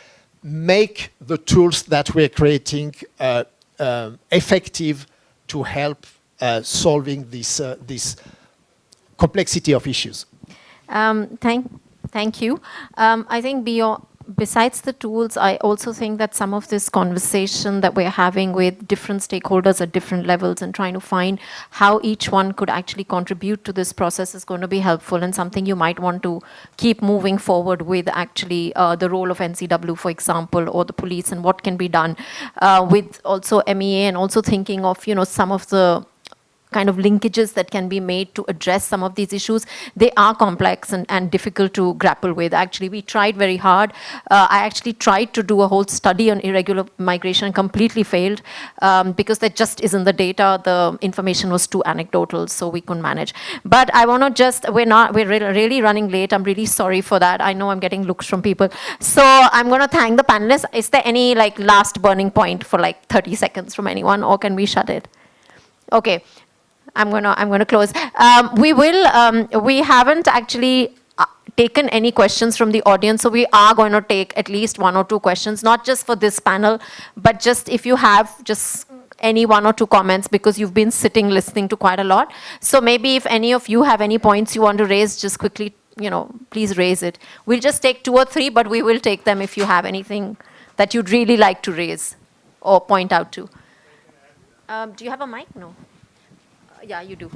N: make the tools that we're creating effective to help solving this complexity of issues.
A: Thank you. I think besides the tools, I also think that some of this conversation that we're having with different stakeholders at different levels and trying to find how each one could actually contribute to this process is going to be helpful, and something you might want to keep moving forward with, actually the role of NCW, for example, or the police, and what can be done with also MEA, and also thinking of, some of the kind of linkages that can be made to address some of these issues. They are complex and difficult to grapple with. Actually, we tried very hard. I actually tried to do a whole study on irregular migration and completely failed because there just isn't the data. The information was too anecdotal, so we couldn't manage. But I want to we're really running late. I'm really sorry for that. I know I'm getting looks from people. So I'm going to thank the panelists. Is there any last burning point for 30 seconds from anyone, or can we shut it? Okay. I'm gonna close. We haven't actually taken any questions from the audience, so we are going to take at least 1 or 2 questions, not just for this panel, but just if you have just any 1 or 2 comments, because you've been sitting listening to quite a lot. So maybe if any of you have any points you want to raise, just quickly, please raise it. We'll just take 2 or 3, but we will take them if you have anything that you'd really like to raise or point out to. Do you have a mic? No. Yeah, you do.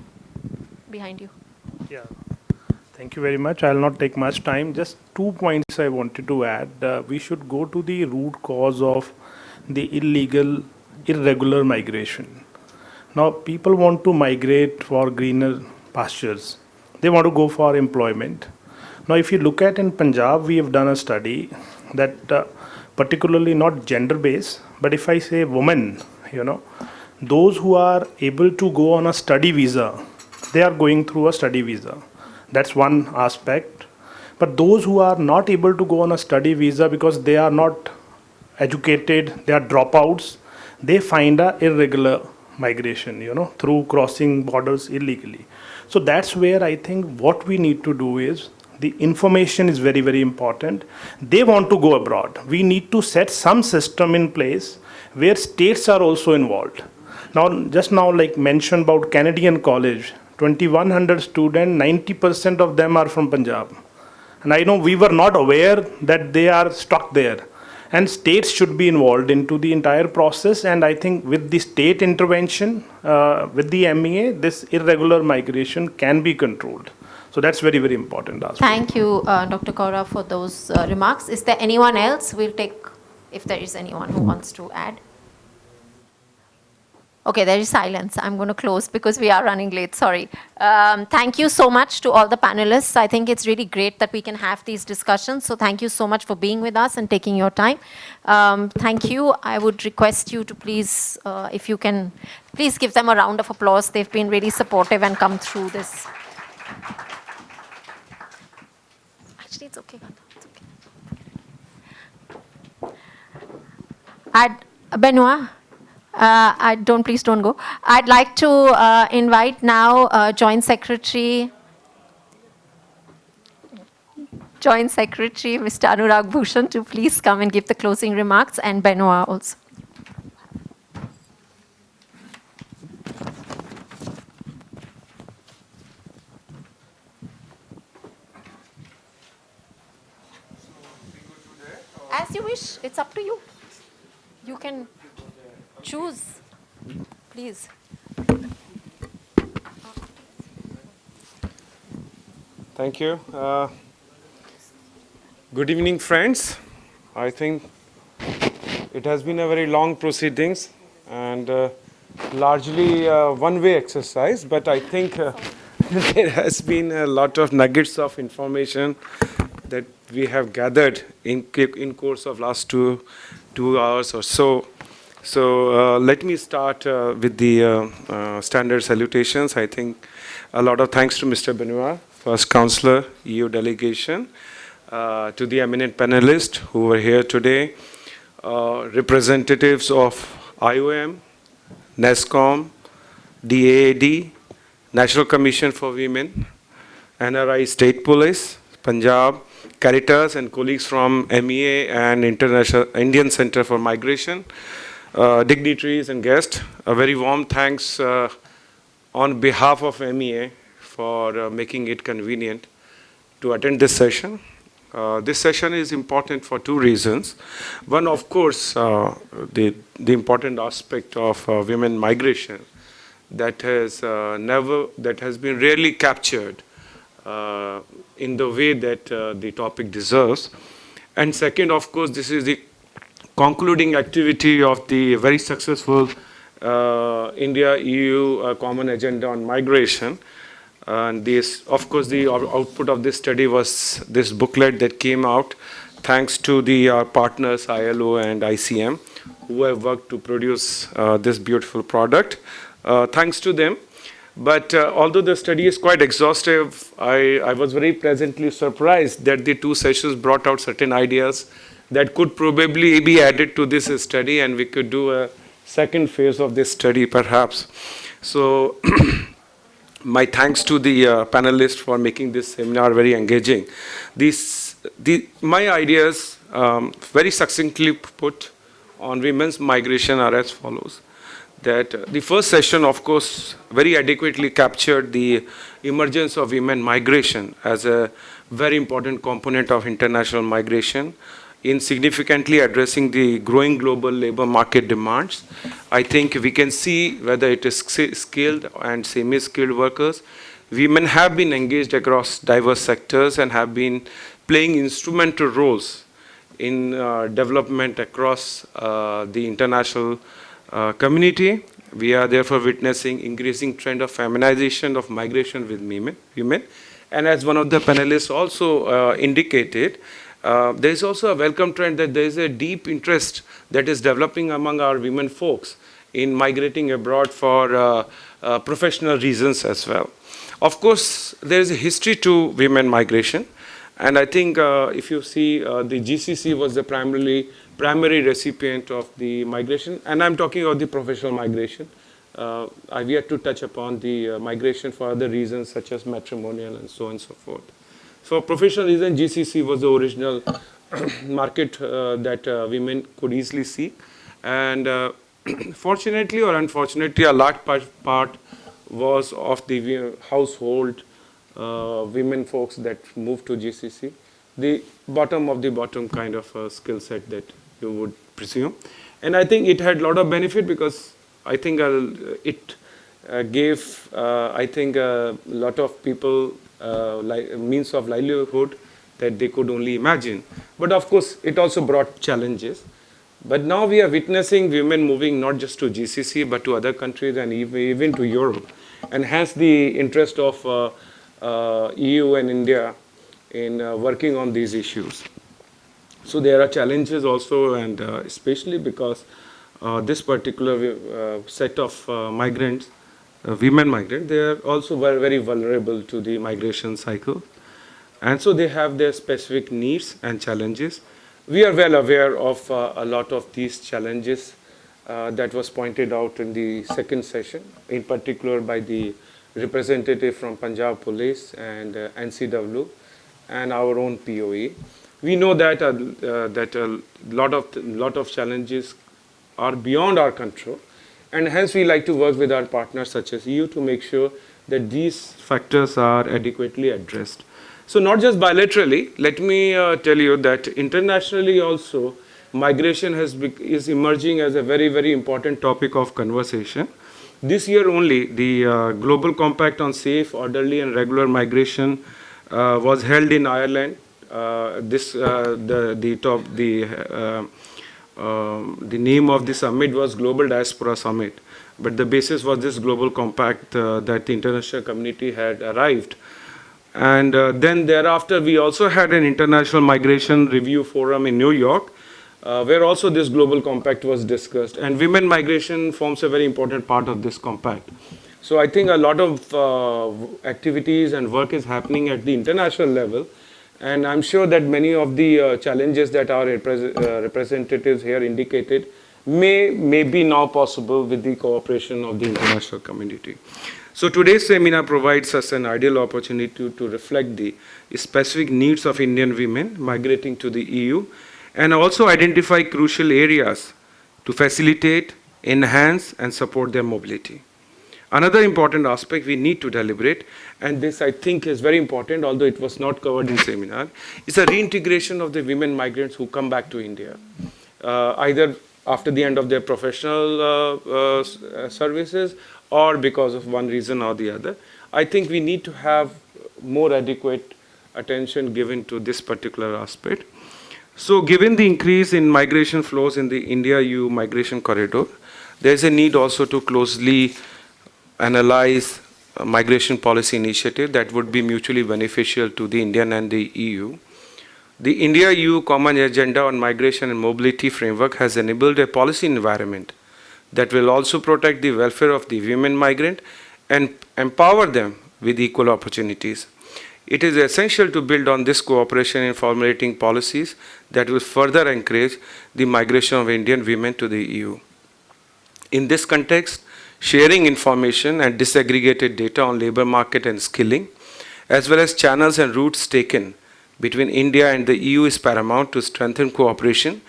A: Behind you.
P: Yeah. Thank you very much. I'll not take much time. Just 2 points I wanted to add. We should go to the root cause of the irregular migration. Now, people want to migrate for greener pastures. They want to go for employment. Now, if you look at in Punjab, we have done a study that particularly not gender-based, but if I say women, those who are able to go on a study visa, they are going through a study visa. That's one aspect. But those who are not able to go on a study visa because they are not educated, they are dropouts, they find a irregular migration, through crossing borders illegally. So that's where I think what we need to do is, the information is very, very important. They want to go abroad. We need to set some system in place where states are also involved. Now, just now, like mentioned about Canadian College, 2,100 students, 90% of them are from Punjab. And I know we were not aware that they are stuck there. And states should be involved into the entire process. And I think with the state intervention, with the MEA, this irregular migration can be controlled. So that's very, very important aspect.
A: Thank you, Dr. Kaura, for those remarks. Is there anyone else? We'll take, if there is anyone who wants to add. Okay, there is silence. I'm going to close because we are running late. Sorry. Thank you so much to all the panelists. I think it's really great that we can have these discussions. So thank you so much for being with us and taking your time. Thank you. I would request you to please, if you can, please give them a round of applause. They've been really supportive and come through this. Actually, it's okay. It's okay. Benoit. Please don't go. I'd like to invite now Joint Secretary Mr. Anurag Bhushan to please come and give the closing remarks, and Benoit also. As you wish, it's up to you. You can choose, please.
Q: Thank you. Good evening, friends. I think it has been a very long proceedings and largely one-way exercise, but I think there has been a lot of nuggets of information that we have gathered in course of last two hours or so. So let me start with the standard salutations. I think a lot of thanks to Mr. Benoit, First Counselor, EU delegation, to the eminent panelists who were here today, representatives of IOM, NESCOM, DAAD, National Commission for Women, NRI State Police, Punjab, Caritas, and colleagues from MEA and Indian Center for Migration, dignitaries and guests. A very warm thanks on behalf of MEA for making it convenient to attend this session. This session is important for two reasons. One, of course, the important aspect of women migration that has been rarely captured in the way that the topic deserves. And second, of course, this is the concluding activity of the very successful India-EU Common Agenda on Migration. And this, of course, the output of this study was this booklet that came out thanks to the partners ILO and ICM who have worked to produce this beautiful product. Thanks to them. But although the study is quite exhaustive, I was very pleasantly surprised that the two sessions brought out certain ideas that could probably be added to this study, and we could do a second phase of this study perhaps. So my thanks to the panelists for making this seminar very engaging. My ideas, very succinctly put on women's migration, are as follows. That the first session, of course, very adequately captured the emergence of women migration as a very important component of international migration in significantly addressing the growing global labor market demands. I think we can see whether it is skilled and semi-skilled workers. Women have been engaged across diverse sectors and have been playing instrumental roles in development across the international community. We are therefore witnessing increasing trend of feminization of migration with women. And as one of the panelists also indicated, there is also a welcome trend that there is a deep interest that is developing among our women folks in migrating abroad for professional reasons as well. Of course, there is a history to women migration. And I think if you see, the GCC was the primarily primary recipient of the migration, and I'm talking about the professional migration. I've yet to touch upon the migration for other reasons such as matrimonial and so on and so forth. For professional reason, GCC was the original market that women could easily see. And fortunately or unfortunately, a large part was of the household women folks that moved to GCC. The bottom of the bottom kind of skill set that you would presume. And I think it had a lot of benefit because I think it gave, I think, a lot of people means of livelihood that they could only imagine. But of course, it also brought challenges. But now we are witnessing women moving not just to GCC, but to other countries and even to Europe. And hence the interest of EU and India in working on these issues. So there are challenges also, and especially because this particular set of migrants, women migrants, they are also very vulnerable to the migration cycle. And so they have their specific needs and challenges. We are well aware of a lot of these challenges that was pointed out in the second session, in particular by the representative from Punjab Police and NCW and our own POE. We know that a lot of challenges are beyond our control, and hence we like to work with our partners such as EU to make sure that these factors are adequately addressed. So not just bilaterally, let me tell you that internationally also, migration is emerging as a very important topic of conversation. This year only, the Global Compact on Safe, Orderly and Regular Migration was held in Ireland. The name of the summit was Global Diaspora Summit, but the basis was this Global Compact that the international community had arrived. And then thereafter, we also had an International Migration Review Forum in New York, where also this Global Compact was discussed. And women migration forms a very important part of this compact. So I think a lot of activities and work is happening at the international level. And I'm sure that many of the challenges that our representatives here indicated may be now possible with the cooperation of the international community. So today's seminar provides us an ideal opportunity to reflect the specific needs of Indian women migrating to the EU and also identify crucial areas to facilitate, enhance, and support their mobility. Another important aspect we need to deliberate, and this I think is very important, although it was not covered in seminar, is a reintegration of the women migrants who come back to India, either after the end of their professional services or because of one reason or the other. I think we need to have more adequate attention given to this particular aspect. So given the increase in migration flows in the India-EU migration corridor, there is a need also to closely analyze a migration policy initiative that would be mutually beneficial to the Indian and the EU. The India-EU Common Agenda on Migration and Mobility Framework has enabled a policy environment that will also protect the welfare of the women migrant and empower them with equal opportunities. It is essential to build on this cooperation in formulating policies that will further encourage the migration of Indian women to the EU. In this context, sharing information and disaggregated data on labor market and skilling, as well as channels and routes taken between India and the EU is paramount to strengthen cooperation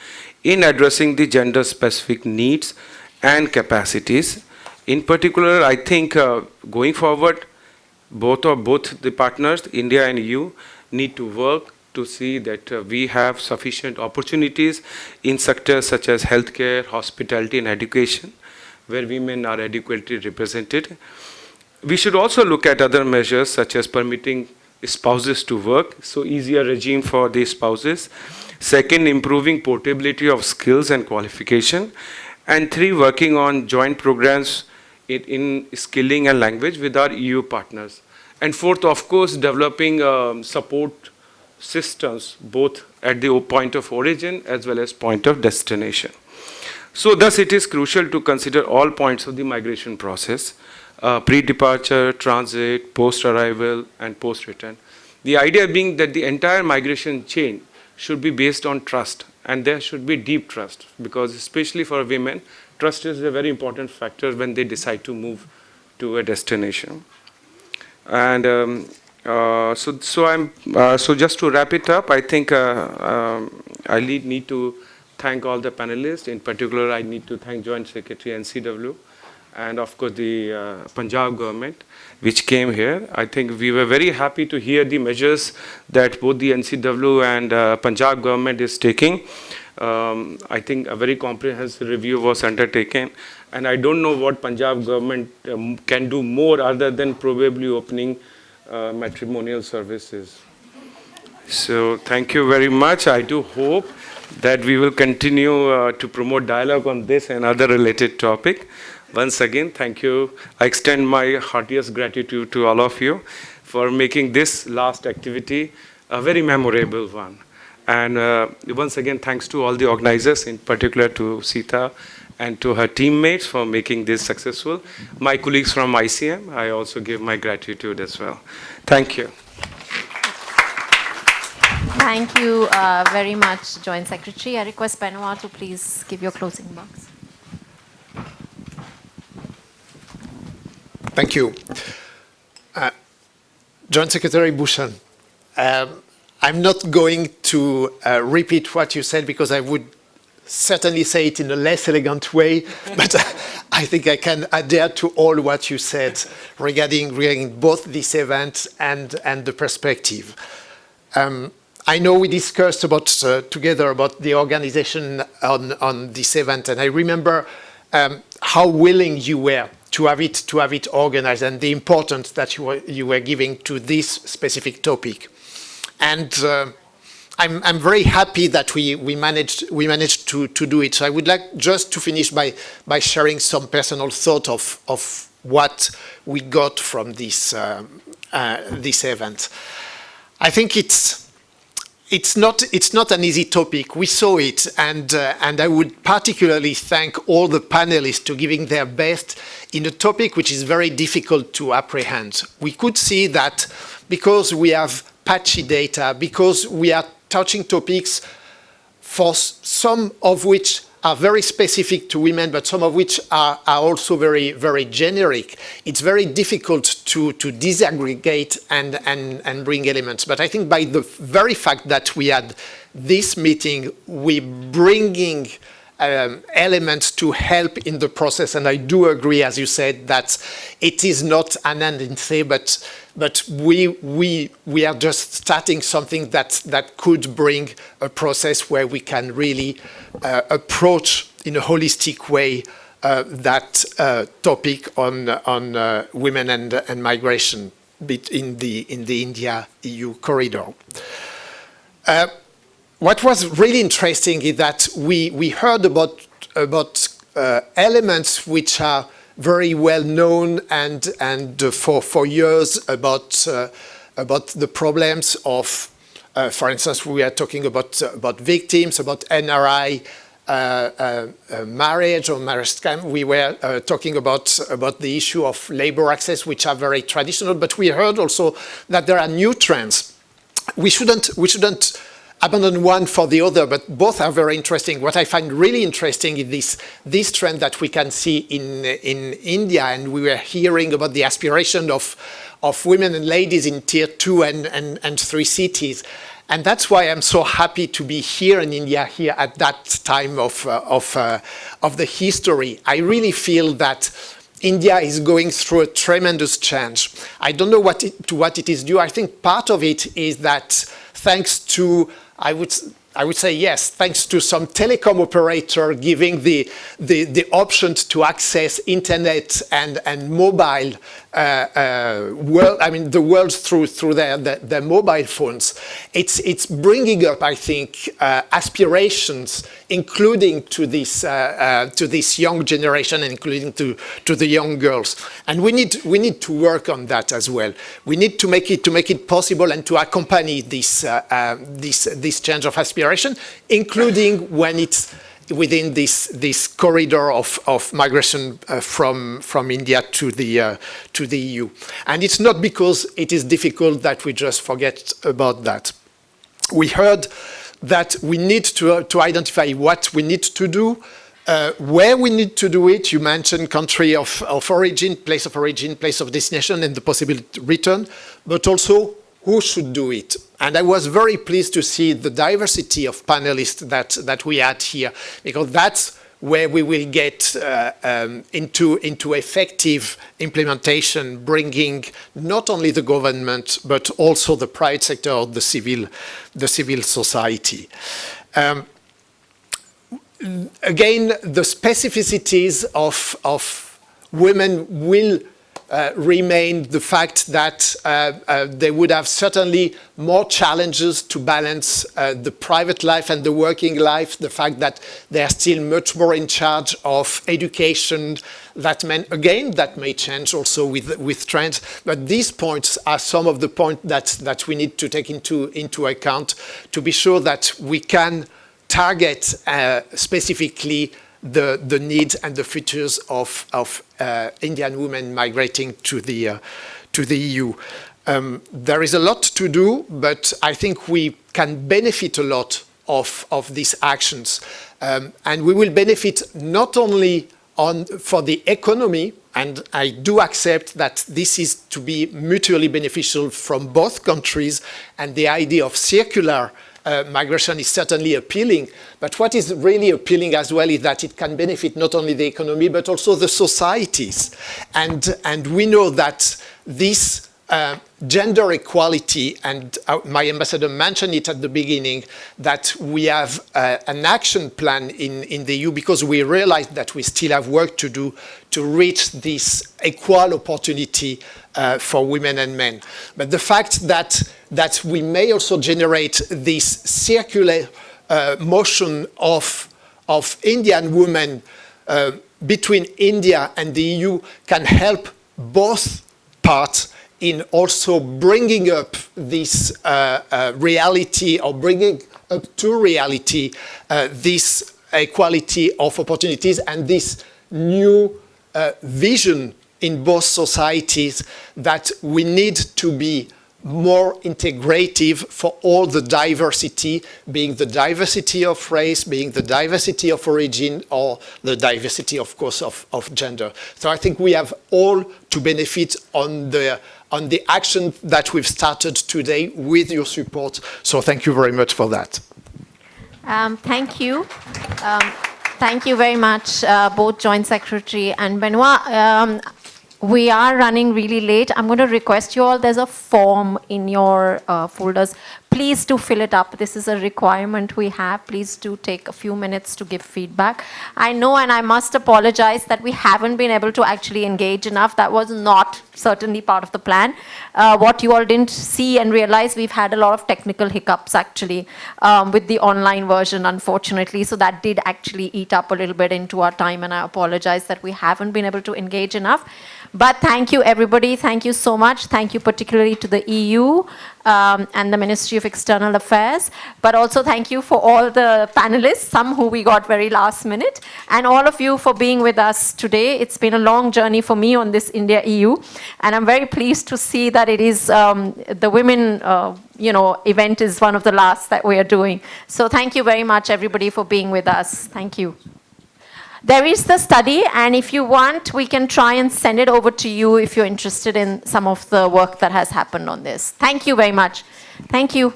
Q: in addressing the gender-specific needs and capacities. In particular, I think going forward, both the partners, India and EU, need to work to see that we have sufficient opportunities in sectors such as healthcare, hospitality, and education, where women are adequately represented. We should also look at other measures such as permitting spouses to work, so easier regime for the spouses. Second, improving portability of skills and qualification. And three, working on joint programs in skilling and language with our EU partners. And fourth, of course, developing support systems both at the point of origin as well as point of destination. So thus it is crucial to consider all points of the migration process, pre-departure, transit, post-arrival, and post-return. The idea being that the entire migration chain should be based on trust, and there should be deep trust, because especially for women, trust is a very important factor when they decide to move to a destination. And so just to wrap it up, I think I need to thank all the panelists. In particular, I need to thank Joint Secretary NCW, and of course the Punjab government, which came here. I think we were very happy to hear the measures that both the NCW and Punjab government is taking. I think a very comprehensive review was undertaken, and I don't know what Punjab government can do more other than probably opening matrimonial services. So thank you very much. I do hope that we will continue to promote dialogue on this and other related topic. Once again, thank you. I extend my heartiest gratitude to all of you for making this last activity a very memorable one. And once again, thanks to all the organizers, in particular to Sita and to her teammates for making this successful. My colleagues from ICM, I also give my gratitude as well. Thank you.
A: Thank you very much, Joint Secretary. I request Benoit to please give your closing remarks.
N: Thank you. Joint Secretary Bhushan, I'm not going to repeat what you said, because I would certainly say it in a less elegant way, but I think I can adhere to all what you said regarding both this event and the perspective. I know we discussed together about the organization on this event, and I remember how willing you were to have it organized, and the importance that you were giving to this specific topic. And I'm very happy that we managed to do it. So I would like just to finish by sharing some personal thought of what we got from this event. I think it's not an easy topic. We saw it, and I would particularly thank all the panelists to giving their best in a topic which is very difficult to apprehend. We could see that because we have patchy data, because we are touching topics for some of which are very specific to women, but some of which are also very, very generic. It's very difficult to disaggregate and bring elements. But I think by the very fact that we had this meeting, we bringing elements to help in the process. And I do agree, as you said, that it is not an end in se, but we are just starting something that could bring a process where we can really approach in a holistic way that topic on women and migration in the India-EU corridor. What was really interesting is that we heard about elements which are very well known and for years about the problems of, for instance, we are talking about victims, about NRI marriage or marriage scam. We were talking about the issue of labor access, which are very traditional, but we heard also that there are new trends. We shouldn't abandon one for the other, but both are very interesting. What I find really interesting is this trend that we can see in India, and we were hearing about the aspiration of women and ladies in tier 2 and 3 cities. And that's why I'm so happy to be here in India, here at that time of the history. I really feel that India is going through a tremendous change. I don't know what it is due. I think part of it is that thanks to, I would say yes, thanks to some telecom operator giving the options to access internet and mobile world, I mean the world through their mobile phones. It's bringing up, I think, aspirations, including to this young generation, including to the young girls. And we need to work on that as well. We need to make it possible and to accompany this change of aspiration, including when it's within this corridor of migration from India to the EU. And it's not because it is difficult that we just forget about that. We heard that we need to identify what we need to do, where we need to do it. You mentioned country of origin, place of destination, and the possibility to return, but also who should do it. And I was very pleased to see the diversity of panelists that we had here, because that's where we will get into effective implementation, bringing not only the government, but also the private sector, or the civil society. Again, the specificities of women will remain the fact that they would have certainly more challenges to balance the private life and the working life, the fact that they are still much more in charge of education, that may change also with trends, but these points are some of the points that we need to take into account to be sure that we can target specifically the needs and the futures of Indian women migrating to the EU. There is a lot to do, but I think we can benefit a lot of these actions. And we will benefit not only for the economy, and I do accept that this is to be mutually beneficial from both countries, and the idea of circular migration is certainly appealing, but what is really appealing as well is that it can benefit not only the economy but also the societies. And we know that this gender equality, and my ambassador mentioned it at the beginning, that we have an action plan in the EU because we realize that we still have work to do to reach this equal opportunity for women and men. But the fact that we may also generate this circular motion of Indian women between India and the EU can help both parts in also bringing up this reality, or bringing up to reality this equality of opportunities and this new vision in both societies that we need to be more integrative for all the diversity, being the diversity of race, being the diversity of origin, or the diversity, of course, of gender. So I think we have all to benefit on the action that we've started today with your support. So thank you very much for that.
A: Thank you. Thank you very much, both Joint Secretary and Benoit. We are running really late. I'm going to request you all, there's a form in your folders. Please do fill it up. This is a requirement we have. Please do take a few minutes to give feedback. I know, and I must apologize that we haven't been able to actually engage enough. That was not certainly part of the plan. What you all didn't see and realize, we've had a lot of technical hiccups actually with the online version, unfortunately. So that did actually eat up a little bit into our time, and I apologize that we haven't been able to engage enough. But thank you, everybody. Thank you so much. Thank you particularly to the EU and the Ministry of External Affairs. But also thank you for all the panelists, some who we got very last minute, and all of you for being with us today. It's been a long journey for me on this India-EU, and I'm very pleased to see that it is the women event is one of the last that we are doing. So thank you very much, everybody, for being with us. Thank you. There is the study, and if you want, we can try and send it over to you if you're interested in some of the work that has happened on this. Thank you very much. Thank you.